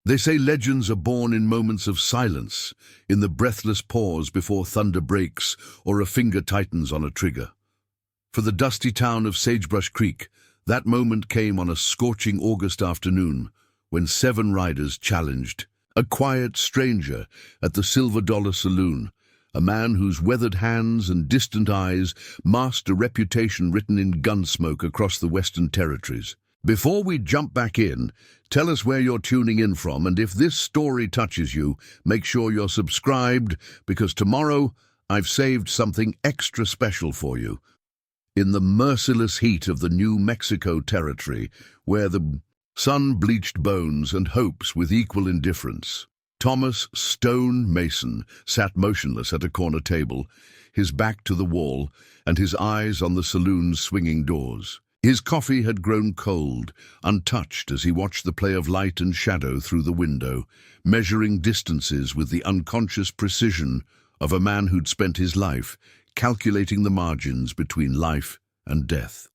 They say legends are born in moments of silence, in the breathless pause before thunder breaks or a finger tightens on a trigger. For the dusty town of Sagebrush Creek, that moment came on a scorching August afternoon when 7 riders challenged a quiet stranger at the Silver Dollar Saloon, a man whose weathered hands and distant eyes masked a reputation written in gunsmoke across the Western Territories. Before we jump back in, tell us where you're tuning in from, and if this story touches you, make sure you're subscribed, because tomorrow I've saved something extra special for you. In the merciless heat of the New Mexico Territory, where the sun bleached bones and hopes with equal indifference, Thomas Stone Mason sat motionless at a corner table, his back to the wall and his eyes on the saloon's swinging doors. His coffee had grown cold, untouched as he watched the play of light and shadow through the window, measuring distances with the unconscious precision of a man who'd spent his life calculating the margins between life and death.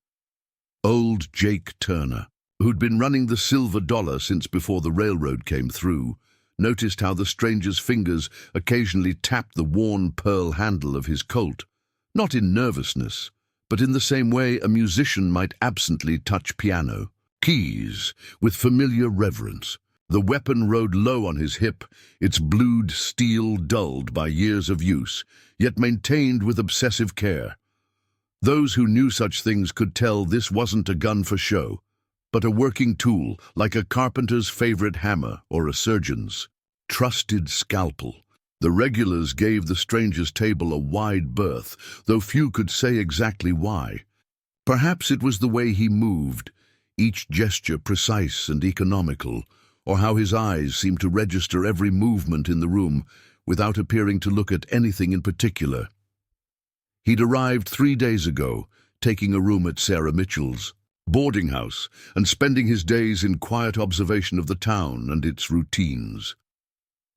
Old Jake Turner, who'd been running the Silver Dollar since before the railroad came through, noticed how the stranger's fingers occasionally tapped the worn pearl handle of his Colt, not in nervousness, but in the same way a musician might absently touch piano keys with familiar reverence. The weapon rode low on his hip, its blued steel dulled by years of use, yet maintained with obsessive care. Those who knew such things could tell this wasn't a gun for show, but a working tool, like a carpenter's favorite hammer or a surgeon's trusted scalpel. The regulars gave the stranger's table a wide berth, though few could say exactly why. Perhaps it was the way he moved, each gesture precise and economical, or how his eyes seemed to register every movement in the room without appearing to look at anything in particular. He'd arrived 3 days ago, taking a room at Sarah Mitchell's boarding house and spending his days in quiet observation of the town and its routines.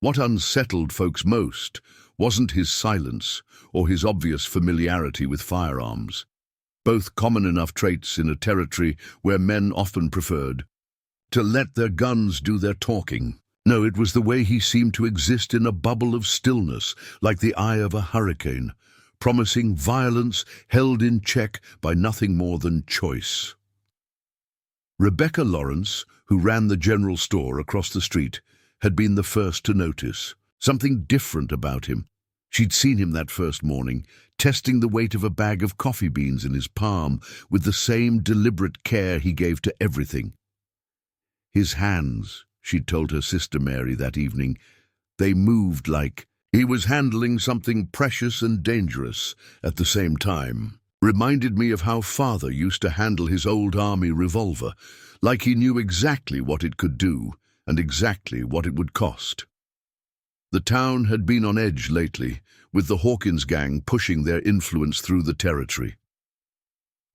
What unsettled folks most wasn't his silence or his obvious familiarity with firearms, both common enough traits in a territory where men often preferred to let their guns do their talking. No, it was the way he seemed to exist in a bubble of stillness, like the eye of a hurricane, promising violence held in check by nothing more than choice. Rebecca Lawrence, who ran the general store across the street, had been the first to notice something different about him. She'd seen him that first morning, testing the weight of a bag of coffee beans in his palm with the same deliberate care he gave to everything. His hands, she'd told her sister Mary that evening, they moved like he was handling something precious and dangerous at the same time. Reminded me of how Father used to handle his old army revolver, like he knew exactly what it could do and exactly what it would cost. The town had been on edge lately, with the Hawkins gang pushing their influence through the territory.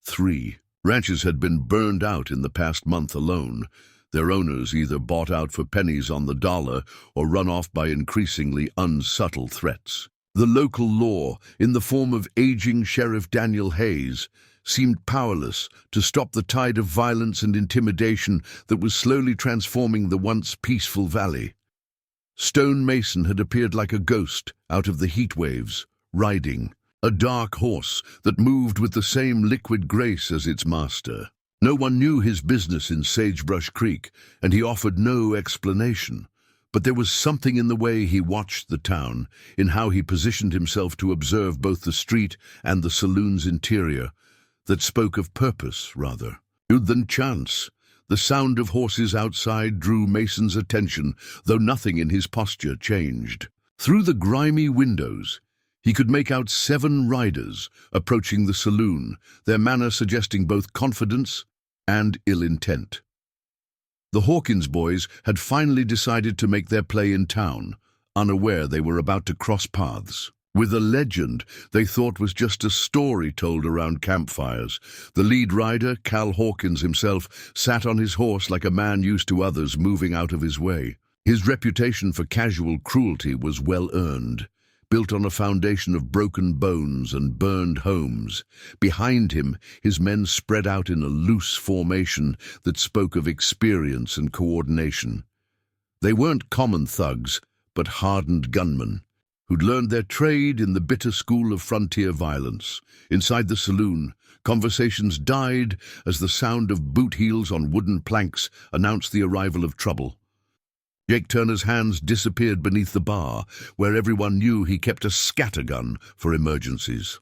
3 ranches had been burned out in the past month alone, their owners either bought out for pennies on the dollar or run off by increasingly unsubtle threats. The local law, in the form of aging Sheriff Daniel Hayes, seemed powerless to stop the tide of violence and intimidation that was slowly transforming the once peaceful valley. Stone Mason had appeared like a ghost out of the heat waves, riding a dark horse that moved with the same liquid grace as its master. No one knew his business in Sagebrush Creek, and he offered no explanation. But there was something in the way he watched the town, in how he positioned himself to observe both the street and the saloon's interior, that spoke of purpose, rather, than chance. The sound of horses outside drew Mason's attention, though nothing in his posture changed. Through the grimy windows, he could make out 7 riders approaching the saloon, their manner suggesting both confidence and ill intent. The Hawkins boys had finally decided to make their play in town, unaware they were about to cross paths with a legend they thought was just a story told around campfires. The lead rider, Cal Hawkins himself, sat on his horse like a man used to others moving out of his way. His reputation for casual cruelty was well earned, built on a foundation of broken bones and burned homes. Behind him, his men spread out in a loose formation that spoke of experience and coordination. They weren't common thugs, but hardened gunmen, who'd learned their trade in the bitter school of frontier violence. Inside the saloon, conversations died as the sound of boot heels on wooden planks announced the arrival of trouble. Jake Turner's hands disappeared beneath the bar, where everyone knew he kept a scattergun for emergencies.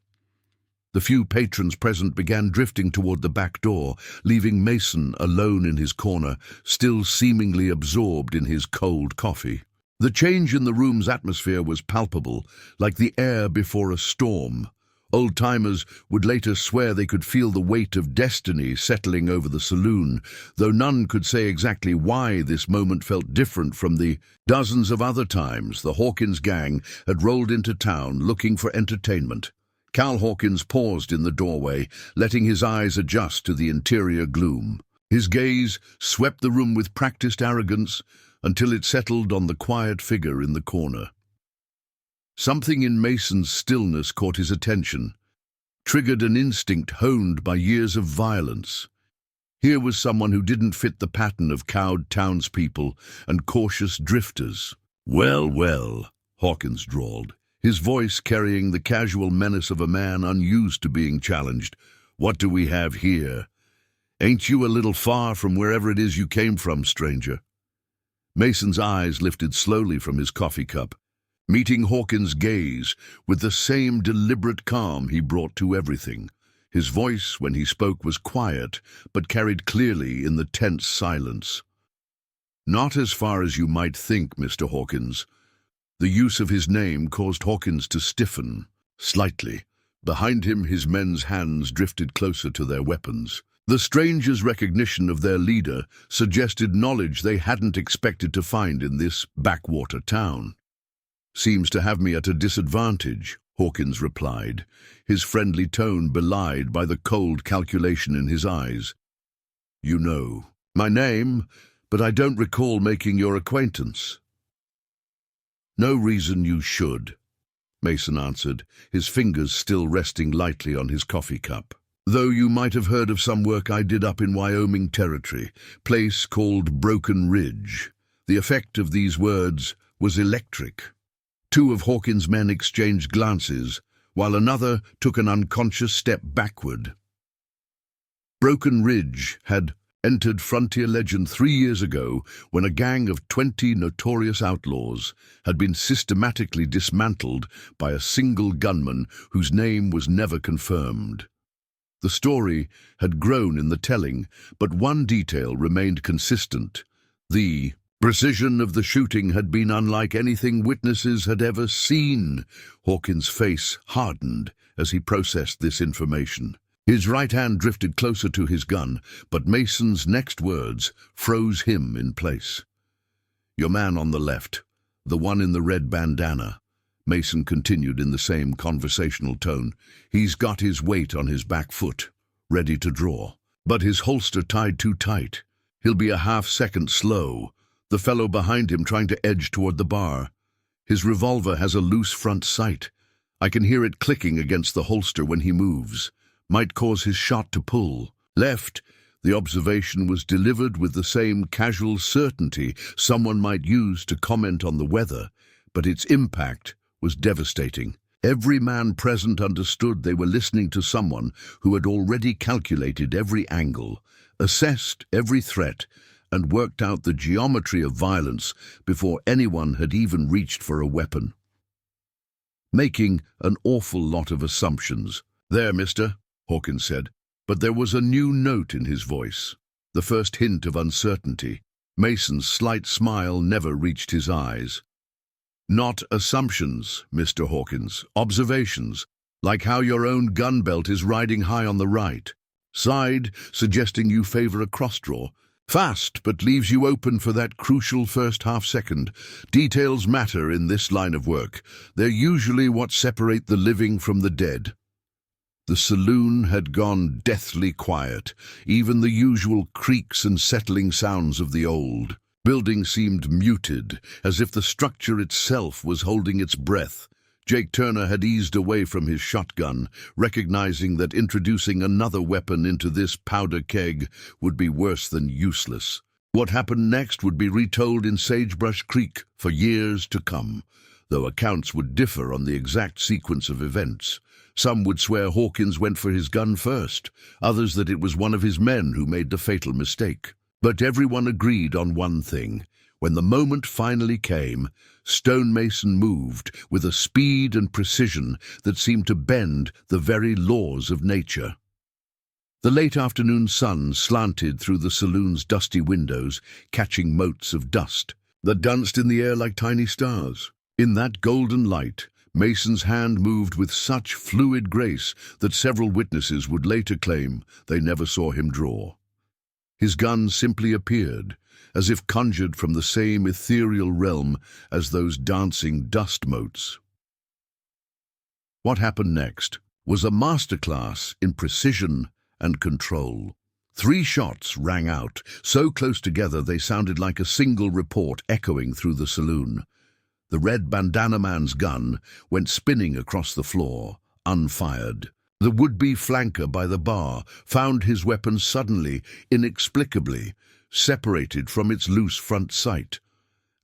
The few patrons present began drifting toward the back door, leaving Mason alone in his corner, still seemingly absorbed in his cold coffee. The change in the room's atmosphere was palpable, like the air before a storm. Old-timers would later swear they could feel the weight of destiny settling over the saloon, though none could say exactly why this moment felt different from the dozens of other times the Hawkins gang had rolled into town looking for entertainment. Cal Hawkins paused in the doorway, letting his eyes adjust to the interior gloom. His gaze swept the room with practiced arrogance until it settled on the quiet figure in the corner. Something in Mason's stillness caught his attention, triggered an instinct honed by years of violence. Here was someone who didn't fit the pattern of cowed townspeople and cautious drifters. "Well, well," Hawkins drawled, his voice carrying the casual menace of a man unused to being challenged. "What do we have here? Ain't you a little far from wherever it is you came from, stranger?" Mason's eyes lifted slowly from his coffee cup, meeting Hawkins' gaze with the same deliberate calm he brought to everything. His voice, when he spoke, was quiet, but carried clearly in the tense silence. "Not as far as you might think, Mr. Hawkins." The use of his name caused Hawkins to stiffen slightly. Behind him, his men's hands drifted closer to their weapons. The stranger's recognition of their leader suggested knowledge they hadn't expected to find in this backwater town. "Seems to have me at a disadvantage," Hawkins replied, his friendly tone belied by the cold calculation in his eyes. "You know my name, but I don't recall making your acquaintance." "No reason you should," Mason answered, his fingers still resting lightly on his coffee cup. "Though you might have heard of some work I did up in Wyoming Territory, place called Broken Ridge." The effect of these words was electric. Two of Hawkins' men exchanged glances, while another took an unconscious step backward. Broken Ridge had entered frontier legend 3 years ago when a gang of 20 notorious outlaws had been systematically dismantled by a single gunman whose name was never confirmed. The story had grown in the telling, but one detail remained consistent. The precision of the shooting had been unlike anything witnesses had ever seen. Hawkins' face hardened as he processed this information. His right hand drifted closer to his gun, but Mason's next words froze him in place. "Your man on the left, the one in the red bandana," Mason continued in the same conversational tone. "He's got his weight on his back foot, ready to draw, but his holster tied too tight. He'll be a half-second slow. The fellow behind him trying to edge toward the bar. His revolver has a loose front sight. I can hear it clicking against the holster when he moves. Might cause his shot to pull. Left." The observation was delivered with the same casual certainty someone might use to comment on the weather, but its impact was devastating. Every man present understood they were listening to someone who had already calculated every angle, assessed every threat, and worked out the geometry of violence before anyone had even reached for a weapon. Making an awful lot of assumptions. "There, mister," Hawkins said, but there was a new note in his voice, the first hint of uncertainty. Mason's slight smile never reached his eyes. "Not assumptions, Mr. Hawkins, observations, like how your own gun belt is riding high on the right side, suggesting you favor a cross-draw. Fast, but leaves you open for that crucial first half-second. Details matter in this line of work. They're usually what separate the living from the dead." The saloon had gone deathly quiet. Even the usual creaks and settling sounds of the old building seemed muted, as if the structure itself was holding its breath. Jake Turner had eased away from his shotgun, recognizing that introducing another weapon into this powder keg would be worse than useless. What happened next would be retold in Sagebrush Creek for years to come, though accounts would differ on the exact sequence of events. Some would swear Hawkins went for his gun first, others that it was one of his men who made the fatal mistake. But everyone agreed on one thing. When the moment finally came, Stonemason moved with a speed and precision that seemed to bend the very laws of nature. The late afternoon sun slanted through the saloon's dusty windows, catching motes of dust that danced in the air like tiny stars. In that golden light, Mason's hand moved with such fluid grace that several witnesses would later claim they never saw him draw. His gun simply appeared, as if conjured from the same ethereal realm as those dancing dust motes. What happened next was a masterclass in precision and control. 3 shots rang out, so close together they sounded like a single report echoing through the saloon. The red bandana man's gun went spinning across the floor, unfired. The would-be flanker by the bar found his weapon suddenly, inexplicably, separated from its loose front sight.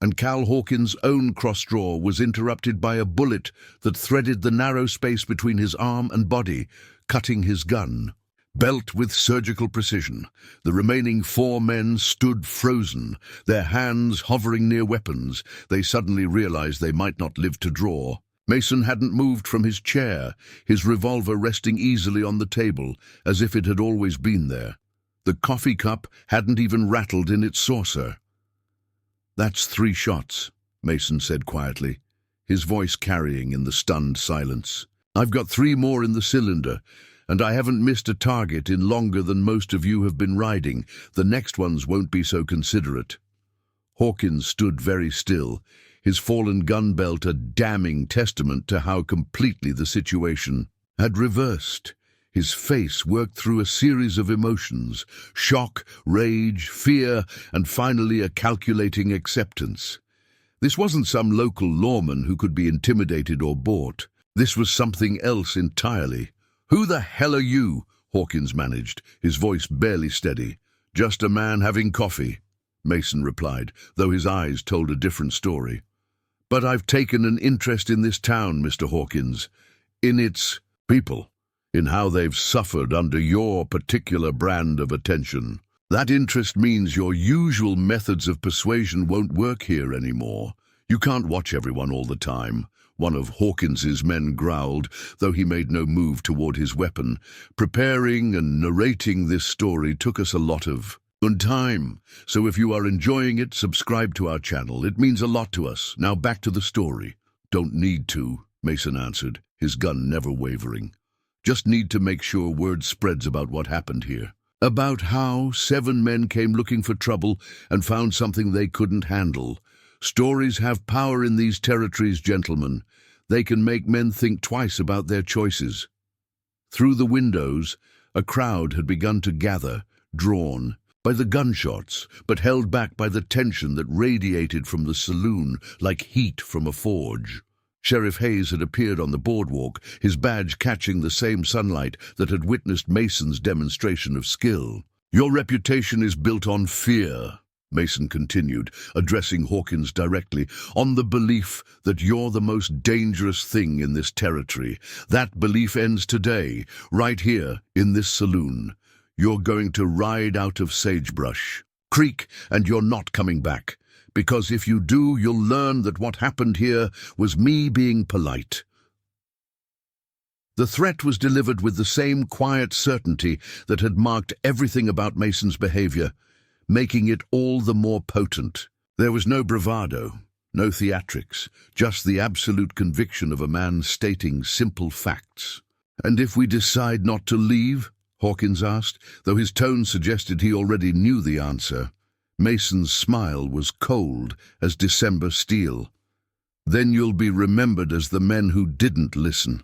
And Cal Hawkins' own cross-draw was interrupted by a bullet that threaded the narrow space between his arm and body, cutting his gun. Belt with surgical precision, the remaining 4 men stood frozen, their hands hovering near weapons. They suddenly realized they might not live to draw. Mason hadn't moved from his chair, his revolver resting easily on the table, as if it had always been there. The coffee cup hadn't even rattled in its saucer. "That's 3 shots," Mason said quietly, his voice carrying in the stunned silence. "I've got 3 more in the cylinder, and I haven't missed a target in longer than most of you have been riding. The next ones won't be so considerate." Hawkins stood very still, his fallen gun belt a damning testament to how completely the situation had reversed. His face worked through a series of emotions: shock, rage, fear, and finally a calculating acceptance. This wasn't some local lawman who could be intimidated or bought. This was something else entirely. "Who the hell are you?" Hawkins managed, his voice barely steady. "Just a man having coffee," Mason replied, though his eyes told a different story. "But I've taken an interest in this town, Mr. Hawkins, in its people, in how they've suffered under your particular brand of attention. That interest means your usual methods of persuasion won't work here anymore. You can't watch everyone all the time." One of Hawkins's men growled, though he made no move toward his weapon. "Preparing and narrating this story took us a lot of time, so if you are enjoying it, subscribe to our channel. It means a lot to us. Now back to the story." "Don't need to," Mason answered, his gun never wavering. "Just need to make sure word spreads about what happened here. About how 7 men came looking for trouble and found something they couldn't handle. Stories have power in these territories, gentlemen. They can make men think twice about their choices." Through the windows, a crowd had begun to gather, drawn by the gunshots, but held back by the tension that radiated from the saloon like heat from a forge. Sheriff Hayes had appeared on the boardwalk, his badge catching the same sunlight that had witnessed Mason's demonstration of skill. "Your reputation is built on fear," Mason continued, addressing Hawkins directly, "on the belief that you're the most dangerous thing in this territory. That belief ends today, right here in this saloon. You're going to ride out of Sagebrush Creek, and you're not coming back. Because if you do, you'll learn that what happened here was me being polite." The threat was delivered with the same quiet certainty that had marked everything about Mason's behavior, making it all the more potent. There was no bravado, no theatrics, just the absolute conviction of a man stating simple facts. "And if we decide not to leave?" Hawkins asked, though his tone suggested he already knew the answer. Mason's smile was cold as December steel. "Then you'll be remembered as the men who didn't listen.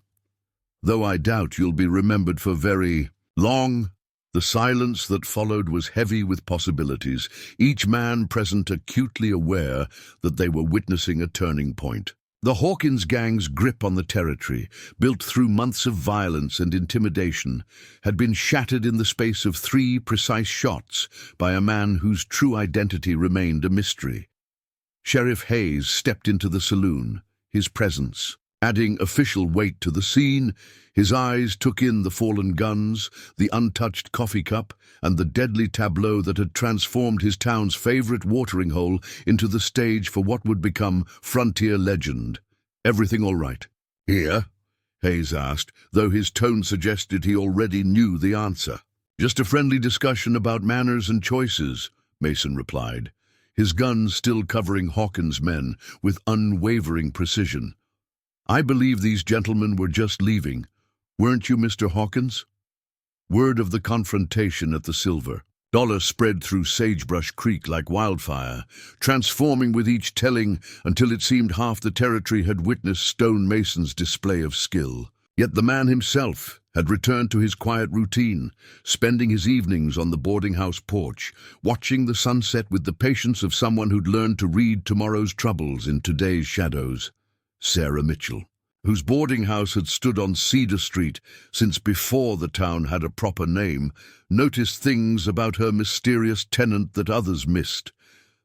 Though I doubt you'll be remembered for very long." The silence that followed was heavy with possibilities, each man present acutely aware that they were witnessing a turning point. The Hawkins gang's grip on the territory, built through months of violence and intimidation, had been shattered in the space of 3 precise shots by a man whose true identity remained a mystery. Sheriff Hayes stepped into the saloon, his presence adding official weight to the scene. His eyes took in the fallen guns, the untouched coffee cup, and the deadly tableau that had transformed his town's favorite watering hole into the stage for what would become frontier legend. "Everything all right?" "Here?" Hayes asked, though his tone suggested he already knew the answer. "Just a friendly discussion about manners and choices," Mason replied, his gun still covering Hawkins' men with unwavering precision. "I believe these gentlemen were just leaving. Weren't you, Mr. Hawkins?" Word of the confrontation at the Silver Dollar spread through Sagebrush Creek like wildfire, transforming with each telling until it seemed half the territory had witnessed Stone Mason's display of skill. Yet the man himself had returned to his quiet routine, spending his evenings on the boarding house porch, watching the sunset with the patience of someone who'd learned to read tomorrow's troubles in today's shadows. Sarah Mitchell, whose boarding house had stood on Cedar Street since before the town had a proper name, noticed things about her mysterious tenant that others missed.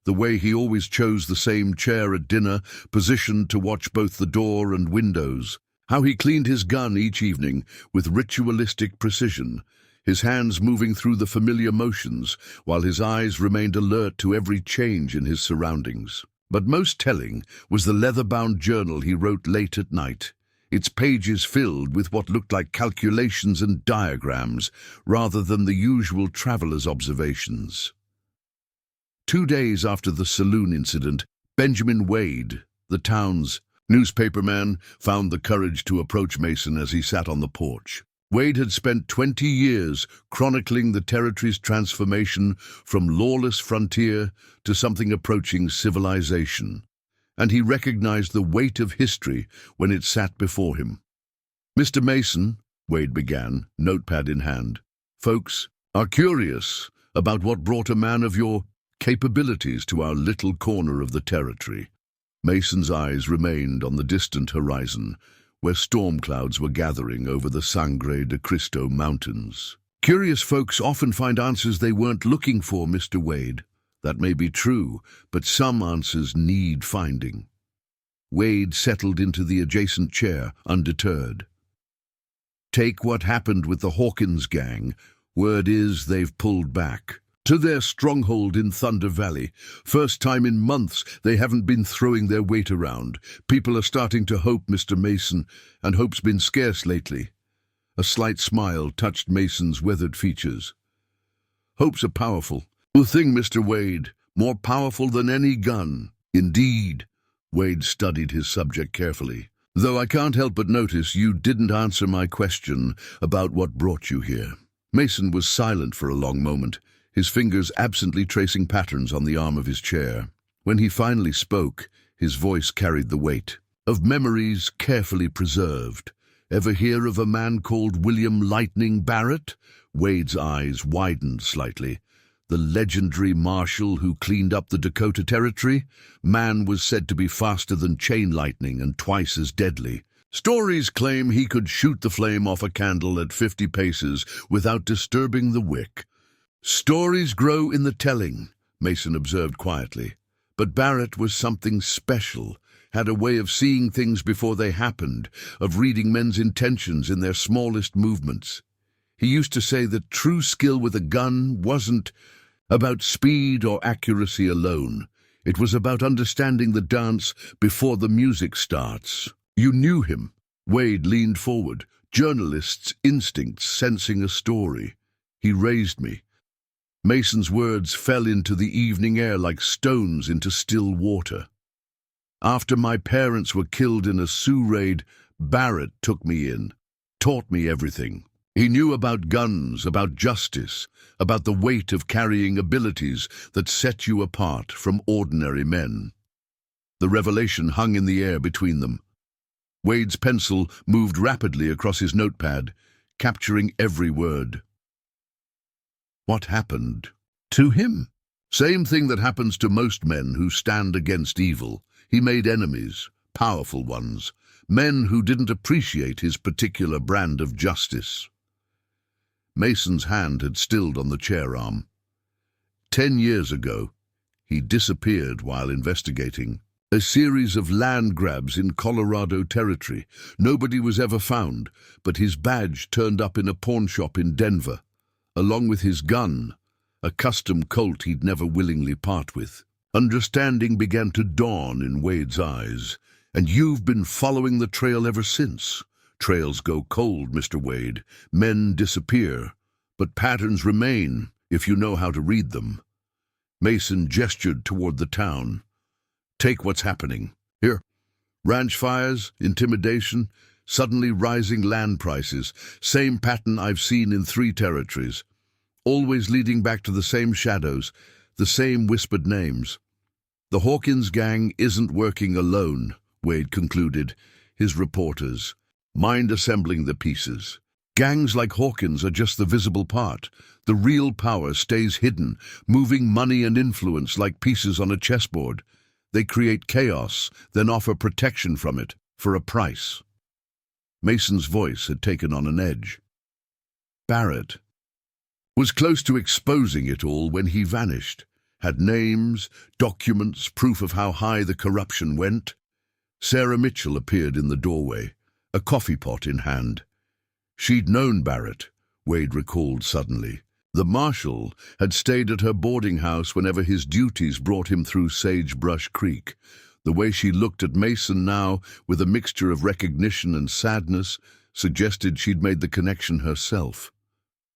The way he always chose the same chair at dinner, positioned to watch both the door and windows. How he cleaned his gun each evening with ritualistic precision, his hands moving through the familiar motions while his eyes remained alert to every change in his surroundings. But most telling was the leather-bound journal he wrote late at night, its pages filled with what looked like calculations and diagrams rather than the usual traveler's observations. 2 days after the saloon incident, Benjamin Wade, the town's newspaperman, found the courage to approach Mason as he sat on the porch. Wade had spent 20 years chronicling the territory's transformation from lawless frontier to something approaching civilization, and he recognized the weight of history when it sat before him. "Mr. Mason," Wade began, notepad in hand, "folks are curious about what brought a man of your capabilities to our little corner of the territory." Mason's eyes remained on the distant horizon, where storm clouds were gathering over the Sangre de Cristo Mountains. "Curious folks often find answers they weren't looking for, Mr. Wade. That may be true, but some answers need finding." Wade settled into the adjacent chair, undeterred. "Take what happened with the Hawkins gang. Word is they've pulled back to their stronghold in Thunder Valley. First time in months they haven't been throwing their weight around. People are starting to hope, Mr. Mason, and hope's been scarce lately." A slight smile touched Mason's weathered features. "Hope's a powerful thing, Mr. Wade, more powerful than any gun." "Indeed." Wade studied his subject carefully. "Though I can't help but notice you didn't answer my question about what brought you here." Mason was silent for a long moment, his fingers absently tracing patterns on the arm of his chair. When he finally spoke, his voice carried the weight of memories carefully preserved. "Ever hear of a man called William Lightning Barrett?" Wade's eyes widened slightly. "The legendary marshal who cleaned up the Dakota Territory? Man was said to be faster than chain lightning and twice as deadly. Stories claim he could shoot the flame off a candle at 50 paces without disturbing the wick." "Stories grow in the telling," Mason observed quietly. "But Barrett was something special, had a way of seeing things before they happened, of reading men's intentions in their smallest movements. He used to say that true skill with a gun wasn't about speed or accuracy alone. It was about understanding the dance before the music starts." "You knew him?" Wade leaned forward, journalist's instincts sensing a story. "He raised me." Mason's words fell into the evening air like stones into still water. "After my parents were killed in a Sioux raid, Barrett took me in, taught me everything. He knew about guns, about justice, about the weight of carrying abilities that set you apart from ordinary men." The revelation hung in the air between them. Wade's pencil moved rapidly across his notepad, capturing every word. "What happened to him? Same thing that happens to most men who stand against evil. He made enemies, powerful ones, men who didn't appreciate his particular brand of justice. Mason's hand had stilled on the chair arm. 10 years ago, he disappeared while investigating a series of land grabs in Colorado Territory. Nobody was ever found, but his badge turned up in a pawn shop in Denver, along with his gun, a custom Colt he'd never willingly part with. Understanding began to dawn in Wade's eyes. And you've been following the trail ever since. Trails go cold, Mr. Wade. Men disappear, but patterns remain if you know how to read them. Mason gestured toward the town. Take what's happening. Here. Ranch fires, intimidation, suddenly rising land prices. Same pattern I've seen in 3 territories. Always leading back to the same shadows, the same whispered names. The Hawkins gang isn't working alone, Wade concluded, his reporters, mind-assembling the pieces. Gangs like Hawkins are just the visible part. The real power stays hidden, moving money and influence like pieces on a chessboard. They create chaos, then offer protection from it, for a price. Mason's voice had taken on an edge. Barrett was close to exposing it all when he vanished. Had names, documents, proof of how high the corruption went. Sarah Mitchell appeared in the doorway, a coffee pot in hand. She'd known Barrett, Wade recalled suddenly. The marshal had stayed at her boarding house whenever his duties brought him through Sagebrush Creek. The way she looked at Mason now, with a mixture of recognition and sadness, suggested she'd made the connection herself.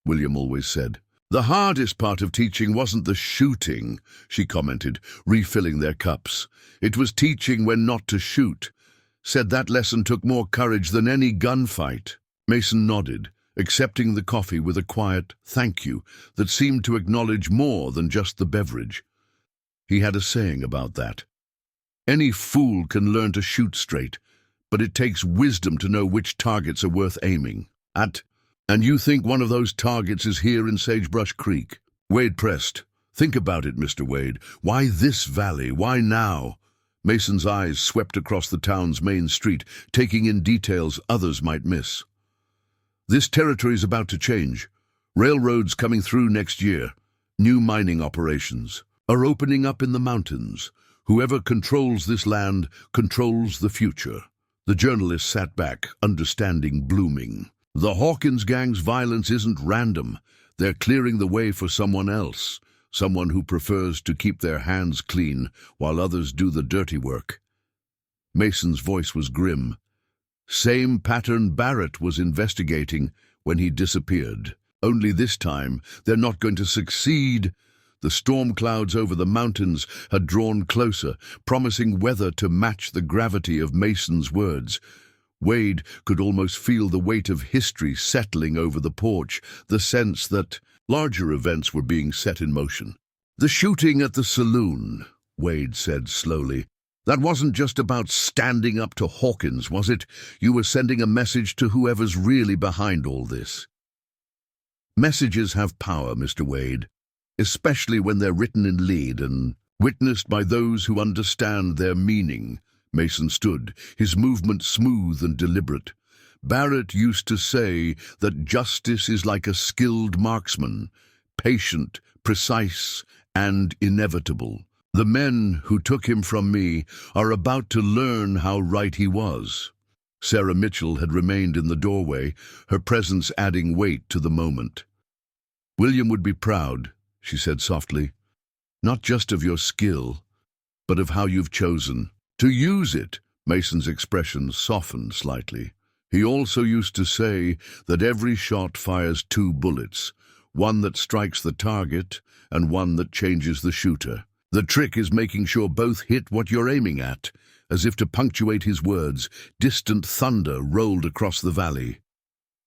William always said, "The hardest part of teaching wasn't the shooting," she commented, refilling their cups. "It was teaching when not to shoot. Said that lesson took more courage than any gunfight." Mason nodded, accepting the coffee with a quiet thank you that seemed to acknowledge more than just the beverage. He had a saying about that. Any fool can learn to shoot straight, but it takes wisdom to know which targets are worth aiming at. And you think one of those targets is here in Sagebrush Creek? Wade pressed. Think about it, Mr. Wade. Why this valley? Why now? Mason's eyes swept across the town's main street, taking in details others might miss. This territory's about to change. Railroads coming through next year. New mining operations are opening up in the mountains. Whoever controls this land controls the future. The journalist sat back, understanding blooming. The Hawkins gang's violence isn't random. They're clearing the way for someone else, someone who prefers to keep their hands clean while others do the dirty work. Mason's voice was grim. Same pattern Barrett was investigating when he disappeared. Only this time, they're not going to succeed. The storm clouds over the mountains had drawn closer, promising weather to match the gravity of Mason's words. Wade could almost feel the weight of history settling over the porch, the sense that larger events were being set in motion. "The shooting at the saloon," Wade said slowly. "That wasn't just about standing up to Hawkins, was it? You were sending a message to whoever's really behind all this." "Messages have power, Mr. Wade, especially when they're written in lead and witnessed by those who understand their meaning." Mason stood, his movement smooth and deliberate. "Barrett used to say that justice is like a skilled marksman, patient, precise, and inevitable. The men who took him from me are about to learn how right he was." Sarah Mitchell had remained in the doorway, her presence adding weight to the moment. "William would be proud," she said softly, "not just of your skill, but of how you've chosen to use it." Mason's expression softened slightly. "He also used to say that every shot fires 2 bullets, one that strikes the target and one that changes the shooter. The trick is making sure both hit what you're aiming at." As if to punctuate his words, distant thunder rolled across the valley.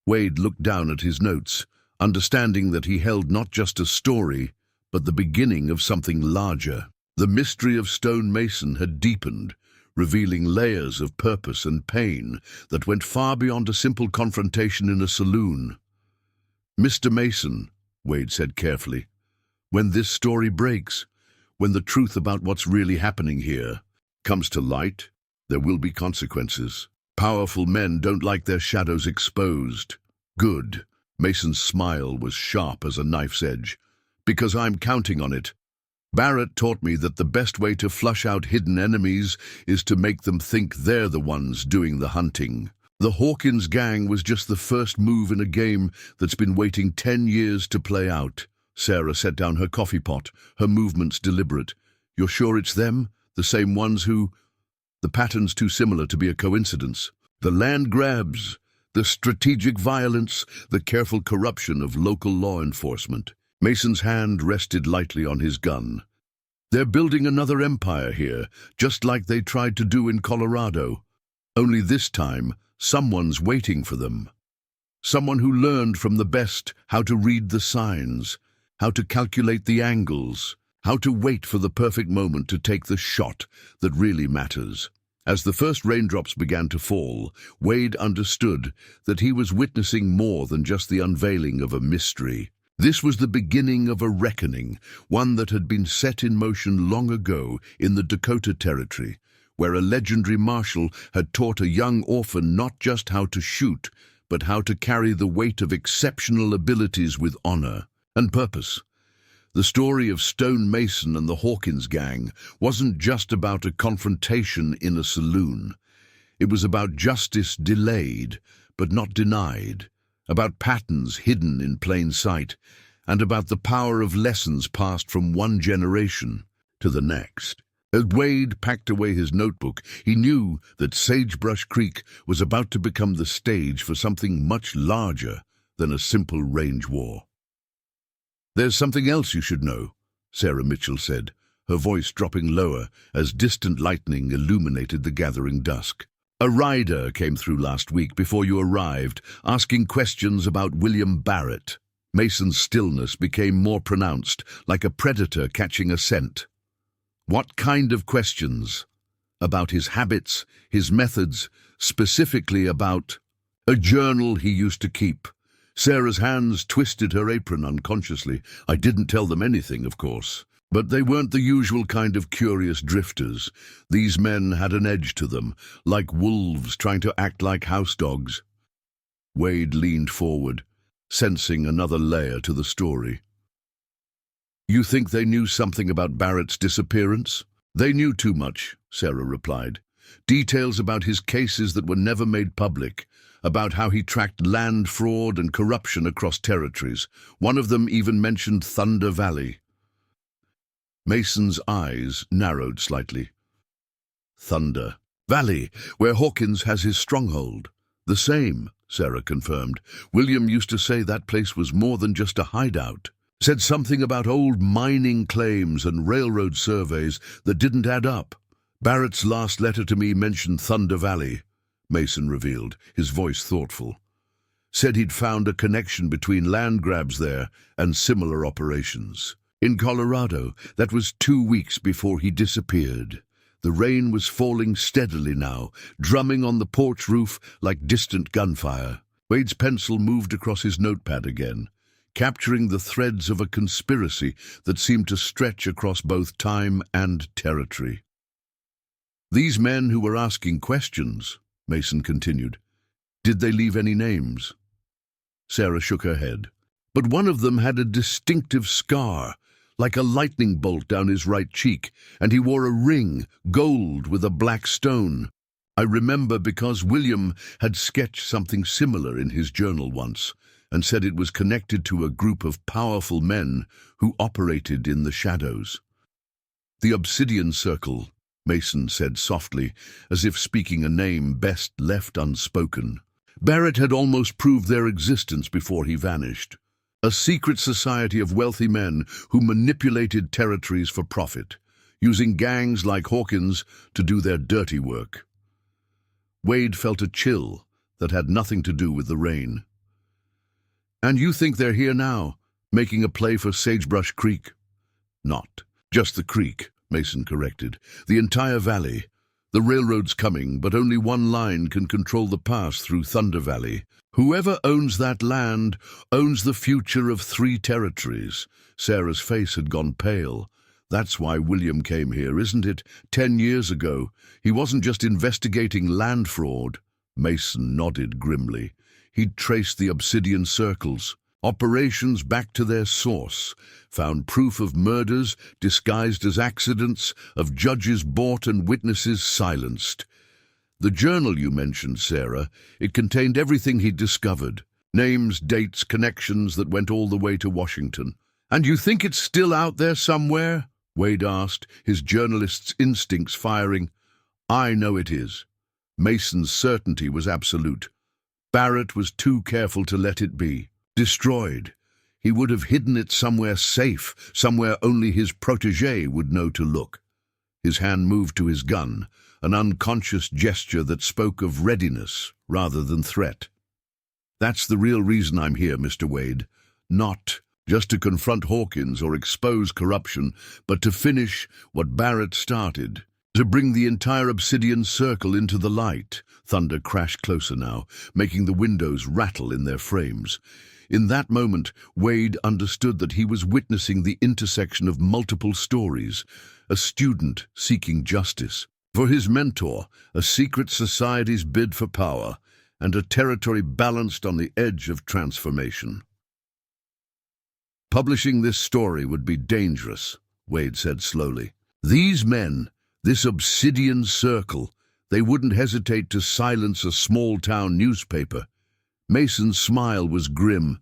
Wade looked down at his notes, understanding that he held not just a story, but the beginning of something larger. The mystery of Stone Mason had deepened, revealing layers of purpose and pain that went far beyond a simple confrontation in a saloon. "Mr. Mason," Wade said carefully, "when this story breaks, when the truth about what's really happening here comes to light, There will be consequences. Powerful men don't like their shadows exposed. Good. Mason's smile was sharp as a knife's edge. Because I'm counting on it. Barrett taught me that the best way to flush out hidden enemies is to make them think they're the ones doing the hunting. The Hawkins gang was just the first move in a game that's been waiting 10 years to play out. Sarah set down her coffee pot, her movements deliberate. You're sure it's them? The same ones who... The pattern's too similar to be a coincidence. The land grabs, the strategic violence, the careful corruption of local law enforcement. Mason's hand rested lightly on his gun. They're building another empire here, just like they tried to do in Colorado. Only this time, someone's waiting for them. Someone who learned from the best how to read the signs, how to calculate the angles, how to wait for the perfect moment to take the shot that really matters. As the first raindrops began to fall, Wade understood that he was witnessing more than just the unveiling of a mystery. This was the beginning of a reckoning, one that had been set in motion long ago in the Dakota Territory, where a legendary marshal had taught a young orphan not just how to shoot, but how to carry the weight of exceptional abilities with honor and purpose. The story of Stone Mason and the Hawkins gang wasn't just about a confrontation in a saloon. It was about justice delayed, but not denied, about patterns hidden in plain sight, and about the power of lessons passed from one generation to the next. As Wade packed away his notebook, he knew that Sagebrush Creek was about to become the stage for something much larger than a simple range war. "There's something else you should know," Sarah Mitchell said, her voice dropping lower as distant lightning illuminated the gathering dusk. "A rider came through last week before you arrived, asking questions about William Barrett." Mason's stillness became more pronounced, like a predator catching a scent. "What kind of questions?" "About his habits, his methods, specifically about a journal he used to keep." Sarah's hands twisted her apron unconsciously. "I didn't tell them anything, of course. But they weren't the usual kind of curious drifters. These men had an edge to them, like wolves trying to act like house dogs." Wade leaned forward, sensing another layer to the story. "You think they knew something about Barrett's disappearance?" "They knew too much," Sarah replied. "Details about his cases that were never made public, about how he tracked land fraud and corruption across territories. One of them even mentioned Thunder Valley." Mason's eyes narrowed slightly. "Thunder Valley, where Hawkins has his stronghold." "The same," Sarah confirmed. "William used to say that place was more than just a hideout. Said something about old mining claims and railroad surveys that didn't add up. Barrett's last letter to me mentioned Thunder Valley," Mason revealed, his voice thoughtful. "Said he'd found a connection between land grabs there and similar operations. In Colorado, that was 2 weeks before he disappeared. The rain was falling steadily now, drumming on the porch roof like distant gunfire." Wade's pencil moved across his notepad again, capturing the threads of a conspiracy that seemed to stretch across both time and territory. "These men who were asking questions," Mason continued, "did they leave any names?" Sarah shook her head. "But one of them had a distinctive scar, like a lightning bolt down his right cheek, and he wore a ring, gold with a black stone. I remember because William had sketched something similar in his journal once, and said it was connected to a group of powerful men who operated in the shadows." "The Obsidian Circle," Mason said softly, as if speaking a name best left unspoken. "Barrett had almost proved their existence before he vanished. A secret society of wealthy men who manipulated territories for profit, using gangs like Hawkins to do their dirty work." Wade felt a chill that had nothing to do with the rain. "And you think they're here now, making a play for Sagebrush Creek?" "Not just the creek," Mason corrected. "The entire valley. The railroad's coming, but only one line can control the pass through Thunder Valley. Whoever owns that land owns the future of 3 territories." Sarah's face had gone pale. That's why William came here, isn't it? 10 years ago. He wasn't just investigating land fraud. Mason nodded grimly. He'd traced the obsidian circles, operations back to their source, found proof of murders disguised as accidents, of judges bought and witnesses silenced. The journal you mentioned, Sarah, it contained everything he'd discovered. Names, dates, connections that went all the way to Washington. "And you think it's still out there somewhere?" Wade asked, his journalist's instincts firing. "I know it is." Mason's certainty was absolute. Barrett was too careful to let it be. Destroyed. He would have hidden it somewhere safe, somewhere only his protégé would know to look. His hand moved to his gun, an unconscious gesture that spoke of readiness rather than threat. "That's the real reason I'm here, Mr. Wade. Not just to confront Hawkins or expose corruption, but to finish what Barrett started. To bring the entire obsidian circle into the light." Thunder crashed closer now, making the windows rattle in their frames. In that moment, Wade understood that he was witnessing the intersection of multiple stories. A student seeking justice. For his mentor, a secret society's bid for power, and a territory balanced on the edge of transformation. "Publishing this story would be dangerous," Wade said slowly. "These men, this obsidian circle, they wouldn't hesitate to silence a small-town newspaper." Mason's smile was grim.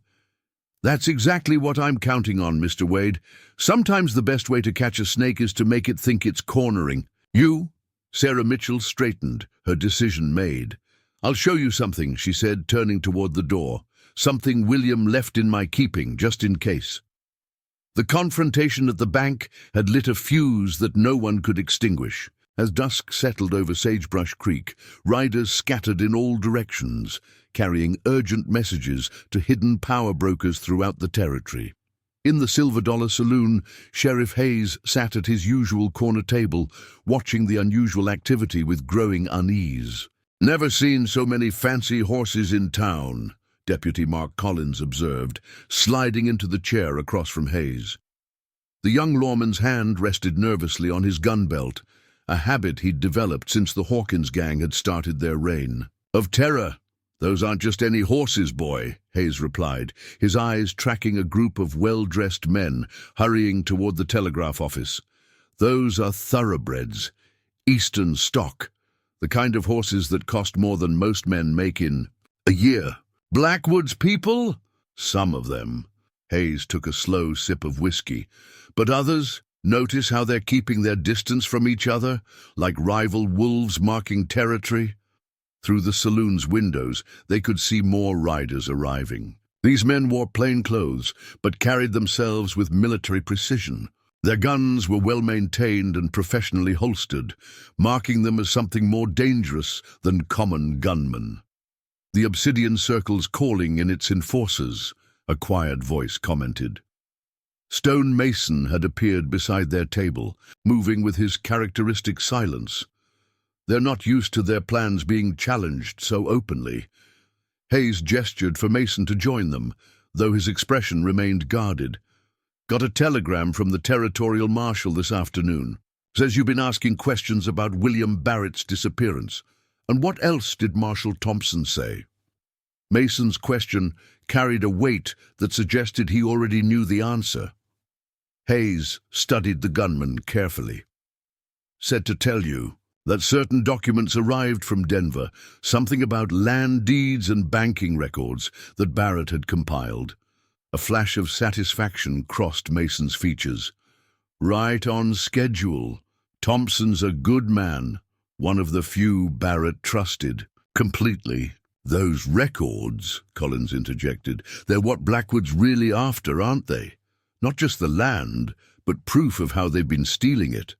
"That's exactly what I'm counting on, Mr. Wade. Sometimes the best way to catch a snake is to make it think it's cornering. You?" Sarah Mitchell straightened, her decision made. "I'll show you something," she said, turning toward the door. "Something William left in my keeping, just in case." The confrontation at the bank had lit a fuse that no one could extinguish. As dusk settled over Sagebrush Creek, riders scattered in all directions, carrying urgent messages to hidden power brokers throughout the territory. In the Silver Dollar Saloon, Sheriff Hayes sat at his usual corner table, watching the unusual activity with growing unease. "Never seen so many fancy horses in town," Deputy Mark Collins observed, sliding into the chair across from Hayes. The young lawman's hand rested nervously on his gun belt, a habit he'd developed since the Hawkins gang had started their reign. "Of terror. Those aren't just any horses, boy," Hayes replied, his eyes tracking a group of well-dressed men hurrying toward the telegraph office. "Those are thoroughbreds, Eastern stock, the kind of horses that cost more than most men make in a year." "Blackwood's people?" "Some of them." Hayes took a slow sip of whiskey. "But others? Notice how they're keeping their distance from each other, like rival wolves marking territory?" Through the saloon's windows, they could see more riders arriving. These men wore plain clothes, but carried themselves with military precision. Their guns were well-maintained and professionally holstered, marking them as something more dangerous than common gunmen. "The Obsidian Circle's calling in its enforcers," a quiet voice commented. Stone Mason had appeared beside their table, moving with his characteristic silence. "They're not used to their plans being challenged so openly." Hayes gestured for Mason to join them, though his expression remained guarded. "Got a telegram from the territorial marshal this afternoon. Says you've been asking questions about William Barrett's disappearance. And what else did Marshal Thompson say?" Mason's question carried a weight that suggested he already knew the answer. Hayes studied the gunman carefully. "Said to tell you that certain documents arrived from Denver, something about land deeds and banking records that Barrett had compiled." A flash of satisfaction crossed Mason's features. "Right on schedule. Thompson's a good man, one of the few Barrett trusted." "Completely." "Those records," Collins interjected, "they're what Blackwood's really after, aren't they? Not just the land, but proof of how they've been stealing it."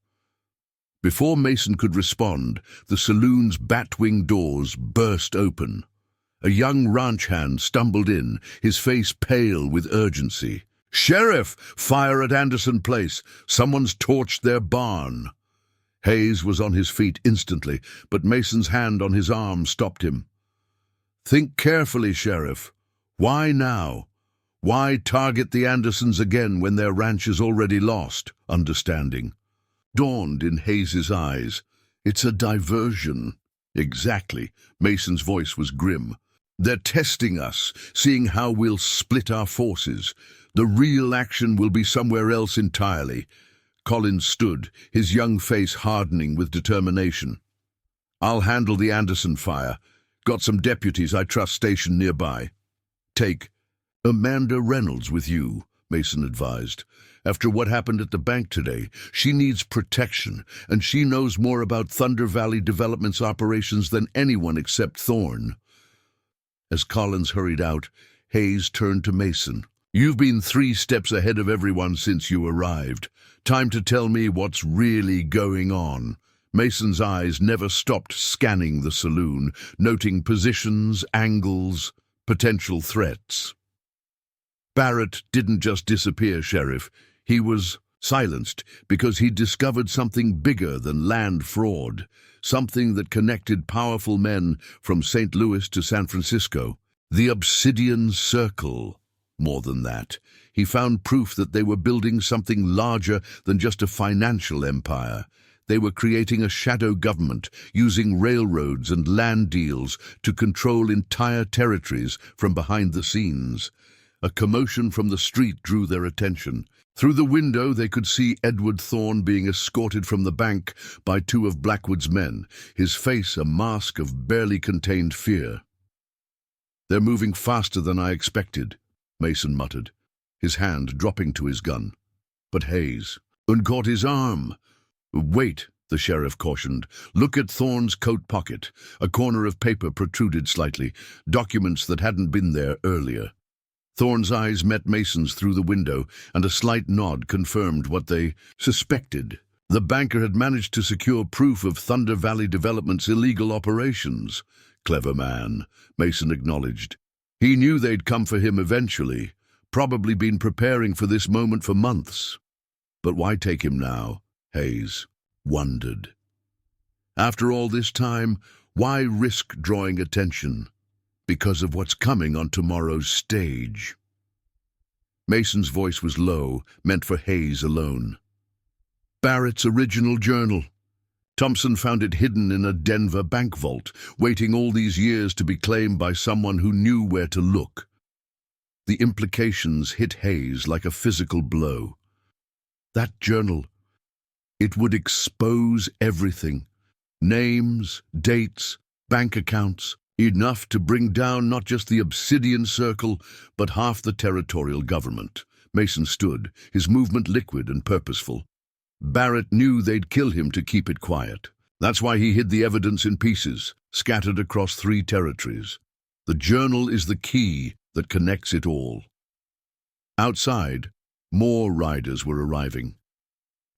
Before Mason could respond, the saloon's bat-wing doors burst open. A young ranch hand stumbled in, his face pale with urgency. "Sheriff, fire at Anderson Place. Someone's torched their barn." Hayes was on his feet instantly, but Mason's hand on his arm stopped him. "Think carefully, Sheriff. Why now? Why target the Andersons again when their ranch is already lost? Understanding dawned in Hayes's eyes. It's a diversion. Exactly. Mason's voice was grim. They're testing us, seeing how we'll split our forces. The real action will be somewhere else entirely. Collins stood, his young face hardening with determination. I'll handle the Anderson fire. Got some deputies I trust stationed nearby. Take Amanda Reynolds with you, Mason advised. After what happened at the bank today, she needs protection, and she knows more about Thunder Valley Development's operations than anyone except Thorne. As Collins hurried out, Hayes turned to Mason. You've been 3 steps ahead of everyone since you arrived. Time to tell me what's really going on. Mason's eyes never stopped scanning the saloon, noting positions, angles, potential threats. Barrett didn't just disappear, Sheriff. He was silenced because he'd discovered something bigger than land fraud, something that connected powerful men from St. Louis to San Francisco. The Obsidian Circle. More than that, he found proof that they were building something larger than just a financial empire. They were creating a shadow government, using railroads and land deals to control entire territories from behind the scenes. A commotion from the street drew their attention. Through the window, they could see Edward Thorne being escorted from the bank by 2 of Blackwood's men, his face a mask of barely contained fear. They're moving faster than I expected, Mason muttered, his hand dropping to his gun. But Hayes caught his arm. Wait, the sheriff cautioned. Look at Thorne's coat pocket. A corner of paper protruded slightly, documents that hadn't been there earlier. Thorne's eyes met Mason's through the window, and a slight nod confirmed what they suspected. The banker had managed to secure proof of Thunder Valley Development's illegal operations. Clever man, Mason acknowledged. He knew they'd come for him eventually, probably been preparing for this moment for months. But why take him now? Hayes wondered. After all this time, why risk drawing attention? Because of what's coming on tomorrow's stage. Mason's voice was low, meant for Hayes alone. Barrett's original journal. Thompson found it hidden in a Denver bank vault, waiting all these years to be claimed by someone who knew where to look. The implications hit Hayes like a physical blow. That journal, it would expose everything. Names, dates, bank accounts, enough to bring down not just the Obsidian Circle, but half the territorial government. Mason stood, his movement liquid and purposeful. Barrett knew they'd kill him to keep it quiet. That's why he hid the evidence in pieces, scattered across 3 territories. The journal is the key that connects it all. Outside, more riders were arriving.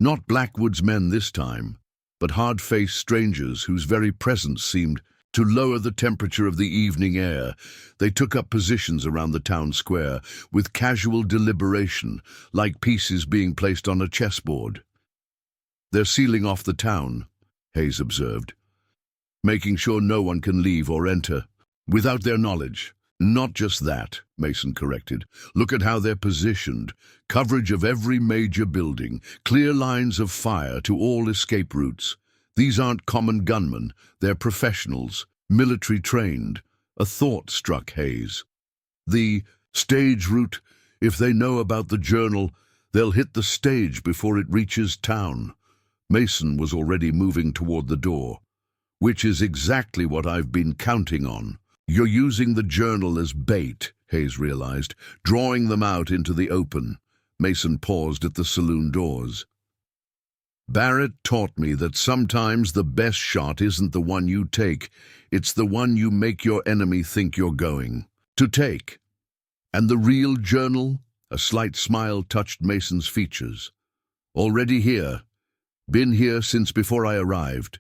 Not Blackwood's men this time, but hard-faced strangers whose very presence seemed to lower the temperature of the evening air. They took up positions around the town square, with casual deliberation, like pieces being placed on a chessboard. They're sealing off the town, Hayes observed, making sure no one can leave or enter without their knowledge. Not just that, Mason corrected. Look at how they're positioned. Coverage of every major building, clear lines of fire to all escape routes. These aren't common gunmen, they're professionals, military trained. A thought struck Hayes. The stage route, if they know about the journal, they'll hit the stage before it reaches town. Mason was already moving toward the door. Which is exactly what I've been counting on. You're using the journal as bait, Hayes realized, drawing them out into the open. Mason paused at the saloon doors. Barrett taught me that sometimes the best shot isn't the one you take, it's the one you make your enemy think you're going to take. And the real journal? A slight smile touched Mason's features. Already here. Been here since before I arrived.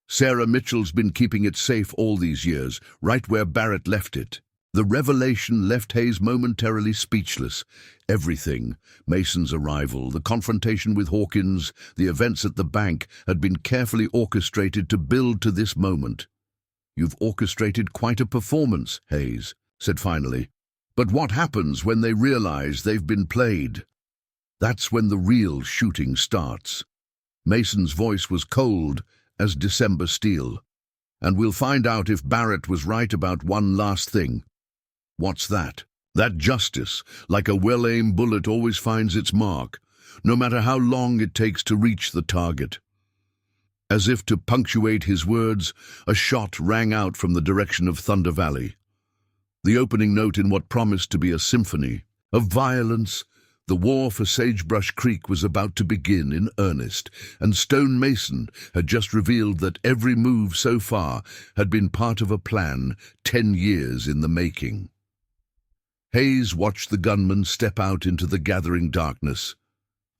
Sarah Mitchell's been keeping it safe all these years, right where Barrett left it. The revelation left Hayes momentarily speechless. Everything, Mason's arrival, the confrontation with Hawkins, the events at the bank, had been carefully orchestrated to build to this moment. You've orchestrated quite a performance, Hayes said finally. But what happens when they realize they've been played? That's when the real shooting starts. Mason's voice was cold as December steel. And we'll find out if Barrett was right about one last thing. What's that? That justice, like a well-aimed bullet, always finds its mark, no matter how long it takes to reach the target. As if to punctuate his words, a shot rang out from the direction of Thunder Valley. The opening note in what promised to be a symphony of violence. The war for Sagebrush Creek was about to begin in earnest, and Stone Mason had just revealed that every move so far had been part of a plan 10 years in the making. Hayes watched the gunman step out into the gathering darkness,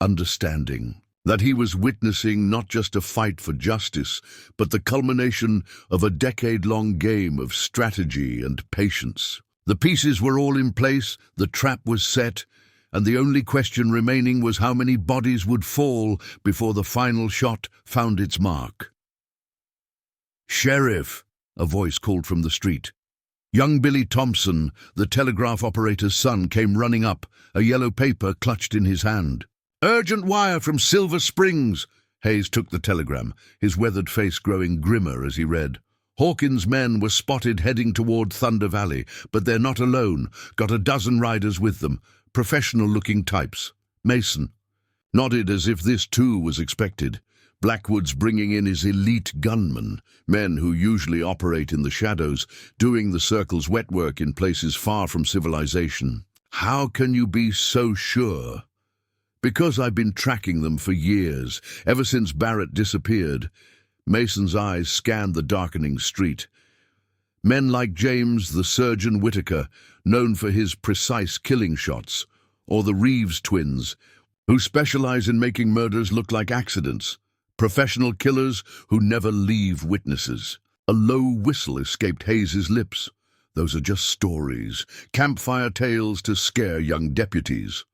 understanding that he was witnessing not just a fight for justice, but the culmination of a decade-long game of strategy and patience. The pieces were all in place, the trap was set, and the only question remaining was how many bodies would fall before the final shot found its mark. "Sheriff," a voice called from the street. Young Billy Thompson, the telegraph operator's son, came running up, a yellow paper clutched in his hand. "Urgent wire from Silver Springs." Hayes took the telegram, his weathered face growing grimmer as he read. "Hawkins' men were spotted heading toward Thunder Valley, but they're not alone. Got a dozen riders with them. Professional-looking types." Mason nodded as if this too was expected. Blackwood's bringing in his elite gunmen, men who usually operate in the shadows, doing the Circle's wet work in places far from civilization. "How can you be so sure?" "Because I've been tracking them for years, ever since Barrett disappeared." Mason's eyes scanned the darkening street. Men like James the Surgeon Whitaker, known for his precise killing shots, or the Reeves twins, who specialize in making murders look like accidents. Professional killers who never leave witnesses. A low whistle escaped Hayes's lips. Those are just stories, campfire tales to scare young deputies.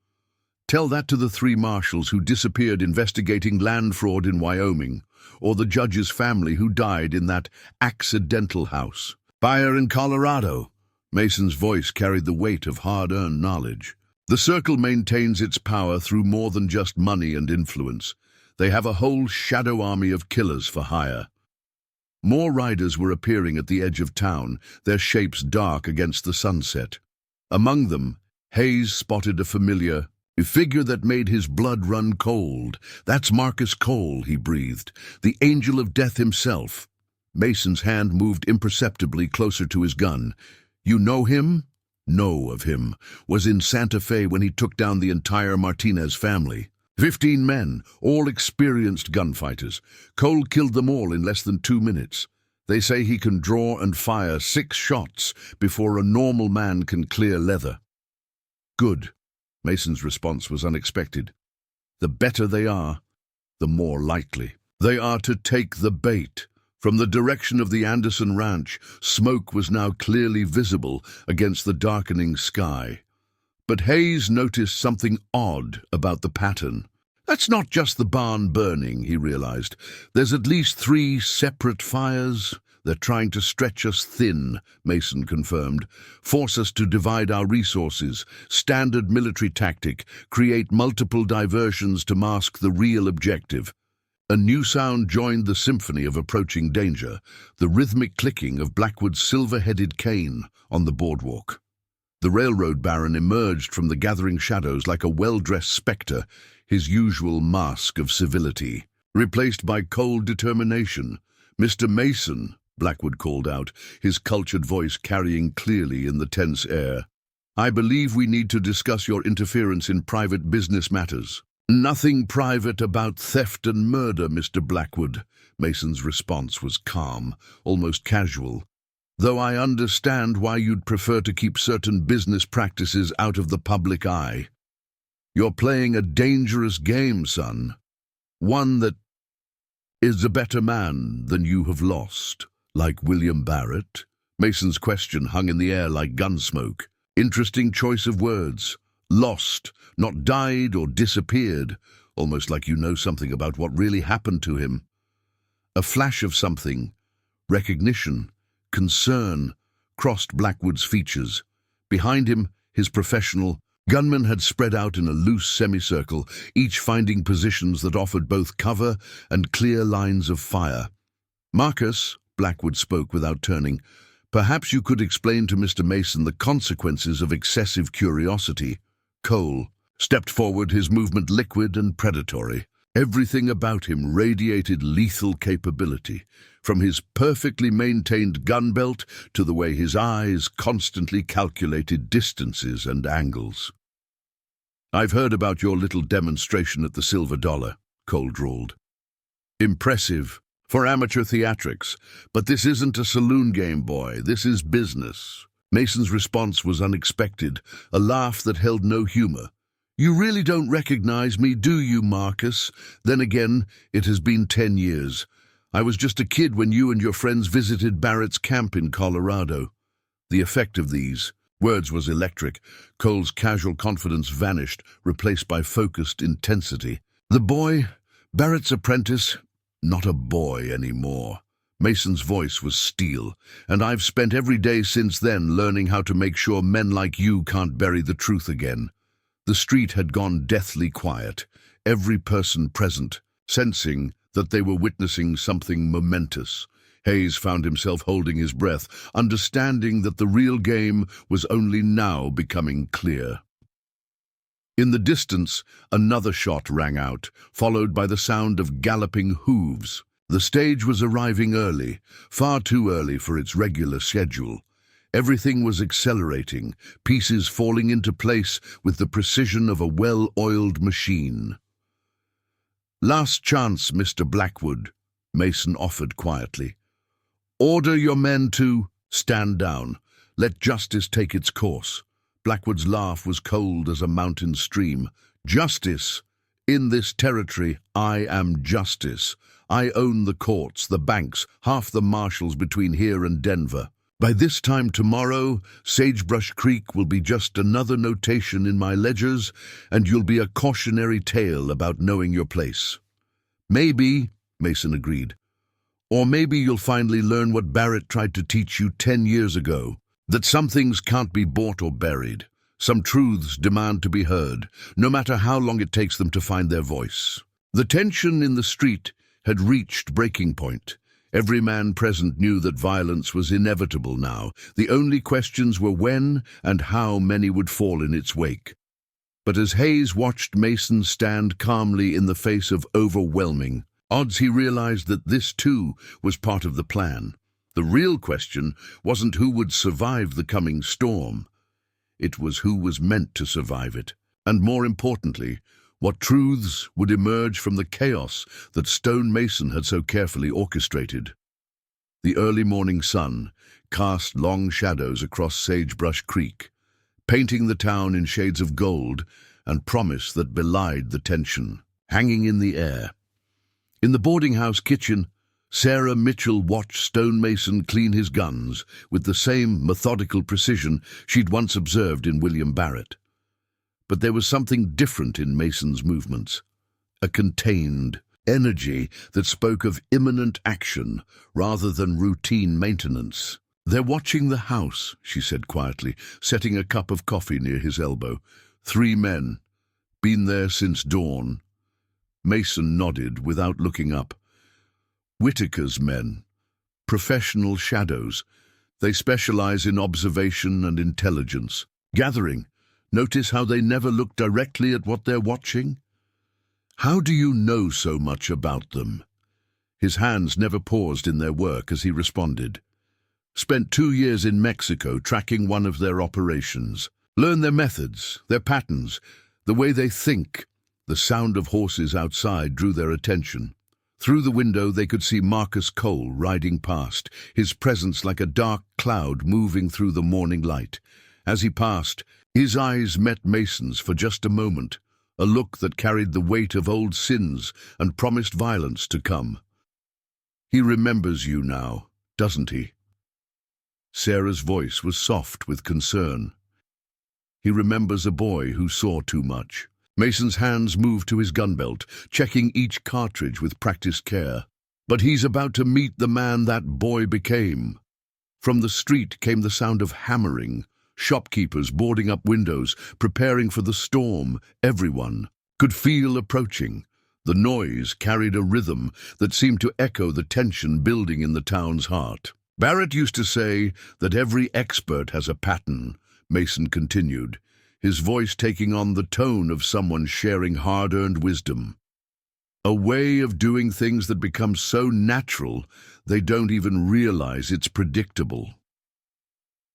Tell that to the 3 marshals who disappeared investigating land fraud in Wyoming, or the judge's family who died in that accidental house. "Fire in Colorado." Mason's voice carried the weight of hard-earned knowledge. "The Circle maintains its power through more than just money and influence. They have a whole shadow army of killers for hire." More riders were appearing at the edge of town, their shapes dark against the sunset. Among them, Hayes spotted a familiar figure that made his blood run cold. "That's Marcus Cole," he breathed, "the Angel of Death himself." Mason's hand moved imperceptibly closer to his gun. "You know him?" "Know of him. Was in Santa Fe when he took down the entire Martinez family. 15 men, all experienced gunfighters. Cole killed them all in less than 2 minutes. They say he can draw and fire 6 shots before a normal man can clear leather." "Good." Mason's response was unexpected. "The better they are, the more likely. They are to take the bait." From the direction of the Anderson Ranch, smoke was now clearly visible against the darkening sky. But Hayes noticed something odd about the pattern. "That's not just the barn burning," he realized. "There's at least 3 separate fires." "They're trying to stretch us thin," Mason confirmed. "Force us to divide our resources. Standard military tactic. Create multiple diversions to mask the real objective." A new sound joined the symphony of approaching danger, the rhythmic clicking of Blackwood's silver-headed cane on the boardwalk. The railroad baron emerged from the gathering shadows like a well-dressed spectre, his usual mask of civility, replaced by cold determination. "Mr. Mason," Blackwood called out, his cultured voice carrying clearly in the tense air, "I believe we need to discuss your interference in private business matters." "Nothing private about theft and murder, Mr. Blackwood." Mason's response was calm, almost casual. "Though I understand why you'd prefer to keep certain business practices out of the public eye. You're playing a dangerous game, son. One that is a better man than you have lost." "Like William Barrett?" Mason's question hung in the air like gunsmoke. Interesting choice of words. Lost, not died or disappeared, almost like you know something about what really happened to him. A flash of something, recognition, concern, crossed Blackwood's features. Behind him, His professional gunmen had spread out in a loose semicircle, each finding positions that offered both cover and clear lines of fire. "Marcus," Blackwood spoke without turning, "perhaps you could explain to Mr. Mason the consequences of excessive curiosity." Cole stepped forward, his movement liquid and predatory. Everything about him radiated lethal capability, from his perfectly maintained gun belt to the way his eyes constantly calculated distances and angles. "I've heard about your little demonstration at the Silver Dollar," Cole drawled. "Impressive for amateur theatrics, but this isn't a saloon game, boy. This is business." Mason's response was unexpected, a laugh that held no humor. "You really don't recognize me, do you, Marcus? Then again, it has been 10 years. I was just a kid when you and your friends visited Barrett's camp in Colorado." The effect of these words was electric. Cole's casual confidence vanished, replaced by focused intensity. "The boy, Barrett's apprentice, not a boy anymore." Mason's voice was steel. "And I've spent every day since then learning how to make sure men like you can't bury the truth again." The street had gone deathly quiet, every person present sensing that they were witnessing something momentous. Hayes found himself holding his breath, understanding that the real game was only now becoming clear. In the distance, another shot rang out, followed by the sound of galloping hooves. The stage was arriving early, far too early for its regular schedule. Everything was accelerating, pieces falling into place with the precision of a well-oiled machine. "Last chance, Mr. Blackwood," Mason offered quietly. "Order your men to stand down. Let justice take its course." Blackwood's laugh was cold as a mountain stream. "Justice? In this territory, I am justice. I own the courts, the banks, half the marshals between here and Denver. By this time tomorrow, Sagebrush Creek will be just another notation in my ledgers, and you'll be a cautionary tale about knowing your place." "Maybe," Mason agreed. "Or maybe you'll finally learn what Barrett tried to teach you 10 years ago, that some things can't be bought or buried. Some truths demand to be heard, no matter how long it takes them to find their voice." The tension in the street had reached breaking point. Every man present knew that violence was inevitable now. The only questions were when and how many would fall in its wake. But as Hayes watched Mason stand calmly in the face of overwhelming odds, he realized that this too was part of the plan. The real question wasn't who would survive the coming storm. It was who was meant to survive it. And more importantly, what truths would emerge from the chaos that Stone Mason had so carefully orchestrated. The early morning sun cast long shadows across Sagebrush Creek, painting the town in shades of gold and promise that belied the tension hanging in the air. In the boarding house kitchen, Sarah Mitchell watched Stone Mason clean his guns with the same methodical precision she'd once observed in William Barrett. But there was something different in Mason's movements, a contained energy that spoke of imminent action rather than routine maintenance. "They're watching the house," she said quietly, setting a cup of coffee near his elbow. 3 men. Been there since dawn." Mason nodded without looking up. "Whitaker's men. Professional shadows. They specialize in observation and intelligence. Gathering. Notice how they never look directly at what they're watching? How do you know so much about them?" His hands never paused in their work as he responded. "Spent 2 years in Mexico tracking one of their operations. Learned their methods, their patterns, the way they think." The sound of horses outside drew their attention. Through the window they could see Marcus Cole riding past, his presence like a dark cloud moving through the morning light. As he passed, his eyes met Mason's for just a moment, a look that carried the weight of old sins and promised violence to come. "He remembers you now, doesn't he?" Sarah's voice was soft with concern. "He remembers a boy who saw too much." Mason's hands moved to his gun belt, checking each cartridge with practiced care. "But he's about to meet the man that boy became." From the street came the sound of hammering, shopkeepers boarding up windows, preparing for the storm. Everyone could feel approaching. The noise carried a rhythm that seemed to echo the tension building in the town's heart. Barrett used to say that every expert has a pattern, Mason continued, his voice taking on the tone of someone sharing hard-earned wisdom. A way of doing things that becomes so natural they don't even realize it's predictable.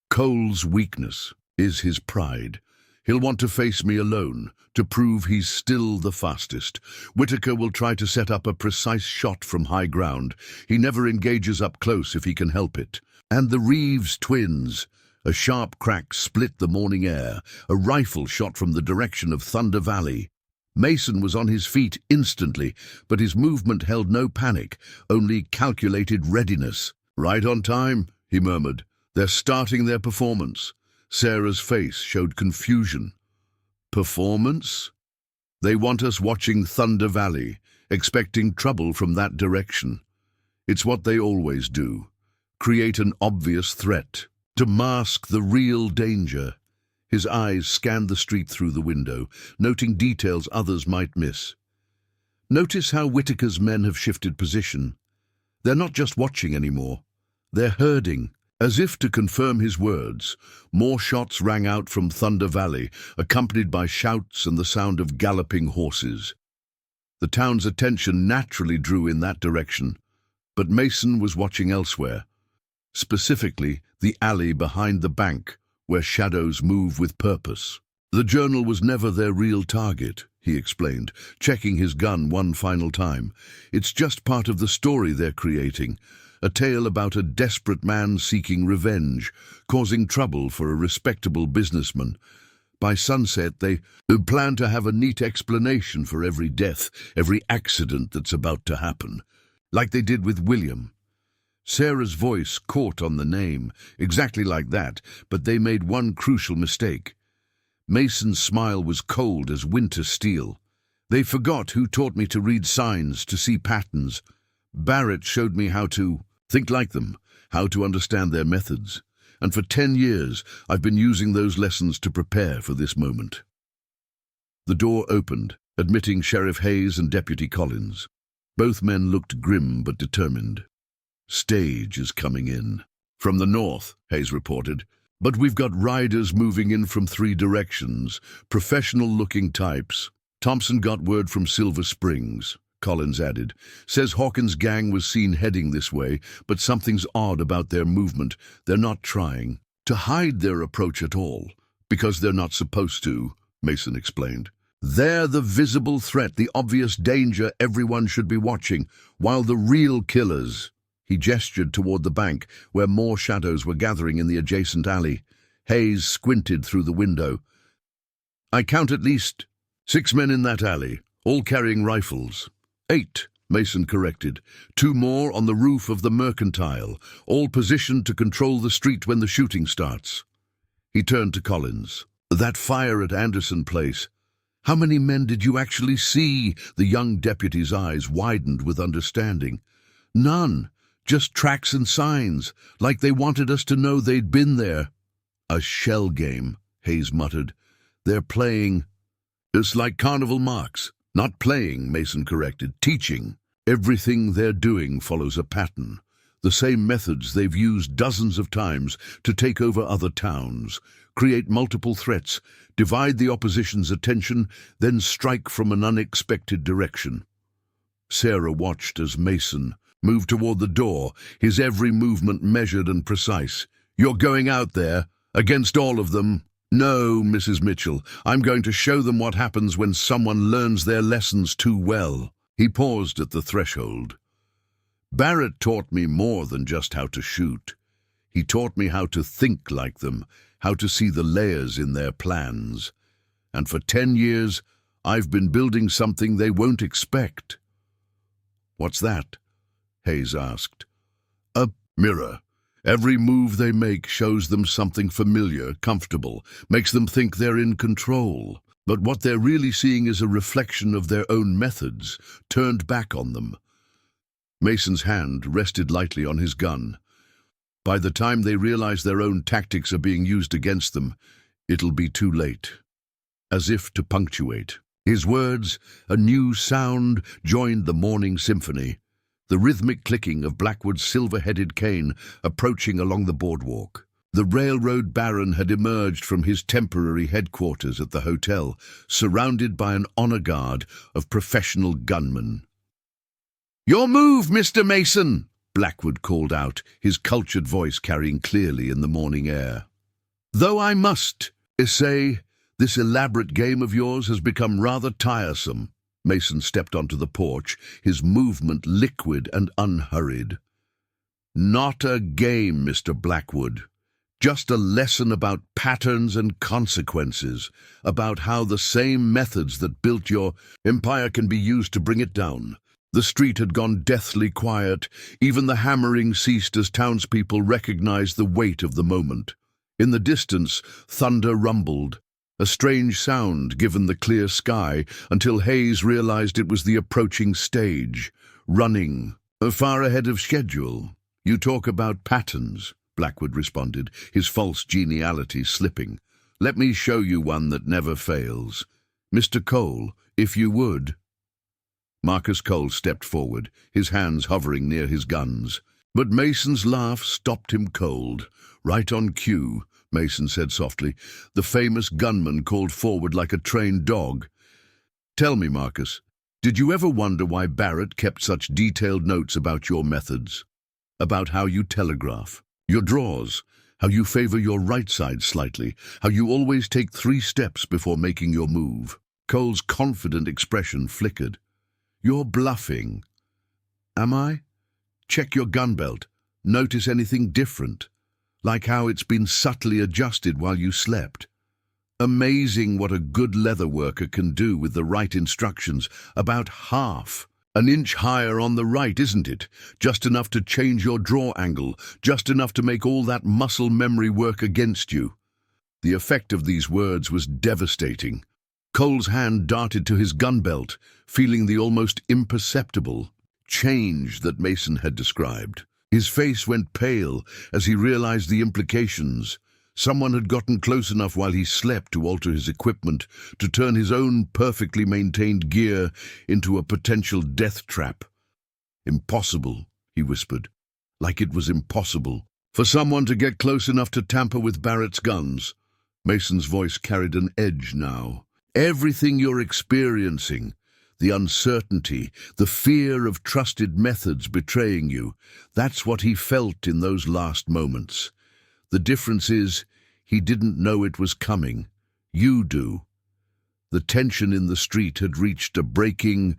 Cole's weakness is his pride. He'll want to face me alone, to prove he's still the fastest. Whitaker will try to set up a precise shot from high ground. He never engages up close if he can help it. And the Reeves twins. A sharp crack split the morning air, a rifle shot from the direction of Thunder Valley. Mason was on his feet instantly, but his movement held no panic, only calculated readiness. "Right on time," he murmured. "They're starting their performance." Sarah's face showed confusion. "Performance? They want us watching Thunder Valley, expecting trouble from that direction. It's what they always do. Create an obvious threat, to mask the real danger." His eyes scanned the street through the window, noting details others might miss. "Notice how Whitaker's men have shifted position. They're not just watching anymore. They're herding." As if to confirm his words, more shots rang out from Thunder Valley, accompanied by shouts and the sound of galloping horses. The town's attention naturally drew in that direction, but Mason was watching elsewhere, specifically the alley behind the bank, where shadows move with purpose. "The journal was never their real target," he explained, checking his gun one final time. "It's just part of the story they're creating. A tale about a desperate man seeking revenge, causing trouble for a respectable businessman. By sunset, they plan to have a neat explanation for every death, every accident that's about to happen, like they did with William." Sarah's voice caught on the name, exactly like that, but they made one crucial mistake. Mason's smile was cold as winter steel. "They forgot who taught me to read signs, to see patterns. Barrett showed me how to think like them, how to understand their methods. And for 10 years, I've been using those lessons to prepare for this moment." The door opened, admitting Sheriff Hayes and Deputy Collins. Both men looked grim but determined. "Stage is coming in." "From the north," Hayes reported. "But we've got riders moving in from 3 directions, professional-looking types. Thompson got word from Silver Springs," Collins added. "Says Hawkins' gang was seen heading this way, but something's odd about their movement. They're not trying to hide their approach at all, because they're not supposed to," Mason explained. "They're the visible threat, the obvious danger everyone should be watching, while the real killers—" He gestured toward the bank, where more shadows were gathering in the adjacent alley. Hayes squinted through the window. "I count at least 6 men in that alley, all carrying rifles." 8, Mason corrected. 2 more on the roof of the Mercantile, all positioned to control the street when the shooting starts. He turned to Collins. "That fire at Anderson Place. How many men did you actually see?" The young deputy's eyes widened with understanding. "None. Just tracks and signs, like they wanted us to know they'd been there." "A shell game," Hayes muttered. "They're playing. It's like carnival marks." "Not playing," Mason corrected. "Teaching. Everything they're doing follows a pattern. The same methods they've used dozens of times to take over other towns, create multiple threats, divide the opposition's attention, then strike from an unexpected direction." Sarah watched as Mason moved toward the door, his every movement measured and precise. "You're going out there, against all of them?" "No, Mrs. Mitchell. I'm going to show them what happens when someone learns their lessons too well." He paused at the threshold. "Barrett taught me more than just how to shoot. He taught me how to think like them, how to see the layers in their plans. And for 10 years, I've been building something they won't expect." "What's that?" Hayes asked. "A mirror. Every move they make shows them something familiar, comfortable, makes them think they're in control. But what they're really seeing is a reflection of their own methods, turned back on them." Mason's hand rested lightly on his gun. By the time they realize their own tactics are being used against them, it'll be too late. As if to punctuate his words, a new sound joined the morning symphony, the rhythmic clicking of Blackwood's silver-headed cane approaching along the boardwalk. The railroad baron had emerged from his temporary headquarters at the hotel, surrounded by an honor guard of professional gunmen. "Your move, Mr. Mason!" Blackwood called out, his cultured voice carrying clearly in the morning air. "Though I must say, this elaborate game of yours has become rather tiresome." Mason stepped onto the porch, his movement liquid and unhurried. "Not a game, Mr. Blackwood. Just a lesson about patterns and consequences, about how the same methods that built your empire can be used to bring it down." The street had gone deathly quiet. Even the hammering ceased as townspeople recognized the weight of the moment. In the distance, thunder rumbled, a strange sound given the clear sky, until Hayes realized it was the approaching stage, running far ahead of schedule. "You talk about patterns," Blackwood responded, his false geniality slipping. "Let me show you one that never fails. Mr. Cole, if you would." Marcus Cole stepped forward, his hands hovering near his guns. But Mason's laugh stopped him cold. "Right on cue," Mason said softly. The famous gunman called forward like a trained dog. "Tell me, Marcus, did you ever wonder why Barrett kept such detailed notes about your methods? About how you telegraph, your draws, how you favor your right side slightly, how you always take 3 steps before making your move?" Cole's confident expression flickered. "You're bluffing." "Am I? Check your gun belt. Notice anything different? Like how it's been subtly adjusted while you slept. Amazing what a good leather worker can do with the right instructions. About half. An inch higher on the right, isn't it? Just enough to change your draw angle, just enough to make all that muscle memory work against you." The effect of these words was devastating. Cole's hand darted to his gun belt, feeling the almost imperceptible change that Mason had described. His face went pale as he realized the implications. Someone had gotten close enough while he slept to alter his equipment, to turn his own perfectly maintained gear into a potential death trap. "Impossible," he whispered, like it was impossible for someone to get close enough to tamper with Barrett's guns. Mason's voice carried an edge now. "Everything you're experiencing, the uncertainty, the fear of trusted methods betraying you, that's what he felt in those last moments. The difference is, he didn't know it was coming. You do." The tension in the street had reached a breaking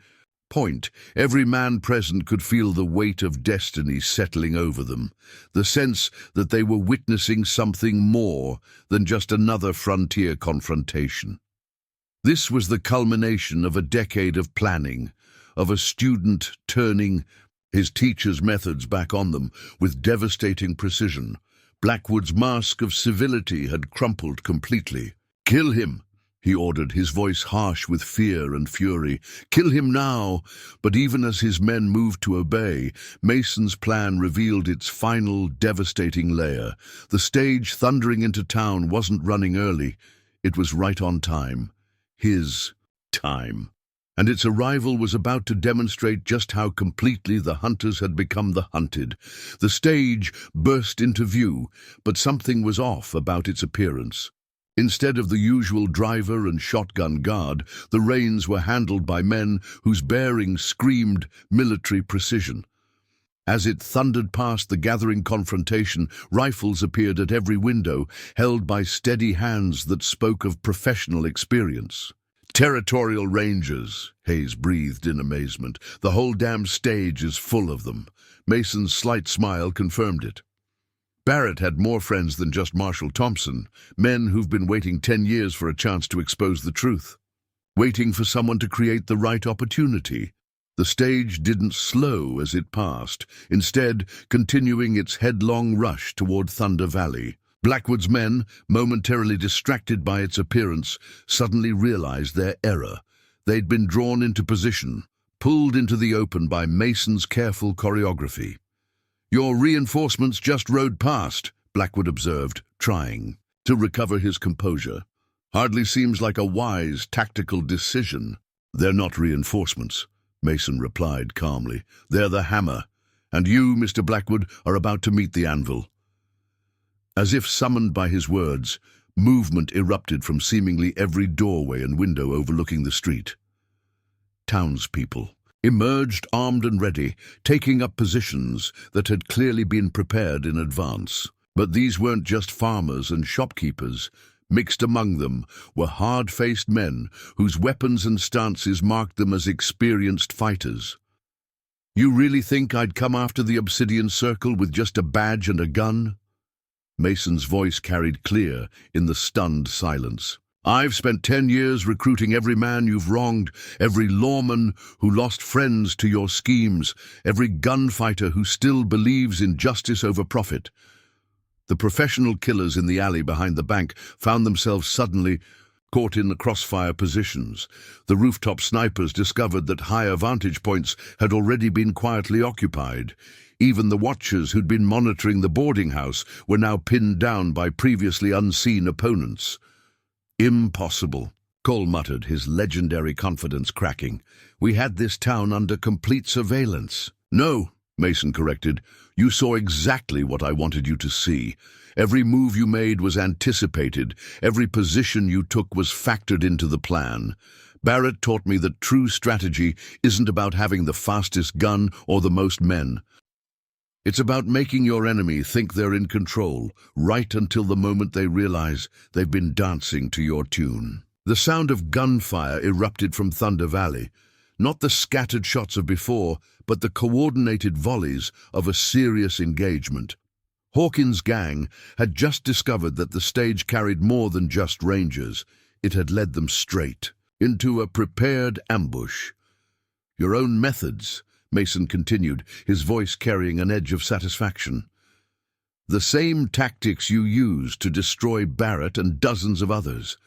point. Every man present could feel the weight of destiny settling over them, the sense that they were witnessing something more than just another frontier confrontation. This was the culmination of a decade of planning, of a student turning his teacher's methods back on them with devastating precision. Blackwood's mask of civility had crumpled completely. "Kill him," he ordered, his voice harsh with fear and fury. "Kill him now!" But even as his men moved to obey, Mason's plan revealed its final devastating layer. The stage thundering into town wasn't running early. It was right on time. His time. And its arrival was about to demonstrate just how completely the hunters had become the hunted. The stage burst into view, but something was off about its appearance. Instead of the usual driver and shotgun guard, the reins were handled by men whose bearing screamed military precision. As it thundered past the gathering confrontation, rifles appeared at every window, held by steady hands that spoke of professional experience. "Territorial rangers," Hayes breathed in amazement. "The whole damn stage is full of them." Mason's slight smile confirmed it. Barrett had more friends than just Marshall Thompson, men who've been waiting 10 years for a chance to expose the truth, waiting for someone to create the right opportunity. The stage didn't slow as it passed, instead continuing its headlong rush toward Thunder Valley. Blackwood's men, momentarily distracted by its appearance, suddenly realized their error. They'd been drawn into position, pulled into the open by Mason's careful choreography. Your reinforcements just rode past, Blackwood observed, trying to recover his composure. Hardly seems like a wise, tactical decision. They're not reinforcements, Mason replied calmly. They're the hammer, and you, Mr. Blackwood, are about to meet the anvil. As if summoned by his words, movement erupted from seemingly every doorway and window overlooking the street. Townspeople emerged armed and ready, taking up positions that had clearly been prepared in advance. But these weren't just farmers and shopkeepers. Mixed among them were hard-faced men whose weapons and stances marked them as experienced fighters. You really think I'd come after the Obsidian Circle with just a badge and a gun? Mason's voice carried clear in the stunned silence. I've spent 10 years recruiting every man you've wronged, every lawman who lost friends to your schemes, every gunfighter who still believes in justice over profit. The professional killers in the alley behind the bank found themselves suddenly caught in the crossfire positions. The rooftop snipers discovered that higher vantage points had already been quietly occupied. Even the watchers who'd been monitoring the boarding house were now pinned down by previously unseen opponents. Impossible, Cole muttered, his legendary confidence cracking. We had this town under complete surveillance. No, Mason corrected. You saw exactly what I wanted you to see. Every move you made was anticipated. Every position you took was factored into the plan. Barrett taught me that true strategy isn't about having the fastest gun or the most men. It's about making your enemy think they're in control, right until the moment they realize they've been dancing to your tune. The sound of gunfire erupted from Thunder Valley. Not the scattered shots of before, but the coordinated volleys of a serious engagement. Hawkins' gang had just discovered that the stage carried more than just rangers. It had led them straight into a prepared ambush. Your own methods, Mason continued, his voice carrying an edge of satisfaction. The same tactics you used to destroy Barrett and dozens of others.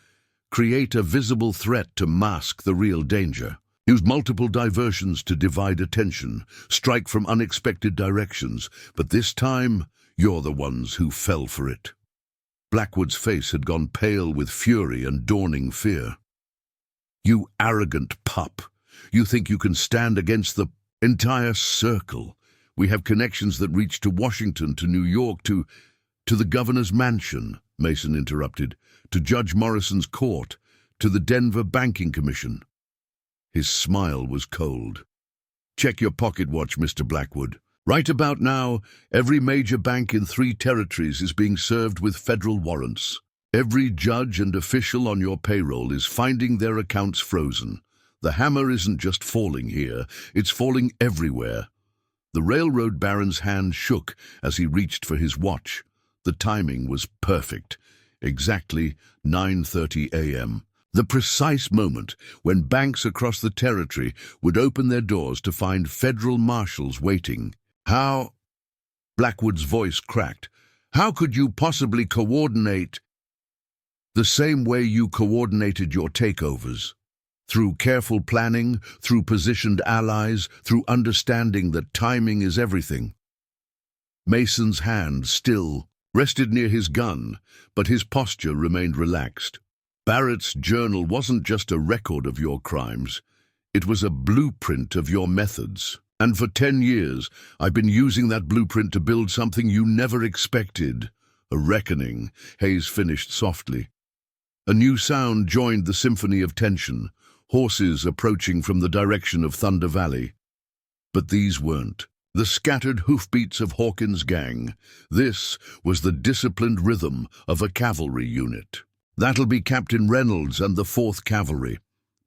Create a visible threat to mask the real danger. Use multiple diversions to divide attention. Strike from unexpected directions. But this time, you're the ones who fell for it. Blackwood's face had gone pale with fury and dawning fear. You arrogant pup. You think you can stand against the entire circle. We have connections that reach to Washington, to New York, to the governor's mansion, Mason interrupted, to Judge Morrison's court, to the Denver Banking Commission. His smile was cold. Check your pocket watch, Mr. Blackwood. Right about now, every major bank in 3 territories is being served with federal warrants. Every judge and official on your payroll is finding their accounts frozen. The hammer isn't just falling here, it's falling everywhere. The railroad baron's hand shook as he reached for his watch. The timing was perfect. Exactly 9:30 a.m. The precise moment when banks across the territory would open their doors to find federal marshals waiting. How? Blackwood's voice cracked. How could you possibly coordinate the same way you coordinated your takeovers? Through careful planning, through positioned allies, through understanding that timing is everything. Mason's hand still rested near his gun, but his posture remained relaxed. Barrett's journal wasn't just a record of your crimes. It was a blueprint of your methods. And for 10 years, I've been using that blueprint to build something you never expected. A reckoning, Hayes finished softly. A new sound joined the symphony of tension, horses approaching from the direction of Thunder Valley. But these weren't the scattered hoofbeats of Hawkins' gang. This was the disciplined rhythm of a cavalry unit. That'll be Captain Reynolds and the 4th Cavalry,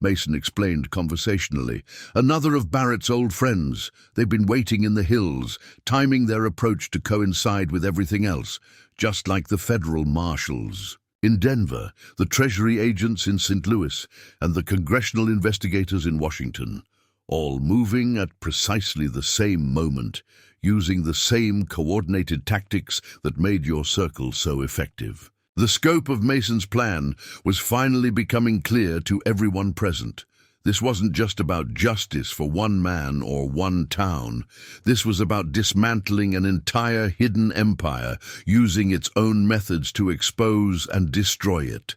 Mason explained conversationally. Another of Barrett's old friends. They've been waiting in the hills, timing their approach to coincide with everything else, just like the federal marshals in Denver, the Treasury agents in St. Louis, and the congressional investigators in Washington, all moving at precisely the same moment, using the same coordinated tactics that made your circle so effective. The scope of Mason's plan was finally becoming clear to everyone present. This wasn't just about justice for one man or one town. This was about dismantling an entire hidden empire, using its own methods to expose and destroy it.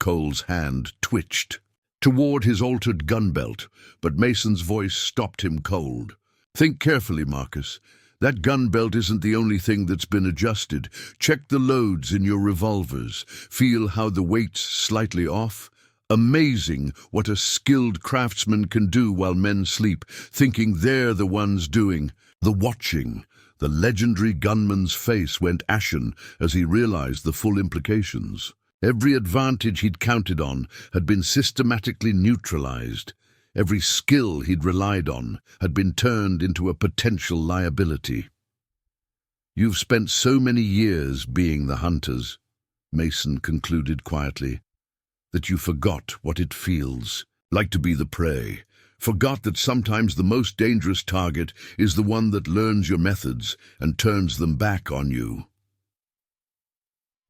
Cole's hand twitched toward his altered gun belt, but Mason's voice stopped him cold. Think carefully, Marcus. That gun belt isn't the only thing that's been adjusted. Check the loads in your revolvers. Feel how the weight's slightly off. Amazing what a skilled craftsman can do while men sleep, thinking they're the ones doing the watching. The legendary gunman's face went ashen as he realized the full implications. Every advantage he'd counted on had been systematically neutralized. Every skill he'd relied on had been turned into a potential liability. You've spent so many years being the hunters, Mason concluded quietly, that you forgot what it feels like to be the prey. Forgot that sometimes the most dangerous target is the one that learns your methods and turns them back on you.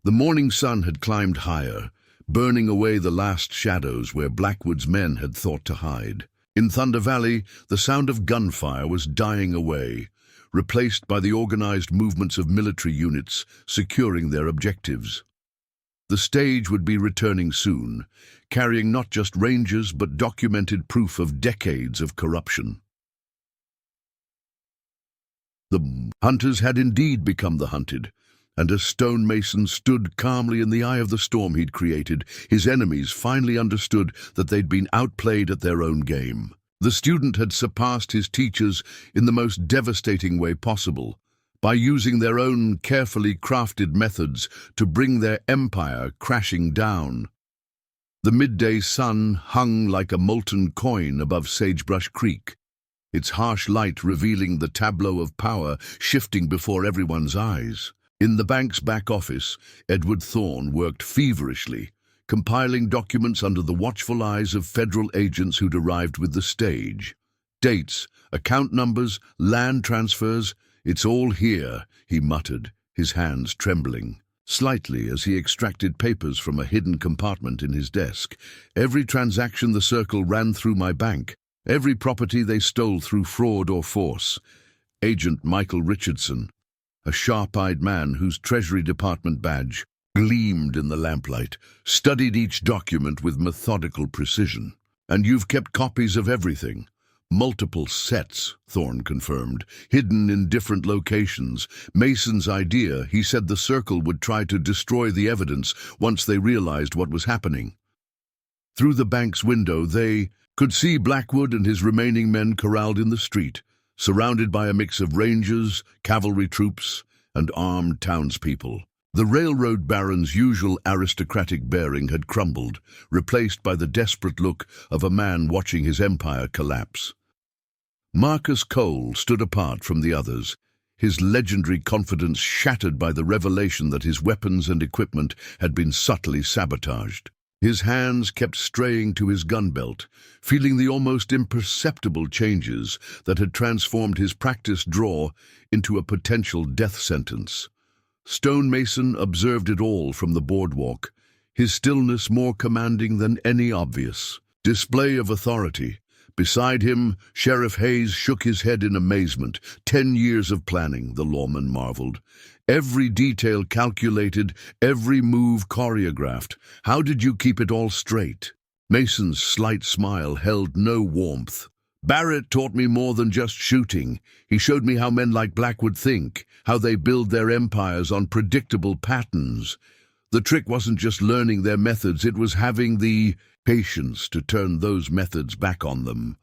The morning sun had climbed higher, burning away the last shadows where Blackwood's men had thought to hide. In Thunder Valley, the sound of gunfire was dying away, replaced by the organized movements of military units securing their objectives. The stage would be returning soon, carrying not just rangers but documented proof of decades of corruption. The hunters had indeed become the hunted, and as Stonemason stood calmly in the eye of the storm he'd created, his enemies finally understood that they'd been outplayed at their own game. The student had surpassed his teachers in the most devastating way possible, by using their own carefully crafted methods to bring their empire crashing down. The midday sun hung like a molten coin above Sagebrush Creek, its harsh light revealing the tableau of power shifting before everyone's eyes. In the bank's back office, Edward Thorne worked feverishly, compiling documents under the watchful eyes of federal agents who'd arrived with the stage. Dates, account numbers, land transfers, it's all here, he muttered, his hands trembling slightly as he extracted papers from a hidden compartment in his desk. Every transaction the Circle ran through my bank, every property they stole through fraud or force. Agent Michael Richardson, a sharp-eyed man whose Treasury Department badge gleamed in the lamplight, studied each document with methodical precision. And you've kept copies of everything. Multiple sets, Thorne confirmed, hidden in different locations. Mason's idea, he said the Circle would try to destroy the evidence once they realized what was happening. Through the bank's window, they could see Blackwood and his remaining men corralled in the street, surrounded by a mix of rangers, cavalry troops, and armed townspeople. The railroad baron's usual aristocratic bearing had crumbled, replaced by the desperate look of a man watching his empire collapse. Marcus Cole stood apart from the others, his legendary confidence shattered by the revelation that his weapons and equipment had been subtly sabotaged. His hands kept straying to his gun belt, feeling the almost imperceptible changes that had transformed his practiced draw into a potential death sentence. Stonemason observed it all from the boardwalk, his stillness more commanding than any obvious display of authority. Beside him, Sheriff Hayes shook his head in amazement. 10 years of planning, the lawman marveled. Every detail calculated, every move choreographed. How did you keep it all straight? Mason's slight smile held no warmth. Barrett taught me more than just shooting. He showed me how men like Blackwood think, how they build their empires on predictable patterns. The trick wasn't just learning their methods, it was having the patience to turn those methods back on them.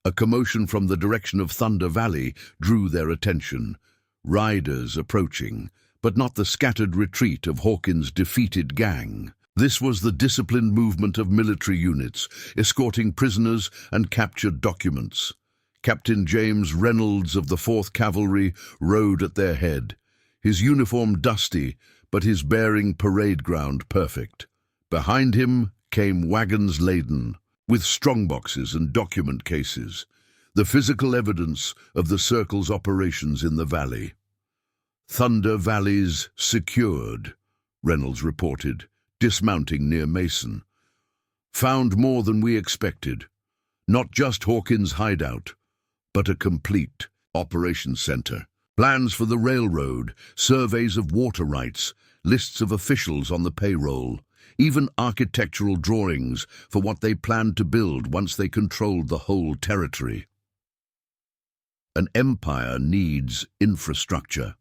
A commotion from the direction of Thunder Valley drew their attention. Riders approaching, but not the scattered retreat of Hawkins' defeated gang. This was the disciplined movement of military units, escorting prisoners and captured documents. Captain James Reynolds of the 4th Cavalry rode at their head, his uniform dusty, but his bearing parade ground perfect. Behind him came wagons laden with strongboxes and document cases, the physical evidence of the Circle's operations in the valley. Thunder Valley's secured, Reynolds reported, dismounting near Mason. Found more than we expected. Not just Hawkins' hideout, but a complete operations center. Plans for the railroad, surveys of water rights, lists of officials on the payroll, even architectural drawings for what they planned to build once they controlled the whole territory. An empire needs infrastructure,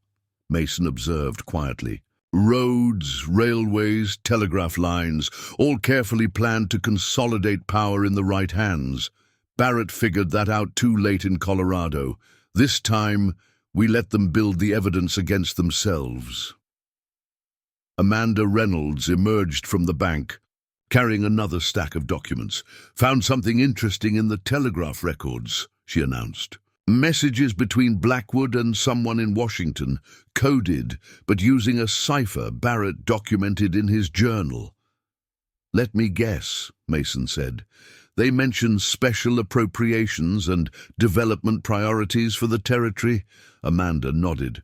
Mason observed quietly. Roads, railways, telegraph lines, all carefully planned to consolidate power in the right hands. Barrett figured that out too late in Colorado. This time, we let them build the evidence against themselves. Amanda Reynolds emerged from the bank, carrying another stack of documents. Found something interesting in the telegraph records, she announced. Messages between Blackwood and someone in Washington, coded, but using a cipher Barrett documented in his journal. Let me guess, Mason said. They mention special appropriations and development priorities for the territory. Amanda nodded.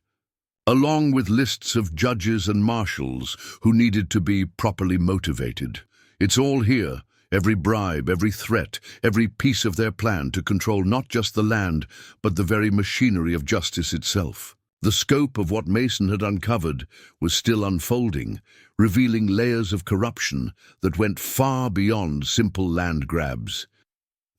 Along with lists of judges and marshals who needed to be properly motivated. It's all here. Every bribe, every threat, every piece of their plan to control not just the land, but the very machinery of justice itself. The scope of what Mason had uncovered was still unfolding, revealing layers of corruption that went far beyond simple land grabs.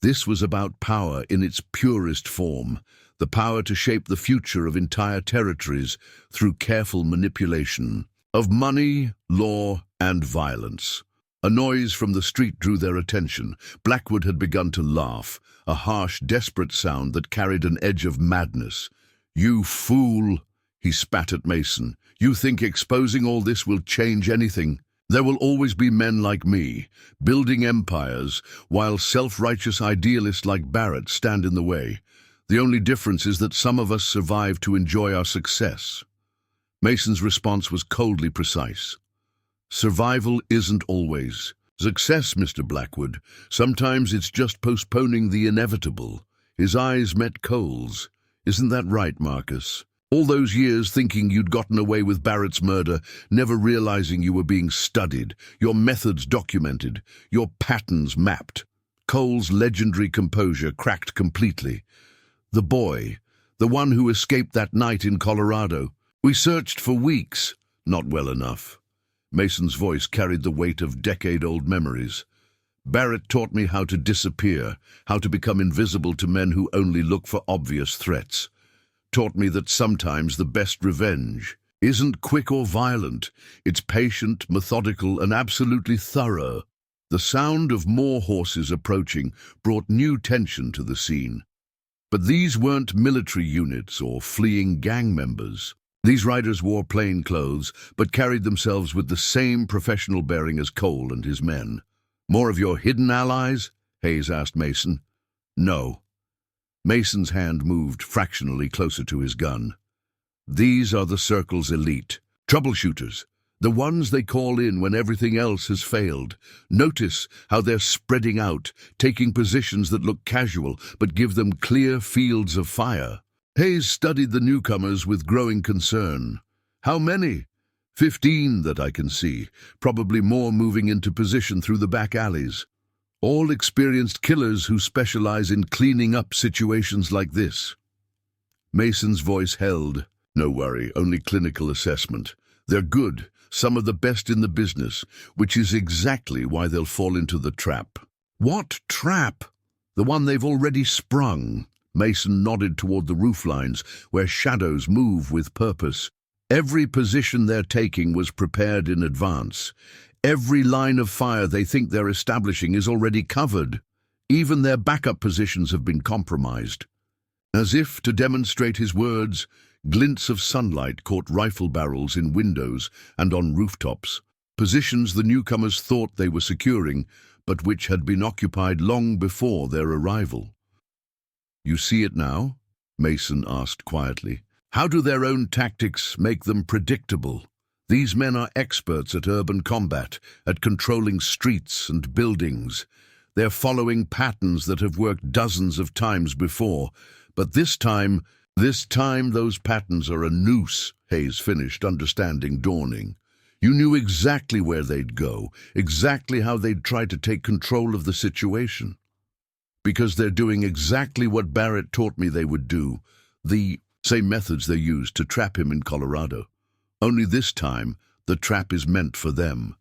This was about power in its purest form, the power to shape the future of entire territories through careful manipulation of money, law, and violence. A noise from the street drew their attention. Blackwood had begun to laugh, a harsh, desperate sound that carried an edge of madness. "You fool," he spat at Mason. "You think exposing all this will change anything? There will always be men like me, building empires, while self-righteous idealists like Barrett stand in the way. The only difference is that some of us survive to enjoy our success." Mason's response was coldly precise. Survival isn't always success, Mr. Blackwood. Sometimes it's just postponing the inevitable. His eyes met Cole's. Isn't that right, Marcus? All those years thinking you'd gotten away with Barrett's murder, never realizing you were being studied, your methods documented, your patterns mapped. Cole's legendary composure cracked completely. The boy, the one who escaped that night in Colorado. We searched for weeks. Not well enough. Mason's voice carried the weight of decade-old memories. Barrett taught me how to disappear, how to become invisible to men who only look for obvious threats. Taught me that sometimes the best revenge isn't quick or violent. It's patient, methodical, and absolutely thorough. The sound of more horses approaching brought new tension to the scene. But these weren't military units or fleeing gang members. These riders wore plain clothes, but carried themselves with the same professional bearing as Cole and his men. "More of your hidden allies?" Hayes asked Mason. "No." Mason's hand moved fractionally closer to his gun. "These are the Circle's elite. Troubleshooters. The ones they call in when everything else has failed. Notice how they're spreading out, taking positions that look casual, but give them clear fields of fire." Hayes studied the newcomers with growing concern. "How many?" 15 that I can see, probably more moving into position through the back alleys. All experienced killers who specialize in cleaning up situations like this." Mason's voice held. "No worry, only clinical assessment. They're good, some of the best in the business, which is exactly why they'll fall into the trap." "What trap?" "The one they've already sprung." Mason nodded toward the rooflines, where shadows move with purpose. Every position they're taking was prepared in advance. Every line of fire they think they're establishing is already covered. Even their backup positions have been compromised. As if to demonstrate his words, glints of sunlight caught rifle barrels in windows and on rooftops, positions the newcomers thought they were securing, but which had been occupied long before their arrival. "You see it now?" Mason asked quietly. "How do their own tactics make them predictable? These men are experts at urban combat, at controlling streets and buildings. They're following patterns that have worked dozens of times before. But this time those patterns are a noose," Hayes finished, understanding dawning. "You knew exactly where they'd go, exactly how they'd try to take control of the situation." Because they're doing exactly what Barrett taught me they would do, the same methods they used to trap him in Colorado. Only this time, the trap is meant for them.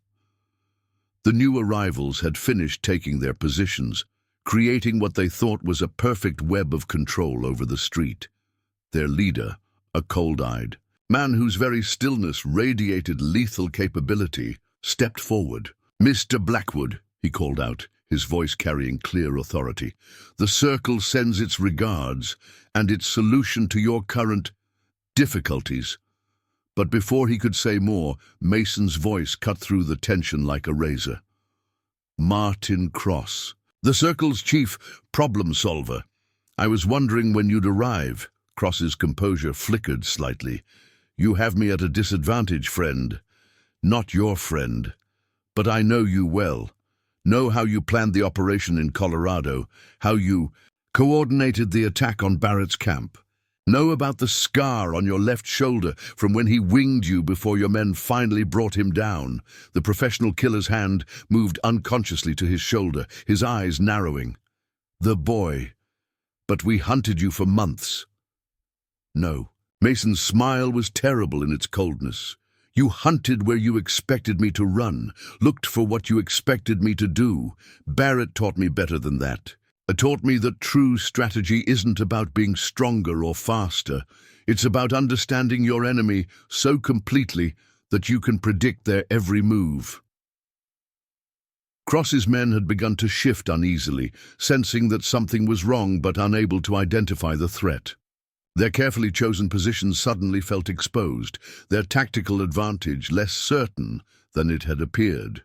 The new arrivals had finished taking their positions, creating what they thought was a perfect web of control over the street. Their leader, a cold-eyed man whose very stillness radiated lethal capability, stepped forward. "Mr. Blackwood," he called out, his voice carrying clear authority, "the Circle sends its regards and its solution to your current difficulties." But before he could say more, Mason's voice cut through the tension like a razor. "Martin Cross, the Circle's chief problem solver. I was wondering when you'd arrive." Cross's composure flickered slightly. "You have me at a disadvantage, friend. Not your friend. But I know you well. Know how you planned the operation in Colorado, how you coordinated the attack on Barrett's camp. Know about the scar on your left shoulder from when he winged you before your men finally brought him down." The professional killer's hand moved unconsciously to his shoulder, his eyes narrowing. "The boy. But we hunted you for months." "No." Mason's smile was terrible in its coldness. "You hunted where you expected me to run, looked for what you expected me to do. Barrett taught me better than that. Taught me that true strategy isn't about being stronger or faster. It's about understanding your enemy so completely that you can predict their every move." Cross's men had begun to shift uneasily, sensing that something was wrong but unable to identify the threat. Their carefully chosen positions suddenly felt exposed, their tactical advantage less certain than it had appeared.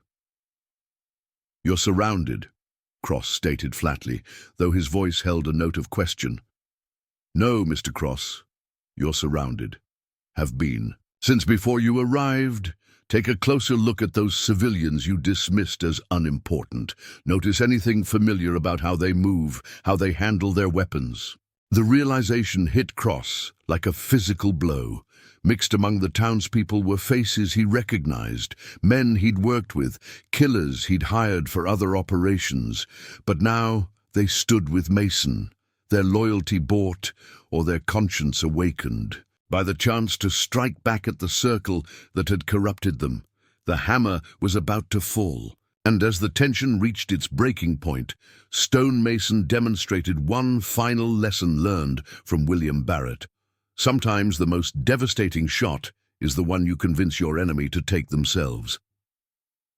"You're surrounded," Cross stated flatly, though his voice held a note of question. "No, Mr. Cross, you're surrounded. Have been. Since before you arrived. Take a closer look at those civilians you dismissed as unimportant. Notice anything familiar about how they move, how they handle their weapons." The realization hit Cross like a physical blow. Mixed among the townspeople were faces he recognized, men he'd worked with, killers he'd hired for other operations. But now they stood with Mason, their loyalty bought or their conscience awakened by the chance to strike back at the Circle that had corrupted them. The hammer was about to fall, and as the tension reached its breaking point, Stone Mason demonstrated one final lesson learned from William Barrett. Sometimes the most devastating shot is the one you convince your enemy to take themselves.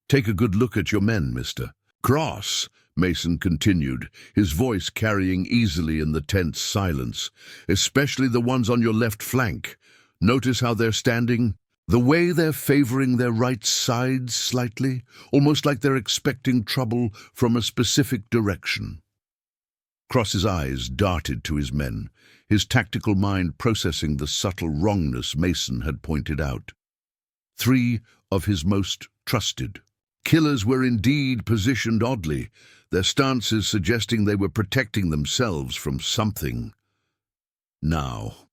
"Take a good look at your men, Mr. Cross," Mason continued, his voice carrying easily in the tense silence. "Especially the ones on your left flank. Notice how they're standing? The way they're favoring their right sides slightly, almost like they're expecting trouble from a specific direction." Cross's eyes darted to his men, his tactical mind processing the subtle wrongness Mason had pointed out. 3 of his most trusted killers were indeed positioned oddly, their stances suggesting they were protecting themselves from something. "Now,"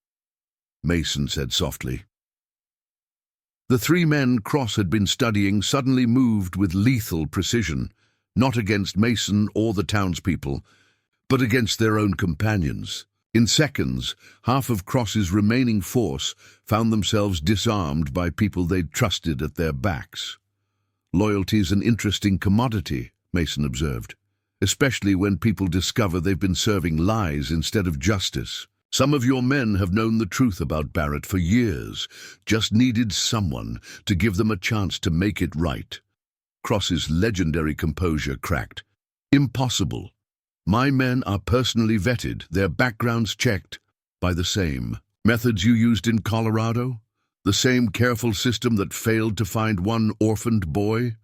Mason said softly. The 3 men Cross had been studying suddenly moved with lethal precision, not against Mason or the townspeople, but against their own companions. In seconds, half of Cross's remaining force found themselves disarmed by people they'd trusted at their backs. "Loyalty's an interesting commodity," Mason observed, "especially when people discover they've been serving lies instead of justice. Some of your men have known the truth about Barrett for years, just needed someone to give them a chance to make it right." Cross's legendary composure cracked. "Impossible. My men are personally vetted, their backgrounds checked by the same methods you used in Colorado, the same careful system that failed to find one orphaned boy."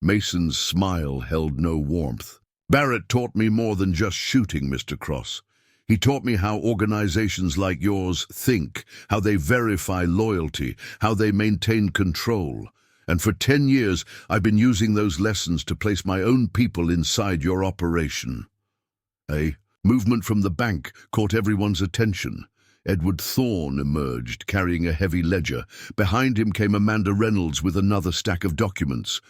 Mason's smile held no warmth. "Barrett taught me more than just shooting, Mr. Cross. He taught me how organizations like yours think, how they verify loyalty, how they maintain control. And for 10 years, I've been using those lessons to place my own people inside your operation." A movement from the bank caught everyone's attention. Edward Thorne emerged, carrying a heavy ledger. Behind him came Amanda Reynolds with another stack of documents.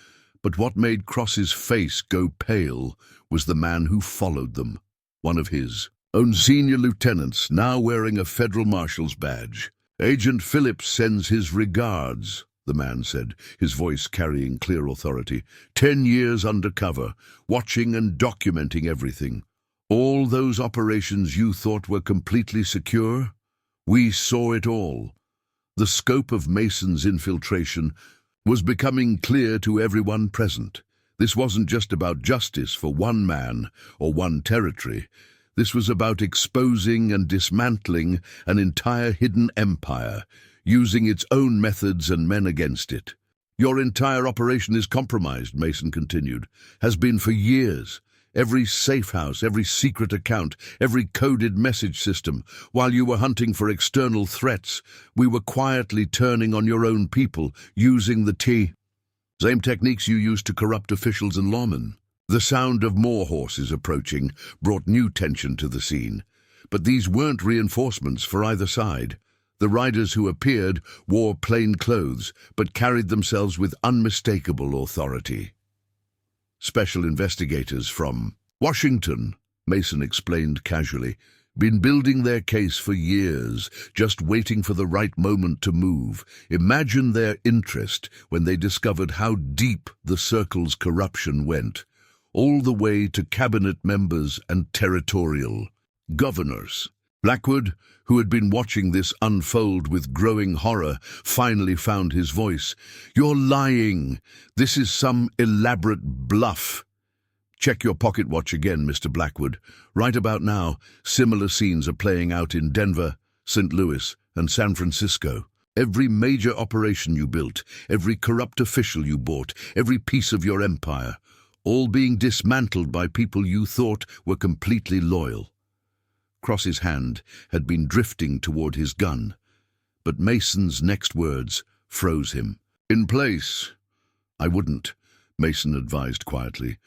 But what made Cross's face go pale was the man who followed them, one of his own senior lieutenants, now wearing a federal marshal's badge. "Agent Phillips sends his regards," the man said, his voice carrying clear authority. 10 years undercover, watching and documenting everything. All those operations you thought were completely secure? We saw it all. The scope of Mason's infiltration was becoming clear to everyone present. This wasn't just about justice for one man or one territory. This was about exposing and dismantling an entire hidden empire, using its own methods and men against it. "Your entire operation is compromised," Mason continued. "Has been for years. Every safe house, every secret account, every coded message system. While you were hunting for external threats, we were quietly turning on your own people, using the same techniques you used to corrupt officials and lawmen." The sound of more horses approaching brought new tension to the scene. But these weren't reinforcements for either side. The riders who appeared wore plain clothes, but carried themselves with unmistakable authority. "Special investigators from Washington," Mason explained casually. "Been building their case for years, just waiting for the right moment to move. Imagine their interest when they discovered how deep the Circle's corruption went, all the way to cabinet members and territorial governors." Blackwood, who had been watching this unfold with growing horror, finally found his voice. "You're lying. This is some elaborate bluff." "Check your pocket watch again, Mr. Blackwood. Right about now, similar scenes are playing out in Denver, St. Louis, and San Francisco. Every major operation you built, every corrupt official you bought, every piece of your empire, all being dismantled by people you thought were completely loyal." Cross's hand had been drifting toward his gun, but Mason's next words froze him. "In place." "I wouldn't," Mason advised quietly.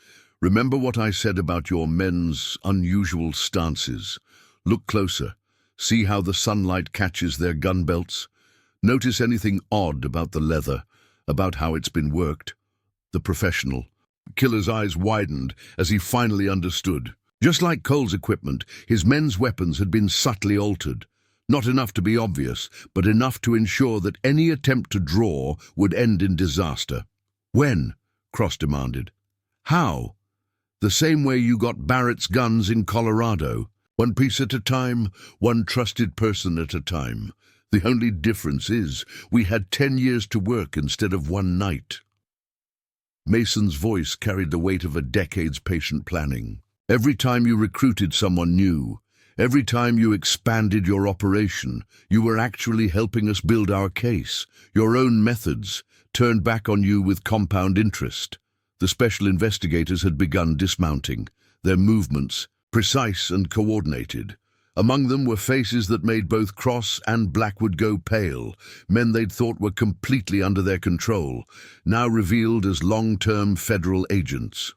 "Remember what I said about your men's unusual stances. Look closer. See how the sunlight catches their gun belts? Notice anything odd about the leather, about how it's been worked?" The professional killer's eyes widened as he finally understood. Just like Cole's equipment, his men's weapons had been subtly altered. Not enough to be obvious, but enough to ensure that any attempt to draw would end in disaster. "When?" Cross demanded. "How?" "The same way you got Barrett's guns in Colorado. One piece at a time, one trusted person at a time. The only difference is we had 10 years to work instead of one night." Mason's voice carried the weight of a decade's patient planning. "Every time you recruited someone new, every time you expanded your operation, you were actually helping us build our case. Your own methods turned back on you with compound interest." The special investigators had begun dismounting, their movements precise and coordinated. Among them were faces that made both Cross and Blackwood go pale, men they'd thought were completely under their control, now revealed as long-term federal agents.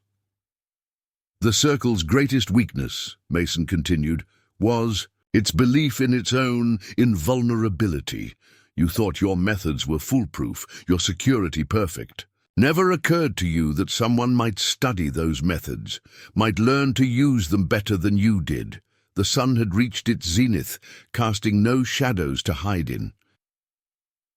"The Circle's greatest weakness," Mason continued, "was its belief in its own invulnerability. You thought your methods were foolproof, your security perfect. Never occurred to you that someone might study those methods, might learn to use them better than you did. The sun had reached its zenith, casting no shadows to hide in."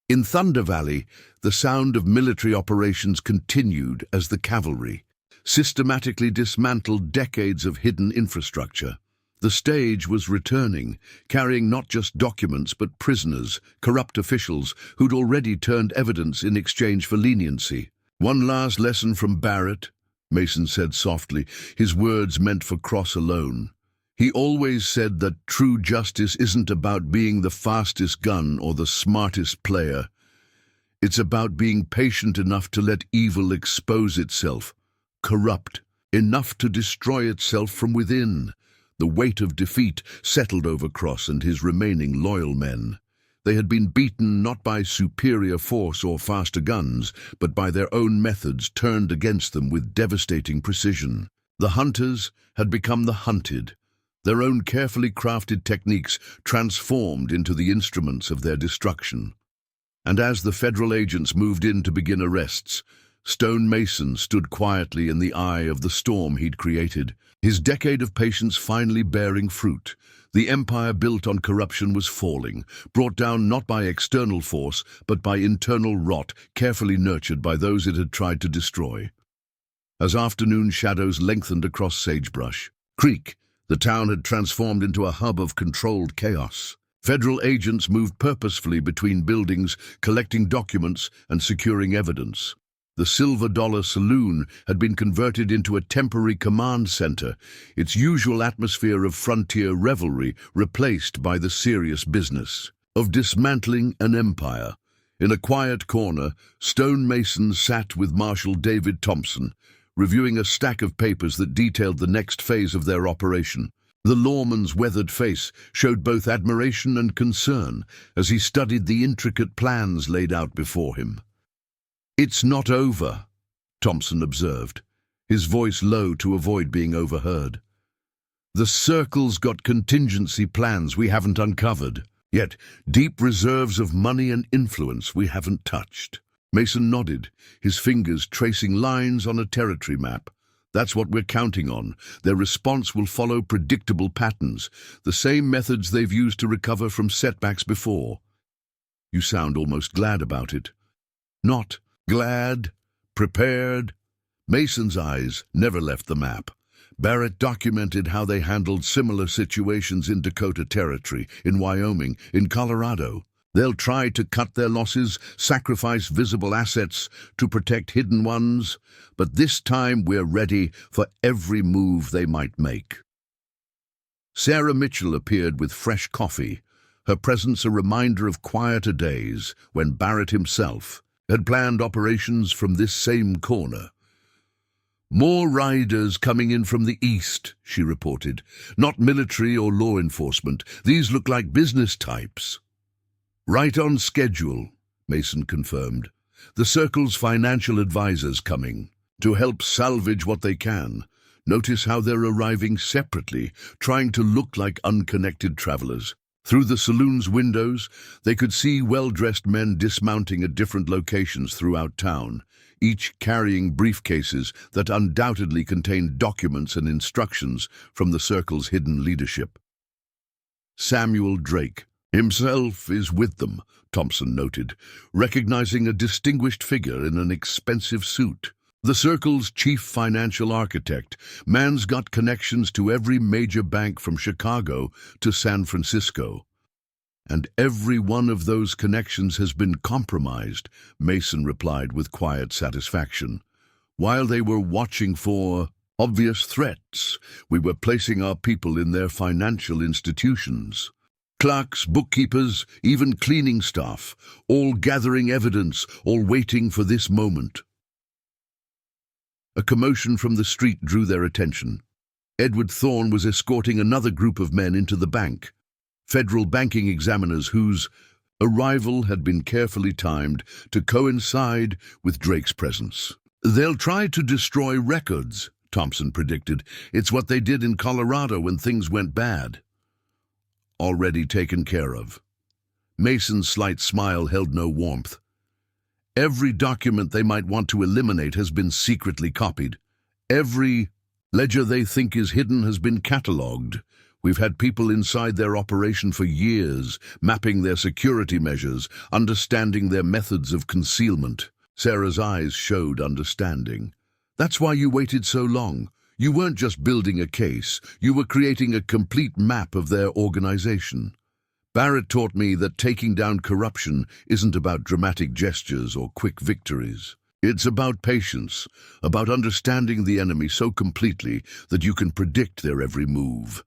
In Thunder Valley, the sound of military operations continued as the cavalry systematically dismantled decades of hidden infrastructure. The stage was returning, carrying not just documents but prisoners, corrupt officials who'd already turned evidence in exchange for leniency. "One last lesson from Barrett," Mason said softly, his words meant for Cross alone. "He always said that true justice isn't about being the fastest gun or the smartest player. It's about being patient enough to let evil expose itself, corrupt, enough to destroy itself from within." The weight of defeat settled over Cross and his remaining loyal men. They had been beaten not by superior force or faster guns, but by their own methods turned against them with devastating precision. The hunters had become the hunted, their own carefully crafted techniques transformed into the instruments of their destruction. And as the federal agents moved in to begin arrests, Stone Mason stood quietly in the eye of the storm he'd created, his decade of patience finally bearing fruit. The empire built on corruption was falling, brought down not by external force, but by internal rot, carefully nurtured by those it had tried to destroy. As afternoon shadows lengthened across Sagebrush Creek, the town had transformed into a hub of controlled chaos. Federal agents moved purposefully between buildings, collecting documents and securing evidence. The Silver Dollar Saloon had been converted into a temporary command center, its usual atmosphere of frontier revelry replaced by the serious business of dismantling an empire. In a quiet corner, Stone Mason sat with Marshal David Thompson, reviewing a stack of papers that detailed the next phase of their operation. The lawman's weathered face showed both admiration and concern as he studied the intricate plans laid out before him. "It's not over," Thompson observed, his voice low to avoid being overheard. "The Circle's got contingency plans we haven't uncovered, yet deep reserves of money and influence we haven't touched." Mason nodded, his fingers tracing lines on a territory map. "That's what we're counting on. Their response will follow predictable patterns, the same methods they've used to recover from setbacks before." "You sound almost glad about it." "Not glad, prepared." Mason's eyes never left the map. Barrett documented how they handled similar situations in Dakota Territory, in Wyoming, in Colorado. They'll try to cut their losses, sacrifice visible assets to protect hidden ones, but this time we're ready for every move they might make. Sarah Mitchell appeared with fresh coffee, her presence a reminder of quieter days when Barrett himself had planned operations from this same corner. "More riders coming in from the east," she reported. "Not military or law enforcement. These look like business types." "Right on schedule," Mason confirmed. "The Circle's financial advisors coming to help salvage what they can. Notice how they're arriving separately, trying to look like unconnected travelers. Through the saloon's windows, they could see well-dressed men dismounting at different locations throughout town, each carrying briefcases that undoubtedly contained documents and instructions from the Circle's hidden leadership. "Samuel Drake himself is with them," Thompson noted, recognizing a distinguished figure in an expensive suit. "The Circle's chief financial architect. Man's got connections to every major bank from Chicago to San Francisco. And every one of those connections has been compromised," Mason replied with quiet satisfaction. "While they were watching for obvious threats, we were placing our people in their financial institutions. Clerks, bookkeepers, even cleaning staff, all gathering evidence, all waiting for this moment." A commotion from the street drew their attention. Edward Thorne was escorting another group of men into the bank, federal banking examiners whose arrival had been carefully timed to coincide with Drake's presence. "They'll try to destroy records," Thompson predicted. "It's what they did in Colorado when things went bad." "Already taken care of." Mason's slight smile held no warmth. "Every document they might want to eliminate has been secretly copied. Every ledger they think is hidden has been catalogued. We've had people inside their operation for years, mapping their security measures, understanding their methods of concealment." Sarah's eyes showed understanding. "That's why you waited so long. You weren't just building a case, you were creating a complete map of their organization. Barrett taught me that taking down corruption isn't about dramatic gestures or quick victories. It's about patience, about understanding the enemy so completely that you can predict their every move."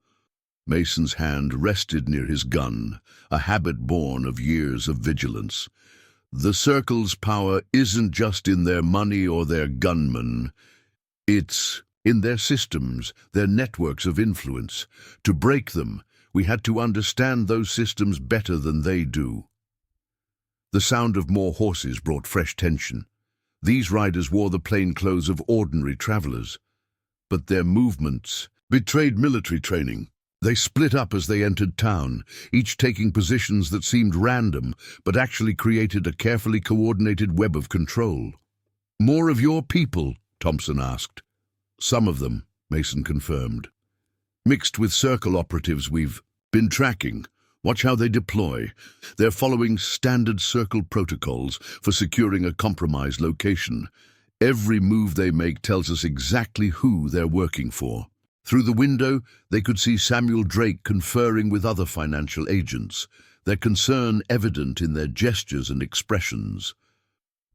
Mason's hand rested near his gun, a habit born of years of vigilance. "The Circle's power isn't just in their money or their gunmen. It's in their systems, their networks of influence. To break them, we had to understand those systems better than they do." The sound of more horses brought fresh tension. These riders wore the plain clothes of ordinary travelers, but their movements betrayed military training. They split up as they entered town, each taking positions that seemed random, but actually created a carefully coordinated web of control. More of your people? Thompson asked. Some of them, Mason confirmed. Mixed with circle operatives we've been tracking. Watch how they deploy. They're following standard circle protocols for securing a compromised location. Every move they make tells us exactly who they're working for. Through the window, they could see Samuel Drake conferring with other financial agents, their concern evident in their gestures and expressions.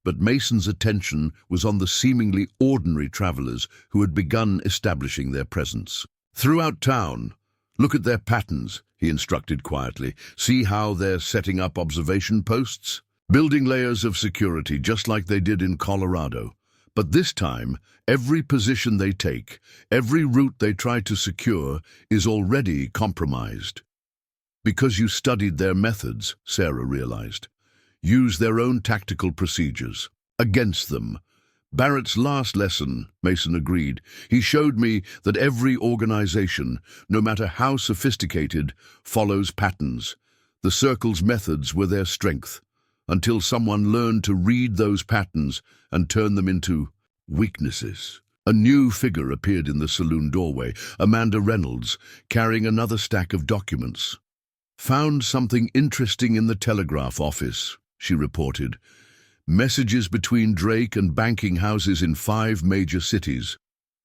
But Mason's attention was on the seemingly ordinary travelers who had begun establishing their presence. Throughout town, look at their patterns, he instructed quietly. See how they're setting up observation posts? Building layers of security just like they did in Colorado. But this time, every position they take, every route they try to secure, is already compromised. Because you studied their methods, Sarah realized. Use their own tactical procedures. Against them. Barrett's last lesson, Mason agreed. He showed me that every organization, no matter how sophisticated, follows patterns. The Circle's methods were their strength, until someone learned to read those patterns and turn them into weaknesses. A new figure appeared in the saloon doorway, Amanda Reynolds, carrying another stack of documents. Found something interesting in the telegraph office, she reported. Messages between Drake and banking houses in 5 major cities.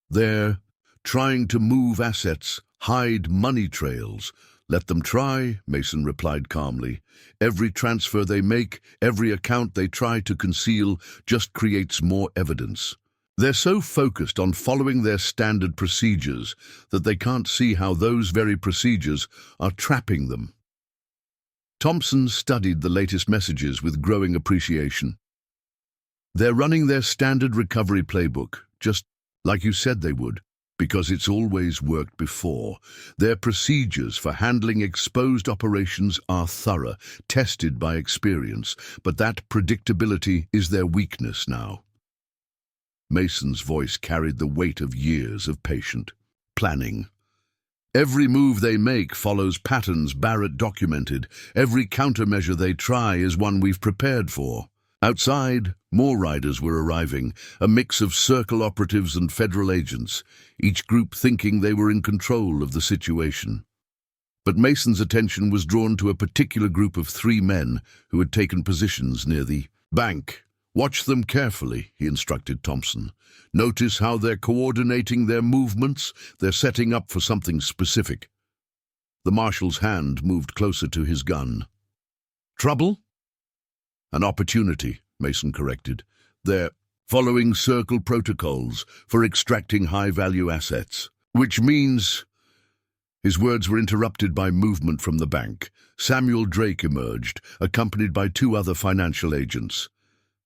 They're trying to move assets, hide money trails. Let them try, Mason replied calmly. Every transfer they make, every account they try to conceal, just creates more evidence. They're so focused on following their standard procedures that they can't see how those very procedures are trapping them. Thompson studied the latest messages with growing appreciation. They're running their standard recovery playbook, just like you said they would, because it's always worked before. Their procedures for handling exposed operations are thorough, tested by experience, but that predictability is their weakness now. Mason's voice carried the weight of years of patient planning. Every move they make follows patterns Barrett documented. Every countermeasure they try is one we've prepared for. Outside, more riders were arriving, a mix of Circle operatives and federal agents, each group thinking they were in control of the situation. But Mason's attention was drawn to a particular group of 3 men who had taken positions near the bank. Watch them carefully, he instructed Thompson. Notice how they're coordinating their movements. They're setting up for something specific. The marshal's hand moved closer to his gun. Trouble? An opportunity, Mason corrected. They're following Circle protocols for extracting high-value assets, which means... His words were interrupted by movement from the bank. Samuel Drake emerged, accompanied by 2 other financial agents.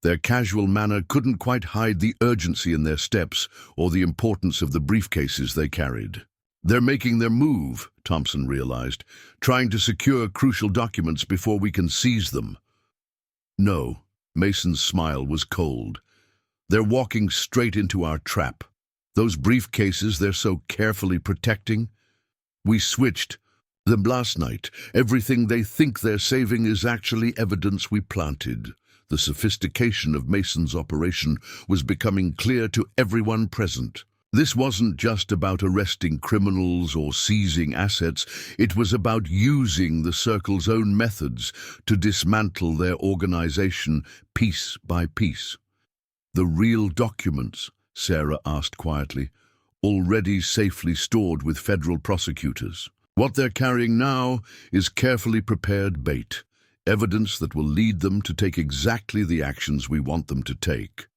Their casual manner couldn't quite hide the urgency in their steps or the importance of the briefcases they carried. They're making their move, Thompson realized, trying to secure crucial documents before we can seize them. No, Mason's smile was cold. They're walking straight into our trap. Those briefcases they're so carefully protecting. We switched them last night. Everything they think they're saving is actually evidence we planted. The sophistication of Mason's operation was becoming clear to everyone present. This wasn't just about arresting criminals or seizing assets. It was about using the Circle's own methods to dismantle their organization piece by piece. The real documents, Sarah asked quietly, already safely stored with federal prosecutors. What they're carrying now is carefully prepared bait. Evidence that will lead them to take exactly the actions we want them to take.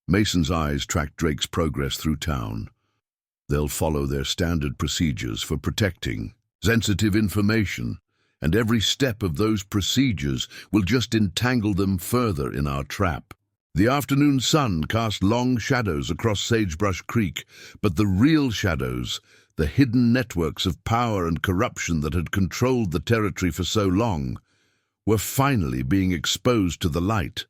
Mason's eyes tracked Drake's progress through town. They'll follow their standard procedures for protecting sensitive information, and every step of those procedures will just entangle them further in our trap. The afternoon sun cast long shadows across Sagebrush Creek, but the real shadows, the hidden networks of power and corruption that had controlled the territory for so long, were finally being exposed to the light.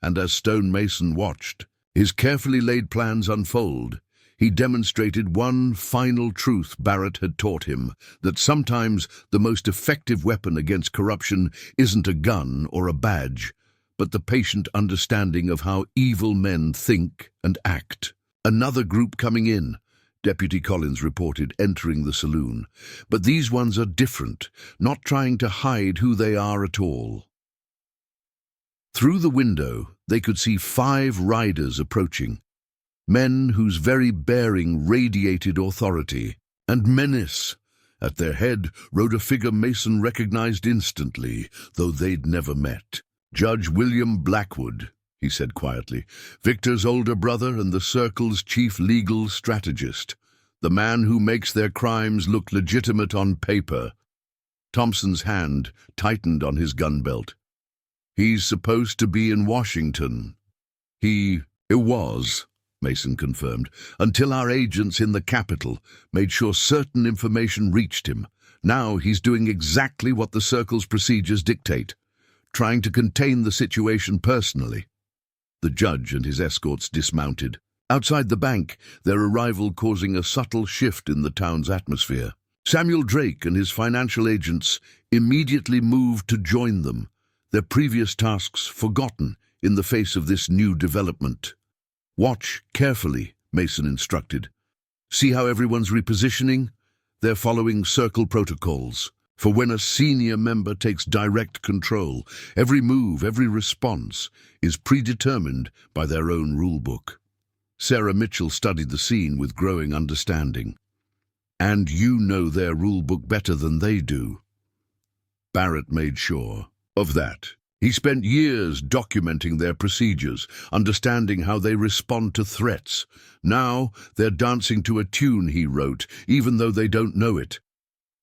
And as Stone Mason watched, his carefully laid plans unfold, he demonstrated one final truth Barrett had taught him, that sometimes the most effective weapon against corruption isn't a gun or a badge, but the patient understanding of how evil men think and act. "Another group coming in," Deputy Collins reported, entering the saloon. "But these ones are different, not trying to hide who they are at all." Through the window, they could see 5 riders approaching, men whose very bearing radiated authority and menace. At their head rode a figure Mason recognized instantly, though they'd never met. "Judge William Blackwood," he said quietly, "Victor's older brother and the Circle's chief legal strategist. The man who makes their crimes look legitimate on paper." Thompson's hand tightened on his gun belt. "He's supposed to be in Washington." It was," Mason confirmed, "until our agents in the capital made sure certain information reached him. Now he's doing exactly what the Circle's procedures dictate, trying to contain the situation personally." The judge and his escorts dismounted. Outside the bank, their arrival causing a subtle shift in the town's atmosphere. Samuel Drake and his financial agents immediately moved to join them, their previous tasks forgotten in the face of this new development. "Watch carefully," Mason instructed. "See how everyone's repositioning? They're following Circle protocols. For when a senior member takes direct control, every move, every response is predetermined by their own rulebook." Sarah Mitchell studied the scene with growing understanding. "And you know their rulebook better than they do." Barrett made sure of that. He spent years documenting their procedures, understanding how they respond to threats. Now they're dancing to a tune he wrote, even though they don't know it.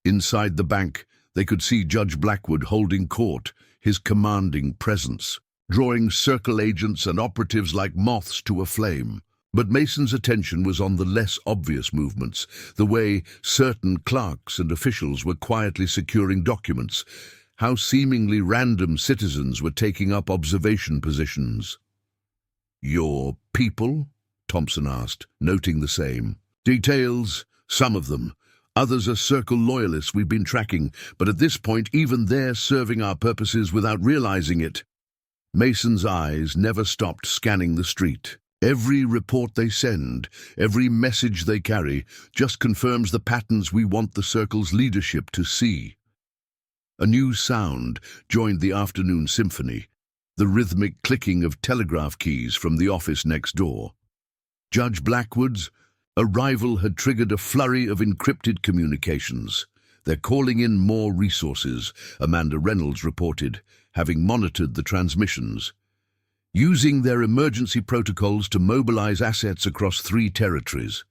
Inside the bank, they could see Judge Blackwood holding court, his commanding presence, drawing Circle agents and operatives like moths to a flame. But Mason's attention was on the less obvious movements, the way certain clerks and officials were quietly securing documents, how seemingly random citizens were taking up observation positions. "Your people?" Thompson asked, noting the same. "Details, some of them. Others are Circle loyalists we've been tracking, but at this point even they're serving our purposes without realizing it." Mason's eyes never stopped scanning the street. Every report they send, every message they carry, just confirms the patterns we want the Circle's leadership to see. A new sound joined the afternoon symphony, the rhythmic clicking of telegraph keys from the office next door. Judge Blackwood's arrival had triggered a flurry of encrypted communications. "They're calling in more resources," Amanda Reynolds reported, having monitored the transmissions. "Using their emergency protocols to mobilize assets across 3 territories."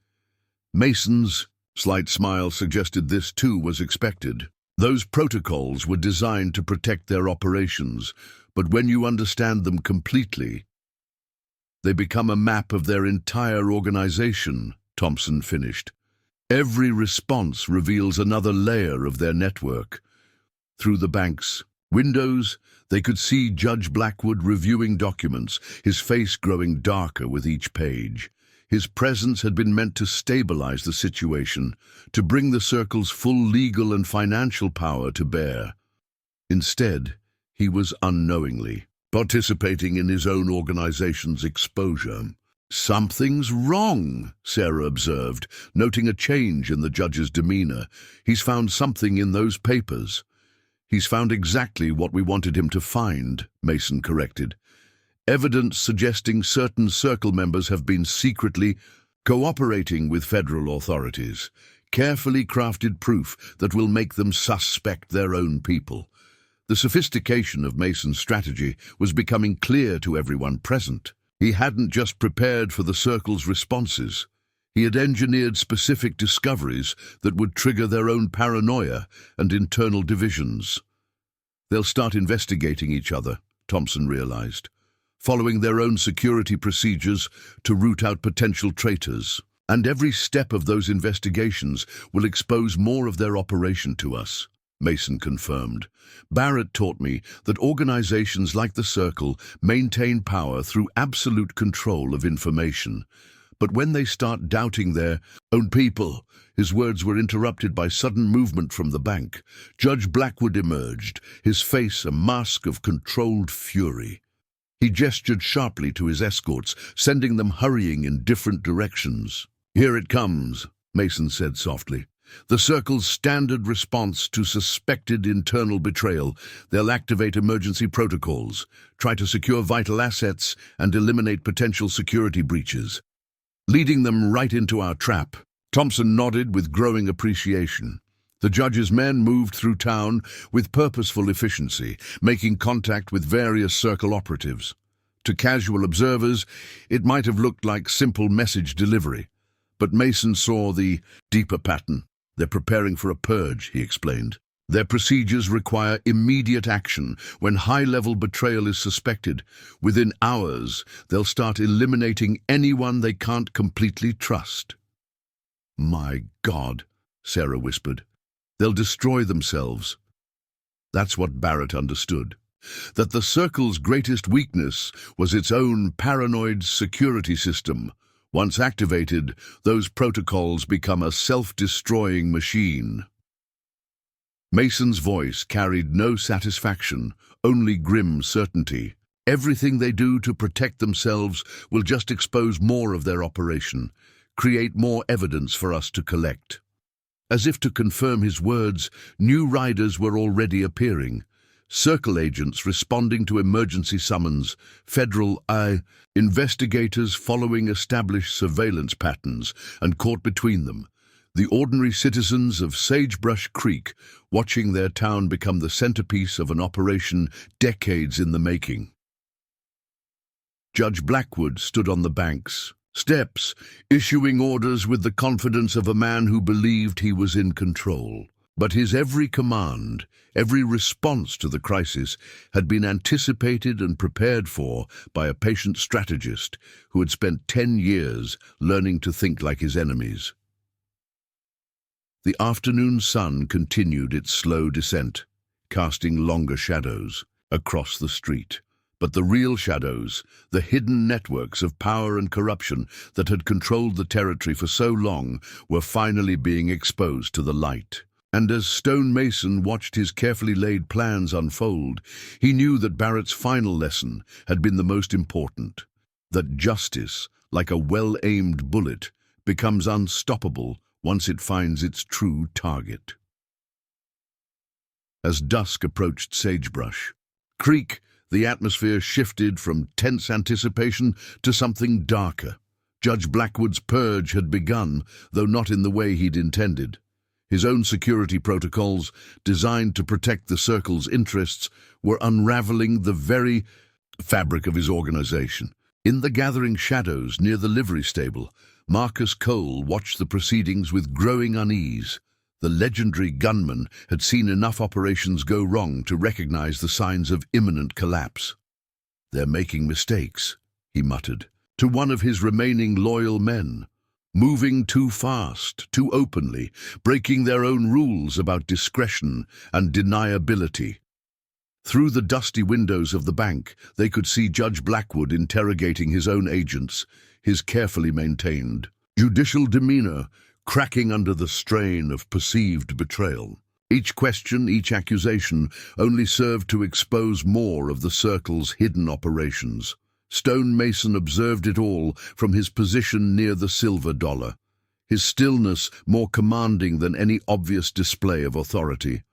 Mason's slight smile suggested this too was expected. Those protocols were designed to protect their operations, but when you understand them completely, they become a map of their entire organization, Thompson finished. Every response reveals another layer of their network. Through the bank's windows, they could see Judge Blackwood reviewing documents, his face growing darker with each page. His presence had been meant to stabilize the situation, to bring the Circle's full legal and financial power to bear. Instead, he was unknowingly participating in his own organization's exposure. "Something's wrong," Sarah observed, noting a change in the judge's demeanor. "He's found something in those papers." "He's found exactly what we wanted him to find," Mason corrected. "Evidence suggesting certain Circle members have been secretly cooperating with federal authorities. Carefully crafted proof that will make them suspect their own people." The sophistication of Mason's strategy was becoming clear to everyone present. He hadn't just prepared for the Circle's responses. He had engineered specific discoveries that would trigger their own paranoia and internal divisions. "They'll start investigating each other," Thompson realized, "following their own security procedures to root out potential traitors. And every step of those investigations will expose more of their operation to us," Mason confirmed. "Barrett taught me that organizations like the Circle maintain power through absolute control of information. But when they start doubting their own people..." His words were interrupted by sudden movement from the bank. Judge Blackwood emerged, his face a mask of controlled fury. He gestured sharply to his escorts, sending them hurrying in different directions. "Here it comes," Mason said softly. "The Circle's standard response to suspected internal betrayal. They'll activate emergency protocols, try to secure vital assets, and eliminate potential security breaches, leading them right into our trap." Thompson nodded with growing appreciation. The judge's men moved through town with purposeful efficiency, making contact with various Circle operatives. To casual observers, it might have looked like simple message delivery, but Mason saw the deeper pattern. "They're preparing for a purge," he explained. "Their procedures require immediate action. When high-level betrayal is suspected, within hours, they'll start eliminating anyone they can't completely trust." "My God," Sarah whispered. "They'll destroy themselves." That's what Barrett understood. That the Circle's greatest weakness was its own paranoid security system. Once activated, those protocols become a self-destroying machine. Mason's voice carried no satisfaction, only grim certainty. Everything they do to protect themselves will just expose more of their operation, create more evidence for us to collect. As if to confirm his words, new riders were already appearing. Circle agents responding to emergency summons, federal investigators following established surveillance patterns and caught between them, the ordinary citizens of Sagebrush Creek watching their town become the centerpiece of an operation decades in the making. Judge Blackwood stood on the bank's steps, issuing orders with the confidence of a man who believed he was in control. But his every command, every response to the crisis, had been anticipated and prepared for by a patient strategist who had spent 10 years learning to think like his enemies. The afternoon sun continued its slow descent, casting longer shadows across the street. But the real shadows, the hidden networks of power and corruption that had controlled the territory for so long, were finally being exposed to the light. And as Stone Mason watched his carefully laid plans unfold, he knew that Barrett's final lesson had been the most important, that justice, like a well-aimed bullet, becomes unstoppable once it finds its true target. As dusk approached Sagebrush Creek, the atmosphere shifted from tense anticipation to something darker. Judge Blackwood's purge had begun, though not in the way he'd intended. His own security protocols, designed to protect the Circle's interests, were unraveling the very fabric of his organization. In the gathering shadows near the livery stable, Marcus Cole watched the proceedings with growing unease. The legendary gunman had seen enough operations go wrong to recognize the signs of imminent collapse. "They're making mistakes," he muttered, to one of his remaining loyal men. "Moving too fast, too openly, breaking their own rules about discretion and deniability." Through the dusty windows of the bank, they could see Judge Blackwood interrogating his own agents, his carefully maintained judicial demeanor cracking under the strain of perceived betrayal. Each question, each accusation, only served to expose more of the Circle's hidden operations. Stone Mason observed it all from his position near the silver dollar, his stillness more commanding than any obvious display of authority.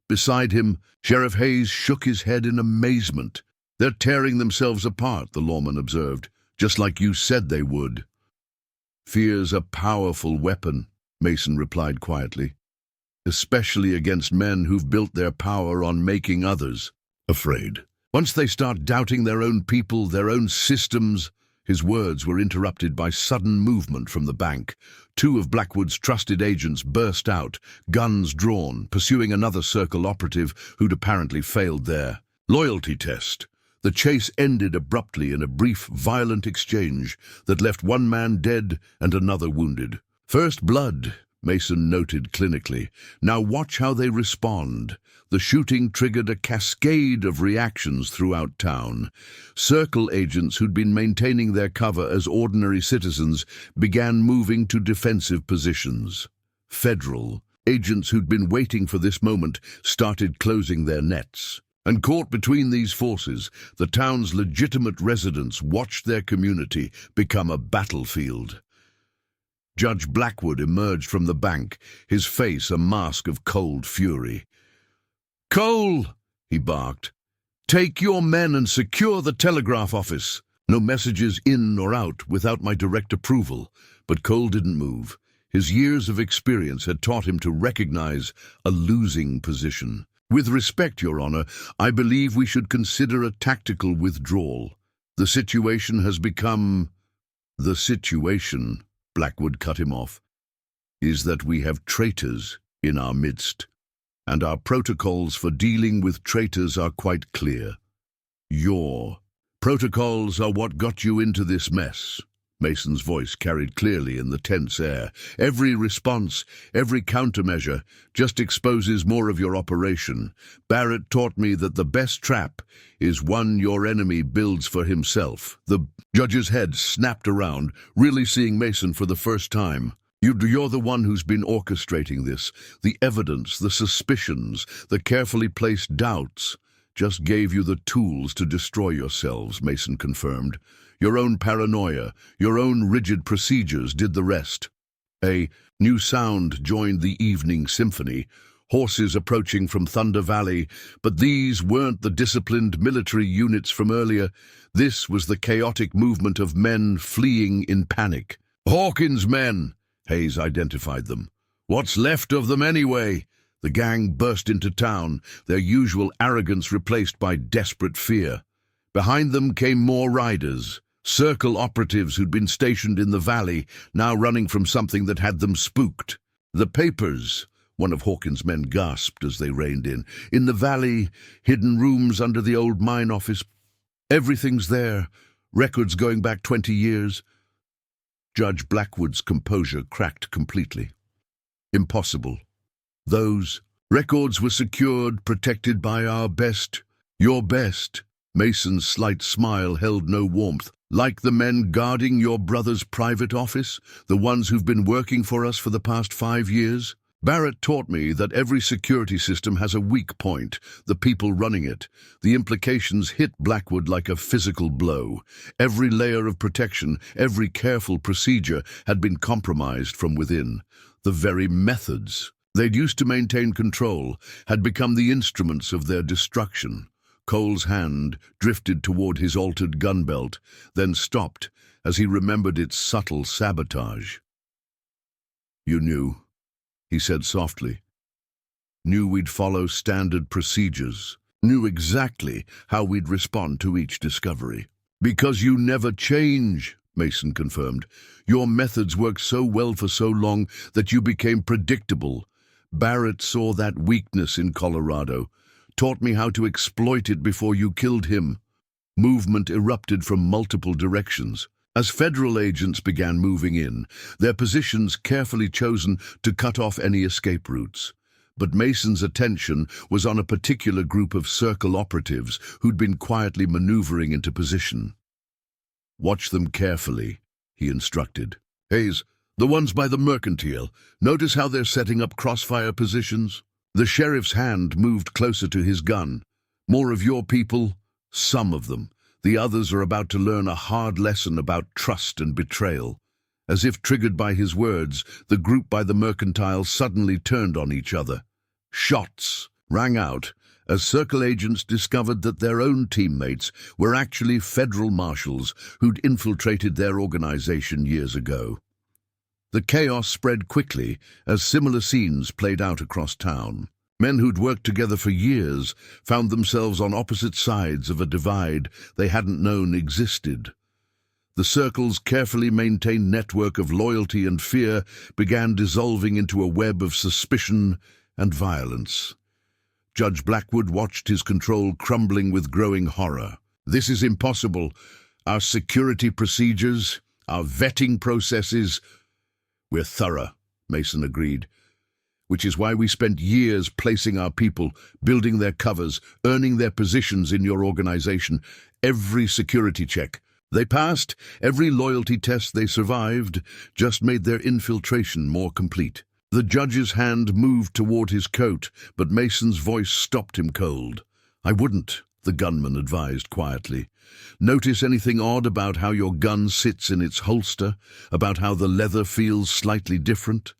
Beside him, Sheriff Hayes shook his head in amazement. "They're tearing themselves apart," the lawman observed, "just like you said they would." "Fear's a powerful weapon," Mason replied quietly, "especially against men who've built their power on making others afraid. Once they start doubting their own people, their own systems—" His words were interrupted by sudden movement from the bank. Two of Blackwood's trusted agents burst out, guns drawn, pursuing another Circle operative who'd apparently failed their loyalty test. The chase ended abruptly in a brief, violent exchange that left one man dead and another wounded. "First blood," Mason noted clinically. "Now watch how they respond." The shooting triggered a cascade of reactions throughout town. Circle agents who'd been maintaining their cover as ordinary citizens began moving to defensive positions. Federal agents who'd been waiting for this moment started closing their nets. And caught between these forces, the town's legitimate residents watched their community become a battlefield. Judge Blackwood emerged from the bank, his face a mask of cold fury. "Cole," he barked, "take your men and secure the telegraph office. No messages in or out without my direct approval." But Cole didn't move. His years of experience had taught him to recognize a losing position. "With respect, Your Honor, I believe we should consider a tactical withdrawal. The situation has become—" "The situation," Blackwood cut him off, "is that we have traitors in our midst, and our protocols for dealing with traitors are quite clear. Your protocols are what got you into this mess." Mason's voice carried clearly in the tense air. "Every response, every countermeasure, just exposes more of your operation. Barrett taught me that the best trap is one your enemy builds for himself." The judge's head snapped around, really seeing Mason for the first time. You're the one who's been orchestrating this. The evidence, the suspicions, the carefully placed doubts just gave you the tools to destroy yourselves, Mason confirmed. Your own paranoia, your own rigid procedures did the rest. A new sound joined the evening symphony, horses approaching from Thunder Valley, but these weren't the disciplined military units from earlier. This was the chaotic movement of men fleeing in panic. "Hawkins' men," Hayes identified them. "What's left of them anyway?" The gang burst into town, their usual arrogance replaced by desperate fear. Behind them came more riders, circle operatives who'd been stationed in the valley, now running from something that had them spooked. "The papers," one of Hawkins' men gasped as they reined in. "In the valley, hidden rooms under the old mine office. Everything's there, records going back 20 years. Judge Blackwood's composure cracked completely. "Impossible. Those records were secured, protected by our best, your best." Mason's slight smile held no warmth. "Like the men guarding your brother's private office, the ones who've been working for us for the past 5 years? Barrett taught me that every security system has a weak point, the people running it. The implications hit Blackwood like a physical blow. Every layer of protection, every careful procedure had been compromised from within. The very methods they'd used to maintain control had become the instruments of their destruction." Cole's hand drifted toward his altered gun belt, then stopped as he remembered its subtle sabotage. "You knew," he said softly. "Knew we'd follow standard procedures. Knew exactly how we'd respond to each discovery." "Because you never change," Mason confirmed. "Your methods worked so well for so long that you became predictable. Barrett saw that weakness in Colorado, taught me how to exploit it before you killed him." Movement erupted from multiple directions. As federal agents began moving in, their positions carefully chosen to cut off any escape routes. But Mason's attention was on a particular group of circle operatives who'd been quietly maneuvering into position. "Watch them carefully," he instructed. "Hayes, the ones by the mercantile, notice how they're setting up crossfire positions?" The sheriff's hand moved closer to his gun. "More of your people? Some of them. The others are about to learn a hard lesson about trust and betrayal." As if triggered by his words, the group by the mercantile suddenly turned on each other. Shots rang out as circle agents discovered that their own teammates were actually federal marshals who'd infiltrated their organization years ago. The chaos spread quickly as similar scenes played out across town. Men who'd worked together for years found themselves on opposite sides of a divide they hadn't known existed. The circle's carefully maintained network of loyalty and fear began dissolving into a web of suspicion and violence. Judge Blackwood watched his control crumbling with growing horror. "This is impossible. Our security procedures, our vetting processes—" "We're thorough," Mason agreed. "Which is why we spent years placing our people, building their covers, earning their positions in your organization. Every security check they passed, every loyalty test they survived, just made their infiltration more complete." The judge's hand moved toward his coat, but Mason's voice stopped him cold. "I wouldn't," the gunman advised quietly. "Notice anything odd about how your gun sits in its holster, about how the leather feels slightly different?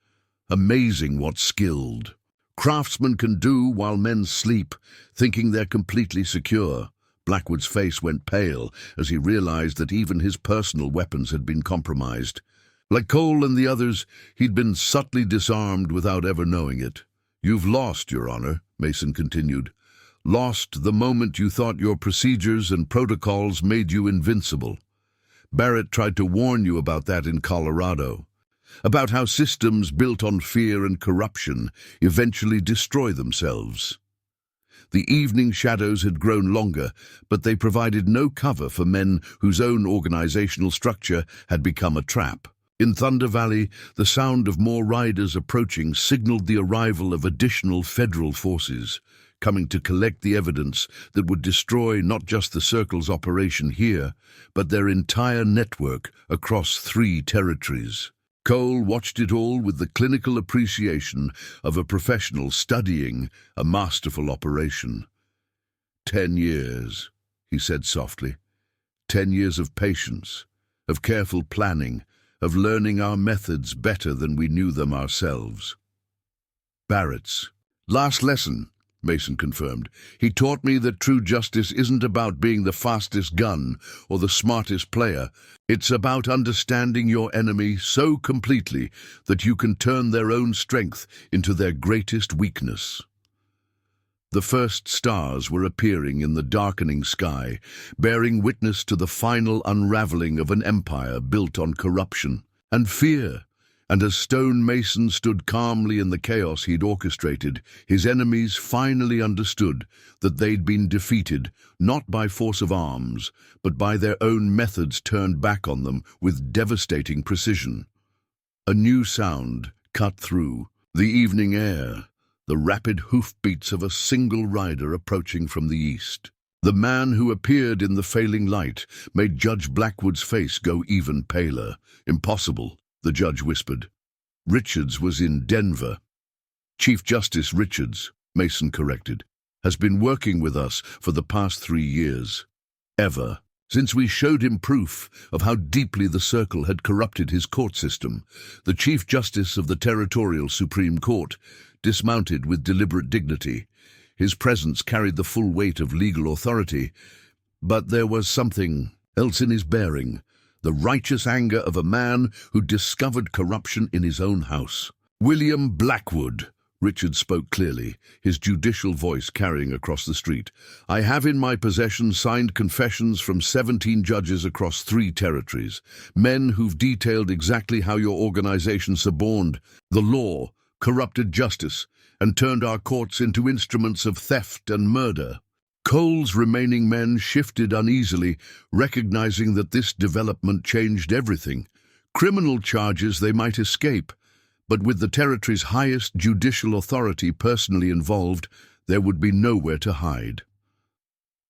Amazing what skilled craftsmen can do while men sleep, thinking they're completely secure." Blackwood's face went pale as he realized that even his personal weapons had been compromised. Like Cole and the others, he'd been subtly disarmed without ever knowing it. "You've lost, Your Honor," Mason continued. "Lost the moment you thought your procedures and protocols made you invincible. Barrett tried to warn you about that in Colorado, about how systems built on fear and corruption eventually destroy themselves." The evening shadows had grown longer, but they provided no cover for men whose own organizational structure had become a trap. In Thunder Valley, the sound of more riders approaching signaled the arrival of additional federal forces, coming to collect the evidence that would destroy not just the Circle's operation here, but their entire network across 3 territories. Cole watched it all with the clinical appreciation of a professional studying a masterful operation. 10 years, he said softly. 10 years of patience, of careful planning, of learning our methods better than we knew them ourselves. Barrett's last lesson, Mason confirmed. "He taught me that true justice isn't about being the fastest gun or the smartest player. It's about understanding your enemy so completely that you can turn their own strength into their greatest weakness." The first stars were appearing in the darkening sky, bearing witness to the final unraveling of an empire built on corruption and fear. And as Stone Mason stood calmly in the chaos he'd orchestrated, his enemies finally understood that they'd been defeated, not by force of arms, but by their own methods turned back on them with devastating precision. A new sound cut through the evening air, the rapid hoofbeats of a single rider approaching from the east. The man who appeared in the failing light made Judge Blackwood's face go even paler. "Impossible," the judge whispered. "Richards was in Denver." "Chief Justice Richards," Mason corrected, "has been working with us for the past 3 years. Ever since we showed him proof of how deeply the Circle had corrupted his court system. The Chief Justice of the Territorial Supreme Court dismounted with deliberate dignity. His presence carried the full weight of legal authority, but there was something else in his bearing. The righteous anger of a man who discovered corruption in his own house. "William Blackwood," Richard spoke clearly, his judicial voice carrying across the street. "I have in my possession signed confessions from 17 judges across 3 territories, men who've detailed exactly how your organization suborned the law, corrupted justice, and turned our courts into instruments of theft and murder." Cole's remaining men shifted uneasily, recognizing that this development changed everything. Criminal charges they might escape, but with the territory's highest judicial authority personally involved, there would be nowhere to hide.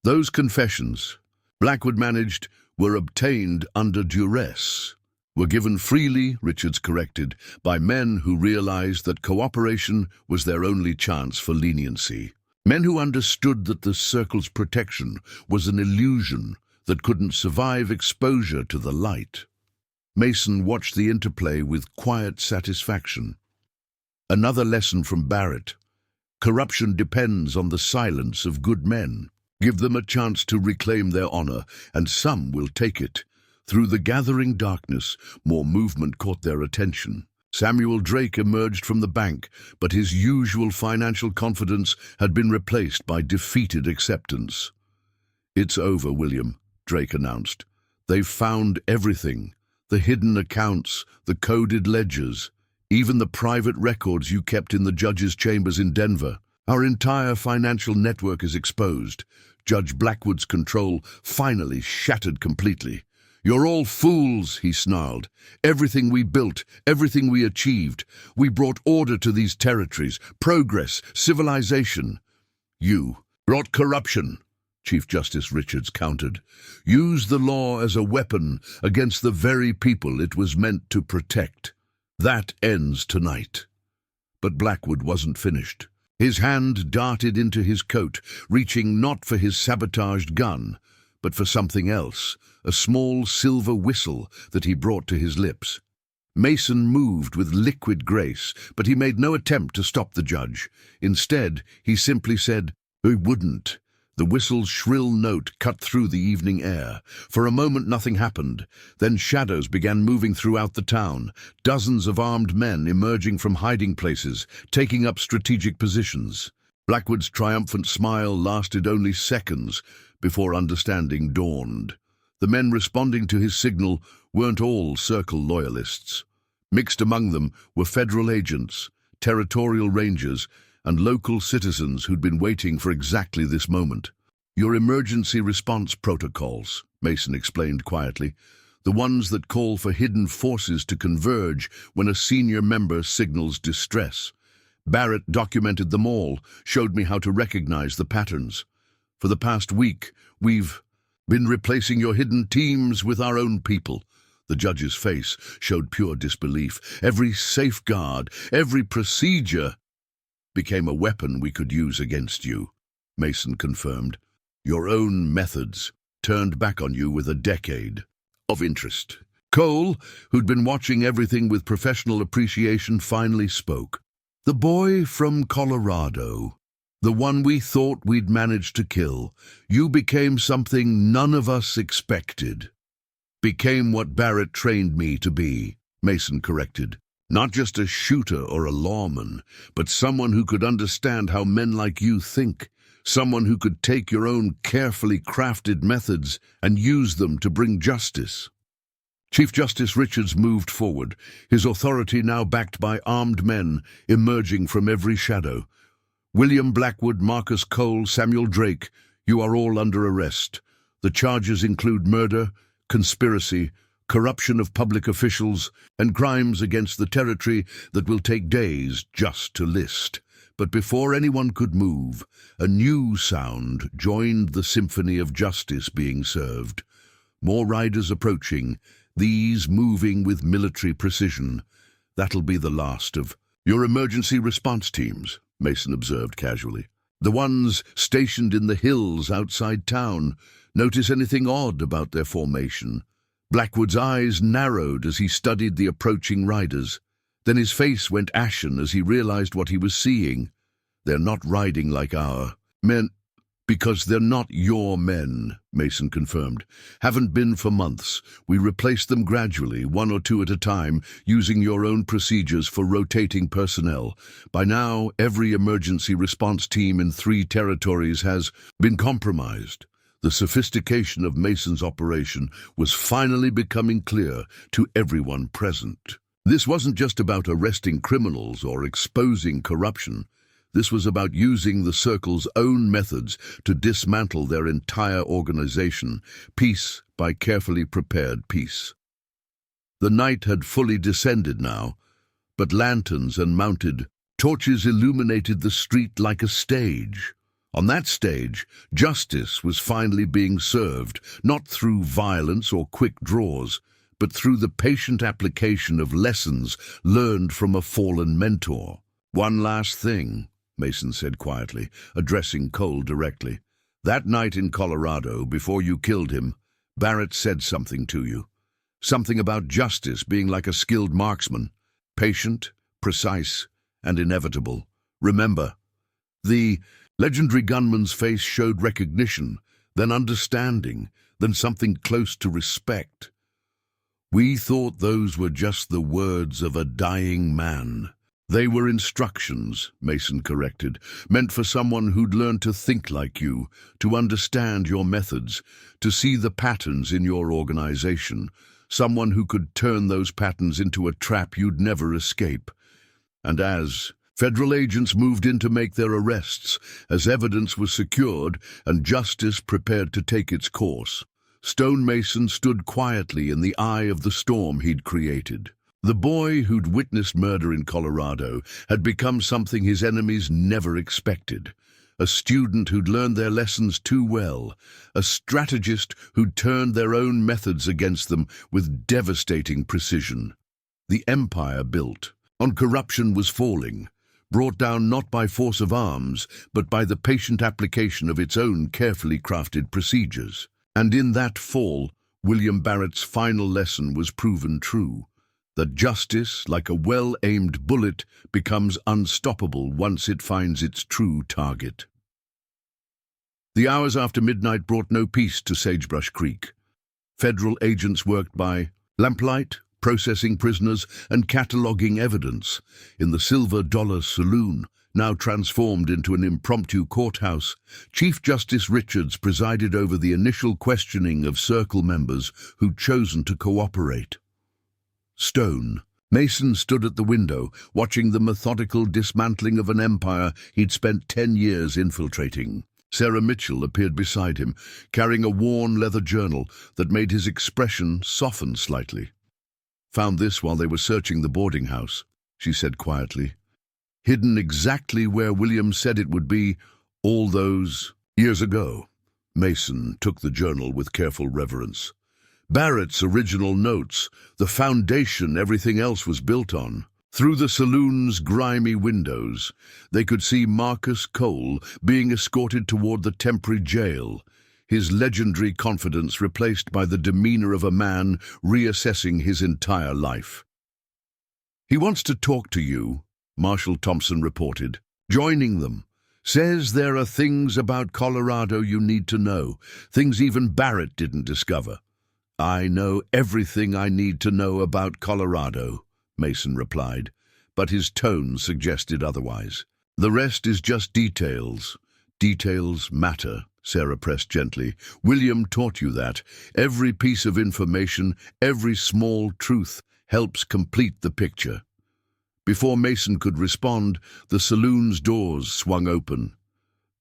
Those confessions, Blackwood managed, were obtained under duress. Were given freely, Richards corrected, by men who realized that cooperation was their only chance for leniency. Men who understood that the Circle's protection was an illusion that couldn't survive exposure to the light. Mason watched the interplay with quiet satisfaction. Another lesson from Barrett. Corruption depends on the silence of good men. Give them a chance to reclaim their honor, and some will take it. Through the gathering darkness, more movement caught their attention. Samuel Drake emerged from the bank, but his usual financial confidence had been replaced by defeated acceptance. "It's over, William," Drake announced. "They've found everything. The hidden accounts, the coded ledgers, even the private records you kept in the judge's chambers in Denver. Our entire financial network is exposed." Judge Blackwood's control finally shattered completely. "You're all fools," he snarled. "Everything we built, everything we achieved, we brought order to these territories, progress, civilization. You brought corruption," Chief Justice Richards countered. "Use the law as a weapon against the very people it was meant to protect. That ends tonight." But Blackwood wasn't finished. His hand darted into his coat, reaching not for his sabotaged gun, but for something else, a small silver whistle that he brought to his lips. Mason moved with liquid grace, but he made no attempt to stop the judge. Instead, he simply said, "I wouldn't." The whistle's shrill note cut through the evening air. For a moment nothing happened. Then shadows began moving throughout the town, dozens of armed men emerging from hiding places, taking up strategic positions. Blackwood's triumphant smile lasted only seconds before understanding dawned. The men responding to his signal weren't all Circle loyalists. Mixed among them were federal agents, territorial rangers, and local citizens who'd been waiting for exactly this moment. "Your emergency response protocols," Mason explained quietly, "the ones that call for hidden forces to converge when a senior member signals distress. Barrett documented them all, showed me how to recognize the patterns. For the past week, we've been replacing your hidden teams with our own people." The judge's face showed pure disbelief. "Every safeguard, every procedure became a weapon we could use against you," Mason confirmed. "Your own methods turned back on you with a decade of interest." Cole, who'd been watching everything with professional appreciation, finally spoke. "The boy from Colorado, the one we thought we'd managed to kill, you became something none of us expected." "Became what Barrett trained me to be," Mason corrected. "Not just a shooter or a lawman, but someone who could understand how men like you think, someone who could take your own carefully crafted methods and use them to bring justice." Chief Justice Richards moved forward, his authority now backed by armed men emerging from every shadow. "William Blackwood, Marcus Cole, Samuel Drake, you are all under arrest. The charges include murder, conspiracy, corruption of public officials, and crimes against the territory that will take days just to list." But before anyone could move, a new sound joined the symphony of justice being served. More riders approaching, these moving with military precision. "That'll be the last of your emergency response teams," Mason observed casually. "The ones stationed in the hills outside town. Notice anything odd about their formation?" Blackwood's eyes narrowed as he studied the approaching riders. Then his face went ashen as he realized what he was seeing. "They're not riding like our men." "Because they're not your men," Mason confirmed. "Haven't been for months. We replaced them gradually, one or two at a time, using your own procedures for rotating personnel. By now, every emergency response team in 3 territories has been compromised." The sophistication of Mason's operation was finally becoming clear to everyone present. This wasn't just about arresting criminals or exposing corruption. This was about using the Circle's own methods to dismantle their entire organization, piece by carefully prepared piece. The night had fully descended now, but lanterns and mounted torches illuminated the street like a stage. On that stage, justice was finally being served, not through violence or quick draws, but through the patient application of lessons learned from a fallen mentor. "One last thing," Mason said quietly, addressing Cole directly. "That night in Colorado, before you killed him, Barrett said something to you. Something about justice being like a skilled marksman, patient, precise, and inevitable. Remember?" The legendary gunman's face showed recognition, then understanding, then something close to respect. "We thought those were just the words of a dying man." "They were instructions," Mason corrected, "meant for someone who'd learned to think like you, to understand your methods, to see the patterns in your organization, someone who could turn those patterns into a trap you'd never escape." And as federal agents moved in to make their arrests, as evidence was secured and justice prepared to take its course, Stonemason stood quietly in the eye of the storm he'd created. The boy who'd witnessed murder in Colorado had become something his enemies never expected. A student who'd learned their lessons too well, a strategist who'd turned their own methods against them with devastating precision. The empire built on corruption was falling. brought down not by force of arms, but by the patient application of its own carefully crafted procedures. And in that fall, William Barrett's final lesson was proven true, that justice, like a well-aimed bullet, becomes unstoppable once it finds its true target. The hours after midnight brought no peace to Sagebrush Creek. Federal agents worked by lamplight, processing prisoners and cataloging evidence. In the Silver Dollar Saloon, now transformed into an impromptu courthouse, Chief Justice Richards presided over the initial questioning of Circle members who'd chosen to cooperate. Stone, Mason stood at the window, watching the methodical dismantling of an empire he'd spent 10 years infiltrating. Sarah Mitchell appeared beside him, carrying a worn leather journal that made his expression soften slightly. "Found this while they were searching the boarding house," she said quietly. "Hidden exactly where William said it would be all those years ago." Mason took the journal with careful reverence. Barrett's original notes, the foundation everything else was built on. Through the saloon's grimy windows, they could see Marcus Cole being escorted toward the temporary jail, his legendary confidence replaced by the demeanor of a man reassessing his entire life. "He wants to talk to you," Marshal Thompson reported. "Joining them. Says there are things about Colorado you need to know, things even Barrett didn't discover." "I know everything I need to know about Colorado," Mason replied, but his tone suggested otherwise. "The rest is just details. Details matter," Sarah pressed gently. "William taught you that. Every piece of information, every small truth helps complete the picture." Before Mason could respond, the saloon's doors swung open.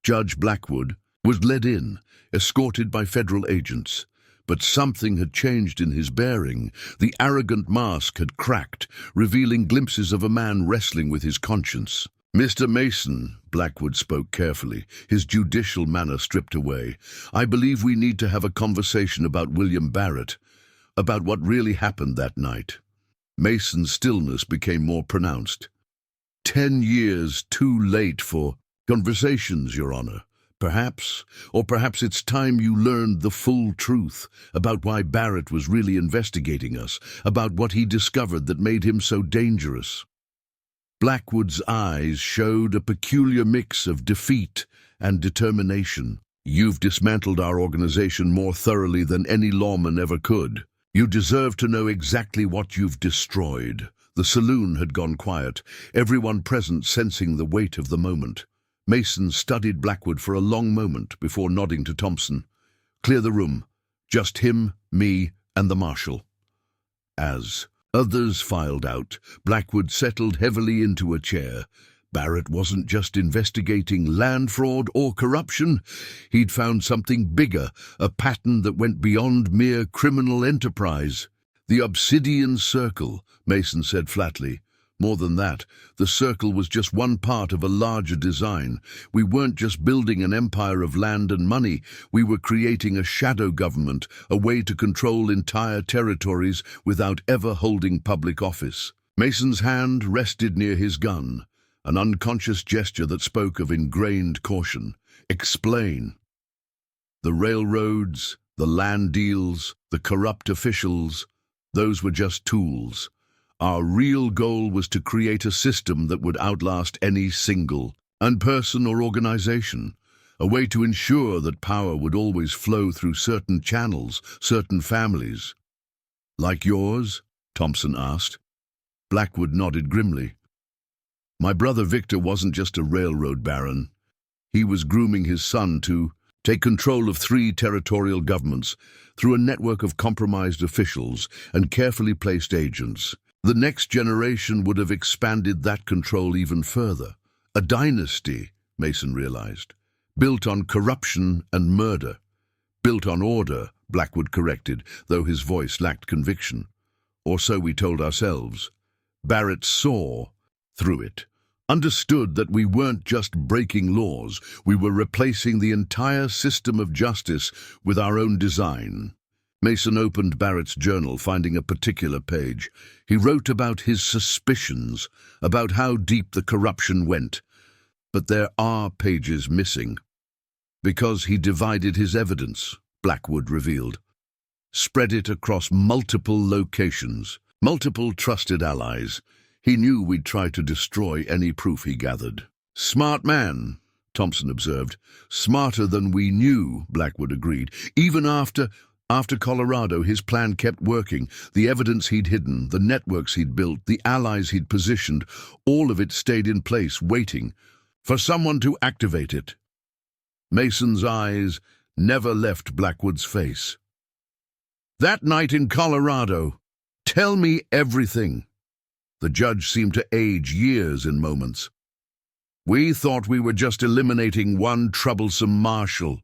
Judge Blackwood was led in, escorted by federal agents. But something had changed in his bearing. The arrogant mask had cracked, revealing glimpses of a man wrestling with his conscience. "Mr. Mason," Blackwood spoke carefully, his judicial manner stripped away, "I believe we need to have a conversation about William Barrett, about what really happened that night." Mason's stillness became more pronounced. 10 years too late for conversations, Your Honor. Perhaps, or perhaps it's time you learned the full truth about why Barrett was really investigating us, about what he discovered that made him so dangerous. Blackwood's eyes showed a peculiar mix of defeat and determination. "You've dismantled our organization more thoroughly than any lawman ever could. You deserve to know exactly what you've destroyed." The saloon had gone quiet, everyone present sensing the weight of the moment. Mason studied Blackwood for a long moment before nodding to Thompson. "Clear the room. Just him, me, and the marshal." As others filed out, Blackwood settled heavily into a chair. Barrett wasn't just investigating land fraud or corruption. He'd found something bigger, a pattern that went beyond mere criminal enterprise. "The Obsidian Circle," Mason said flatly. "More than that, the circle was just one part of a larger design. We weren't just building an empire of land and money. We were creating a shadow government, a way to control entire territories without ever holding public office." Mason's hand rested near his gun, an unconscious gesture that spoke of ingrained caution. "Explain." "The railroads, the land deals, the corrupt officials, those were just tools. Our real goal was to create a system that would outlast any single person or organization, a way to ensure that power would always flow through certain channels, certain families." "Like yours?" Thompson asked. Blackwood nodded grimly. "My brother Victor wasn't just a railroad baron. He was grooming his son to take control of 3 territorial governments through a network of compromised officials and carefully placed agents. The next generation would have expanded that control even further. A dynasty, Mason realized, built on corruption and murder. Built on order, Blackwood corrected, though his voice lacked conviction. Or so we told ourselves. Barrett saw through it, understood that we weren't just breaking laws, we were replacing the entire system of justice with our own design. Mason opened Barrett's journal, finding a particular page. He wrote about his suspicions, about how deep the corruption went. But there are pages missing. Because he divided his evidence, Blackwood revealed. Spread it across multiple locations, multiple trusted allies. He knew we'd try to destroy any proof he gathered. Smart man, Thompson observed. Smarter than we knew, Blackwood agreed. Even after Colorado, his plan kept working. The evidence he'd hidden, the networks he'd built, the allies he'd positioned, all of it stayed in place, waiting for someone to activate it. Mason's eyes never left Blackwood's face. That night in Colorado, tell me everything. The judge seemed to age years in moments. We thought we were just eliminating one troublesome marshal.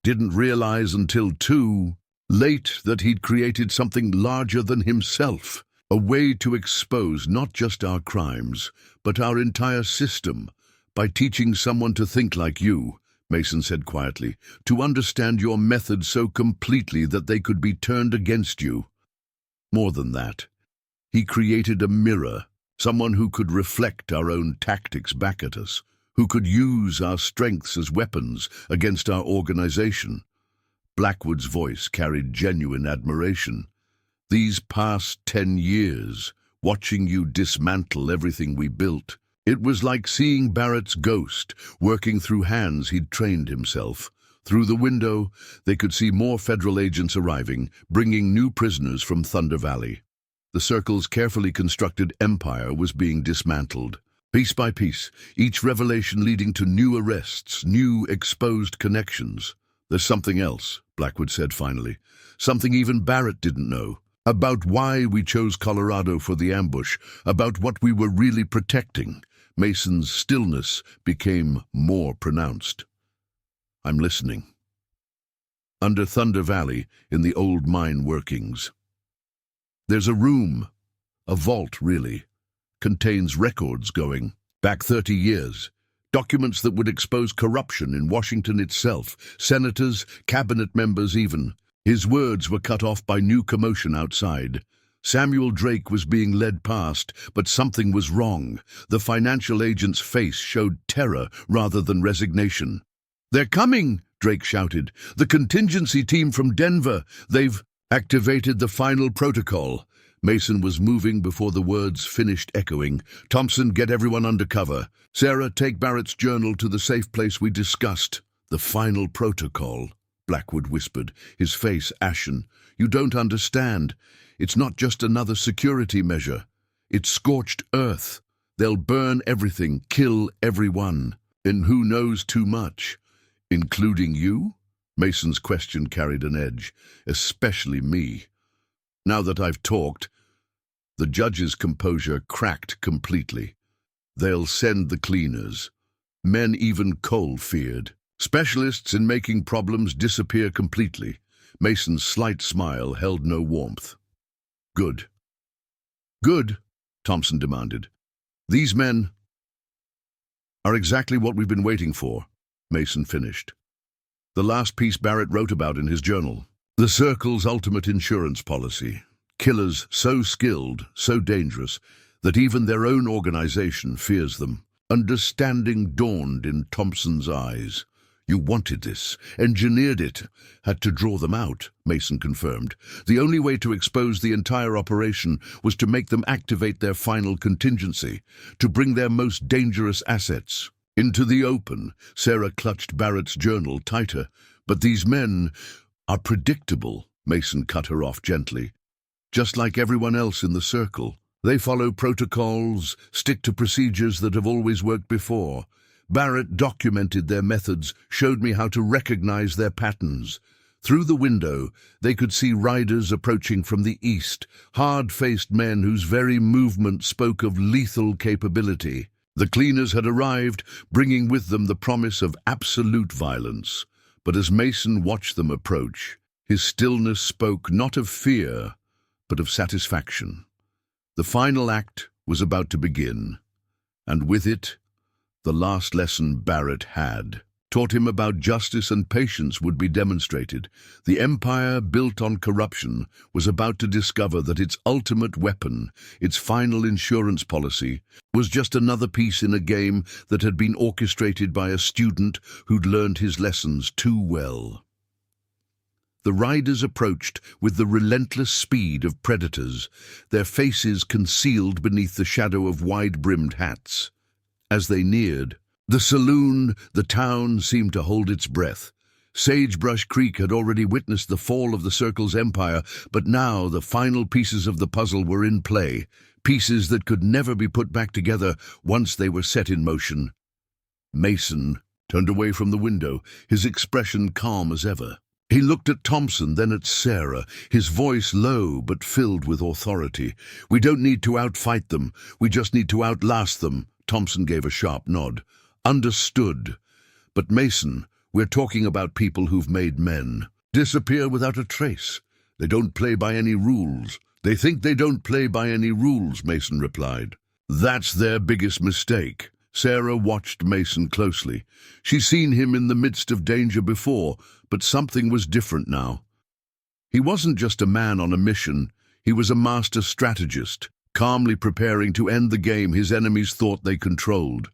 Didn't realize until too late that he'd created something larger than himself, a way to expose not just our crimes, but our entire system, by teaching someone to think like you, Mason said quietly, to understand your methods so completely that they could be turned against you. More than that, he created a mirror, someone who could reflect our own tactics back at us, who could use our strengths as weapons against our organization. Blackwood's voice carried genuine admiration. These past 10 years, watching you dismantle everything we built, it was like seeing Barrett's ghost working through hands he'd trained himself. Through the window, they could see more federal agents arriving, bringing new prisoners from Thunder Valley. The Circle's carefully constructed empire was being dismantled. Piece by piece, each revelation leading to new arrests, new exposed connections. There's something else, Blackwood said finally. Something even Barrett didn't know. About why we chose Colorado for the ambush, about what we were really protecting. Mason's stillness became more pronounced. I'm listening. Under Thunder Valley, in the old mine workings, there's a room, a vault really, contains records going back 30 years. Documents that would expose corruption in Washington itself, senators, cabinet members even. His words were cut off by new commotion outside. Samuel Drake was being led past, but something was wrong. The financial agent's face showed terror rather than resignation. "They're coming!" Drake shouted. "The contingency team from Denver. They've activated the final protocol." Mason was moving before the words finished echoing. "Thompson, get everyone under cover. Sarah, take Barrett's journal to the safe place we discussed." "The final protocol," Blackwood whispered, his face ashen. "You don't understand. It's not just another security measure. It's scorched earth. They'll burn everything, kill everyone. And who knows too much? Including you?" Mason's question carried an edge. "Especially me." Now that I've talked, the judge's composure cracked completely. "They'll send the cleaners. Men even Cole feared. Specialists in making problems disappear completely." Mason's slight smile held no warmth. "Good." "Good?" Thompson demanded. "These men are exactly what we've been waiting for," Mason finished. "The last piece Barrett wrote about in his journal. The Circle's ultimate insurance policy. Killers so skilled, so dangerous, that even their own organization fears them. Understanding dawned in Thompson's eyes. "You wanted this, engineered it, had to draw them out," Mason confirmed. "The only way to expose the entire operation was to make them activate their final contingency, to bring their most dangerous assets into the open." Sarah clutched Barrett's journal tighter. "But these men are predictable," Mason cut her off gently. "Just like everyone else in the Circle. They follow protocols, stick to procedures that have always worked before. Barrett documented their methods, showed me how to recognize their patterns. Through the window, they could see riders approaching from the east, hard-faced men whose very movement spoke of lethal capability. The cleaners had arrived, bringing with them the promise of absolute violence. But as Mason watched them approach, his stillness spoke not of fear, but of satisfaction. The final act was about to begin, and with it, the last lesson Barrett had. taught him about justice and patience would be demonstrated. The empire built on corruption was about to discover that its ultimate weapon, its final insurance policy, was just another piece in a game that had been orchestrated by a student who'd learned his lessons too well. The riders approached with the relentless speed of predators, their faces concealed beneath the shadow of wide-brimmed hats. As they neared the saloon, the town seemed to hold its breath. Sagebrush Creek had already witnessed the fall of the Circle's empire, but now the final pieces of the puzzle were in play, pieces that could never be put back together once they were set in motion. Mason turned away from the window, his expression calm as ever. He looked at Thompson, then at Sarah, his voice low but filled with authority. "We don't need to outfight them, we just need to outlast them." Thompson gave a sharp nod. "Understood. But Mason, we're talking about people who've made men disappear without a trace. They don't play by any rules." "They think they don't play by any rules," Mason replied. "That's their biggest mistake." Sarah watched Mason closely. She'd seen him in the midst of danger before, but something was different now. He wasn't just a man on a mission, he was a master strategist, calmly preparing to end the game his enemies thought they controlled.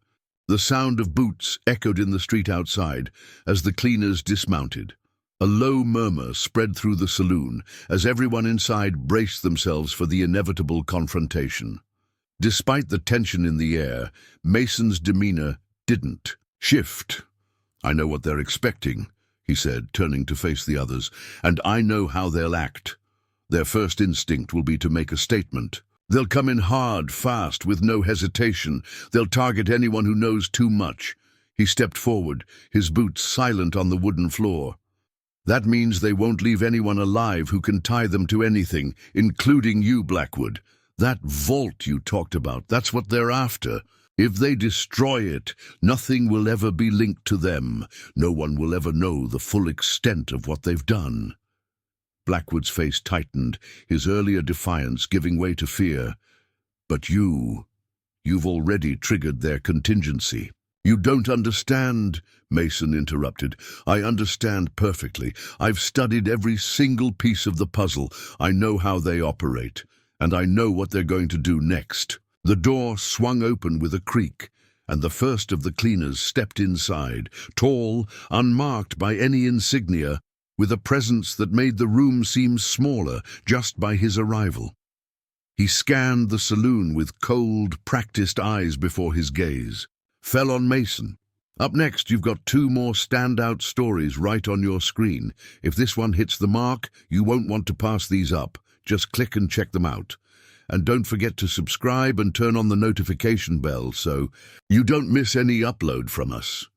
The sound of boots echoed in the street outside as the cleaners dismounted. A low murmur spread through the saloon as everyone inside braced themselves for the inevitable confrontation. Despite the tension in the air, Mason's demeanor didn't shift. "I know what they're expecting," he said, turning to face the others, "and I know how they'll act. Their first instinct will be to make a statement. They'll come in hard, fast, with no hesitation. They'll target anyone who knows too much." He stepped forward, his boots silent on the wooden floor. "That means they won't leave anyone alive who can tie them to anything, including you, Blackwood. That vault you talked about, that's what they're after. If they destroy it, nothing will ever be linked to them. No one will ever know the full extent of what they've done." Blackwood's face tightened, his earlier defiance giving way to fear. "But you've already triggered their contingency." "You don't understand," Mason interrupted. "I understand perfectly. I've studied every single piece of the puzzle. I know how they operate, and I know what they're going to do next." The door swung open with a creak, and the first of the cleaners stepped inside, tall, unmarked by any insignia, with a presence that made the room seem smaller just by his arrival. He scanned the saloon with cold, practiced eyes before his gaze fell on Mason. "Up next, you've got 2 more standout stories right on your screen. If this one hits the mark, you won't want to pass these up. Just click and check them out. And don't forget to subscribe and turn on the notification bell so you don't miss any upload from us."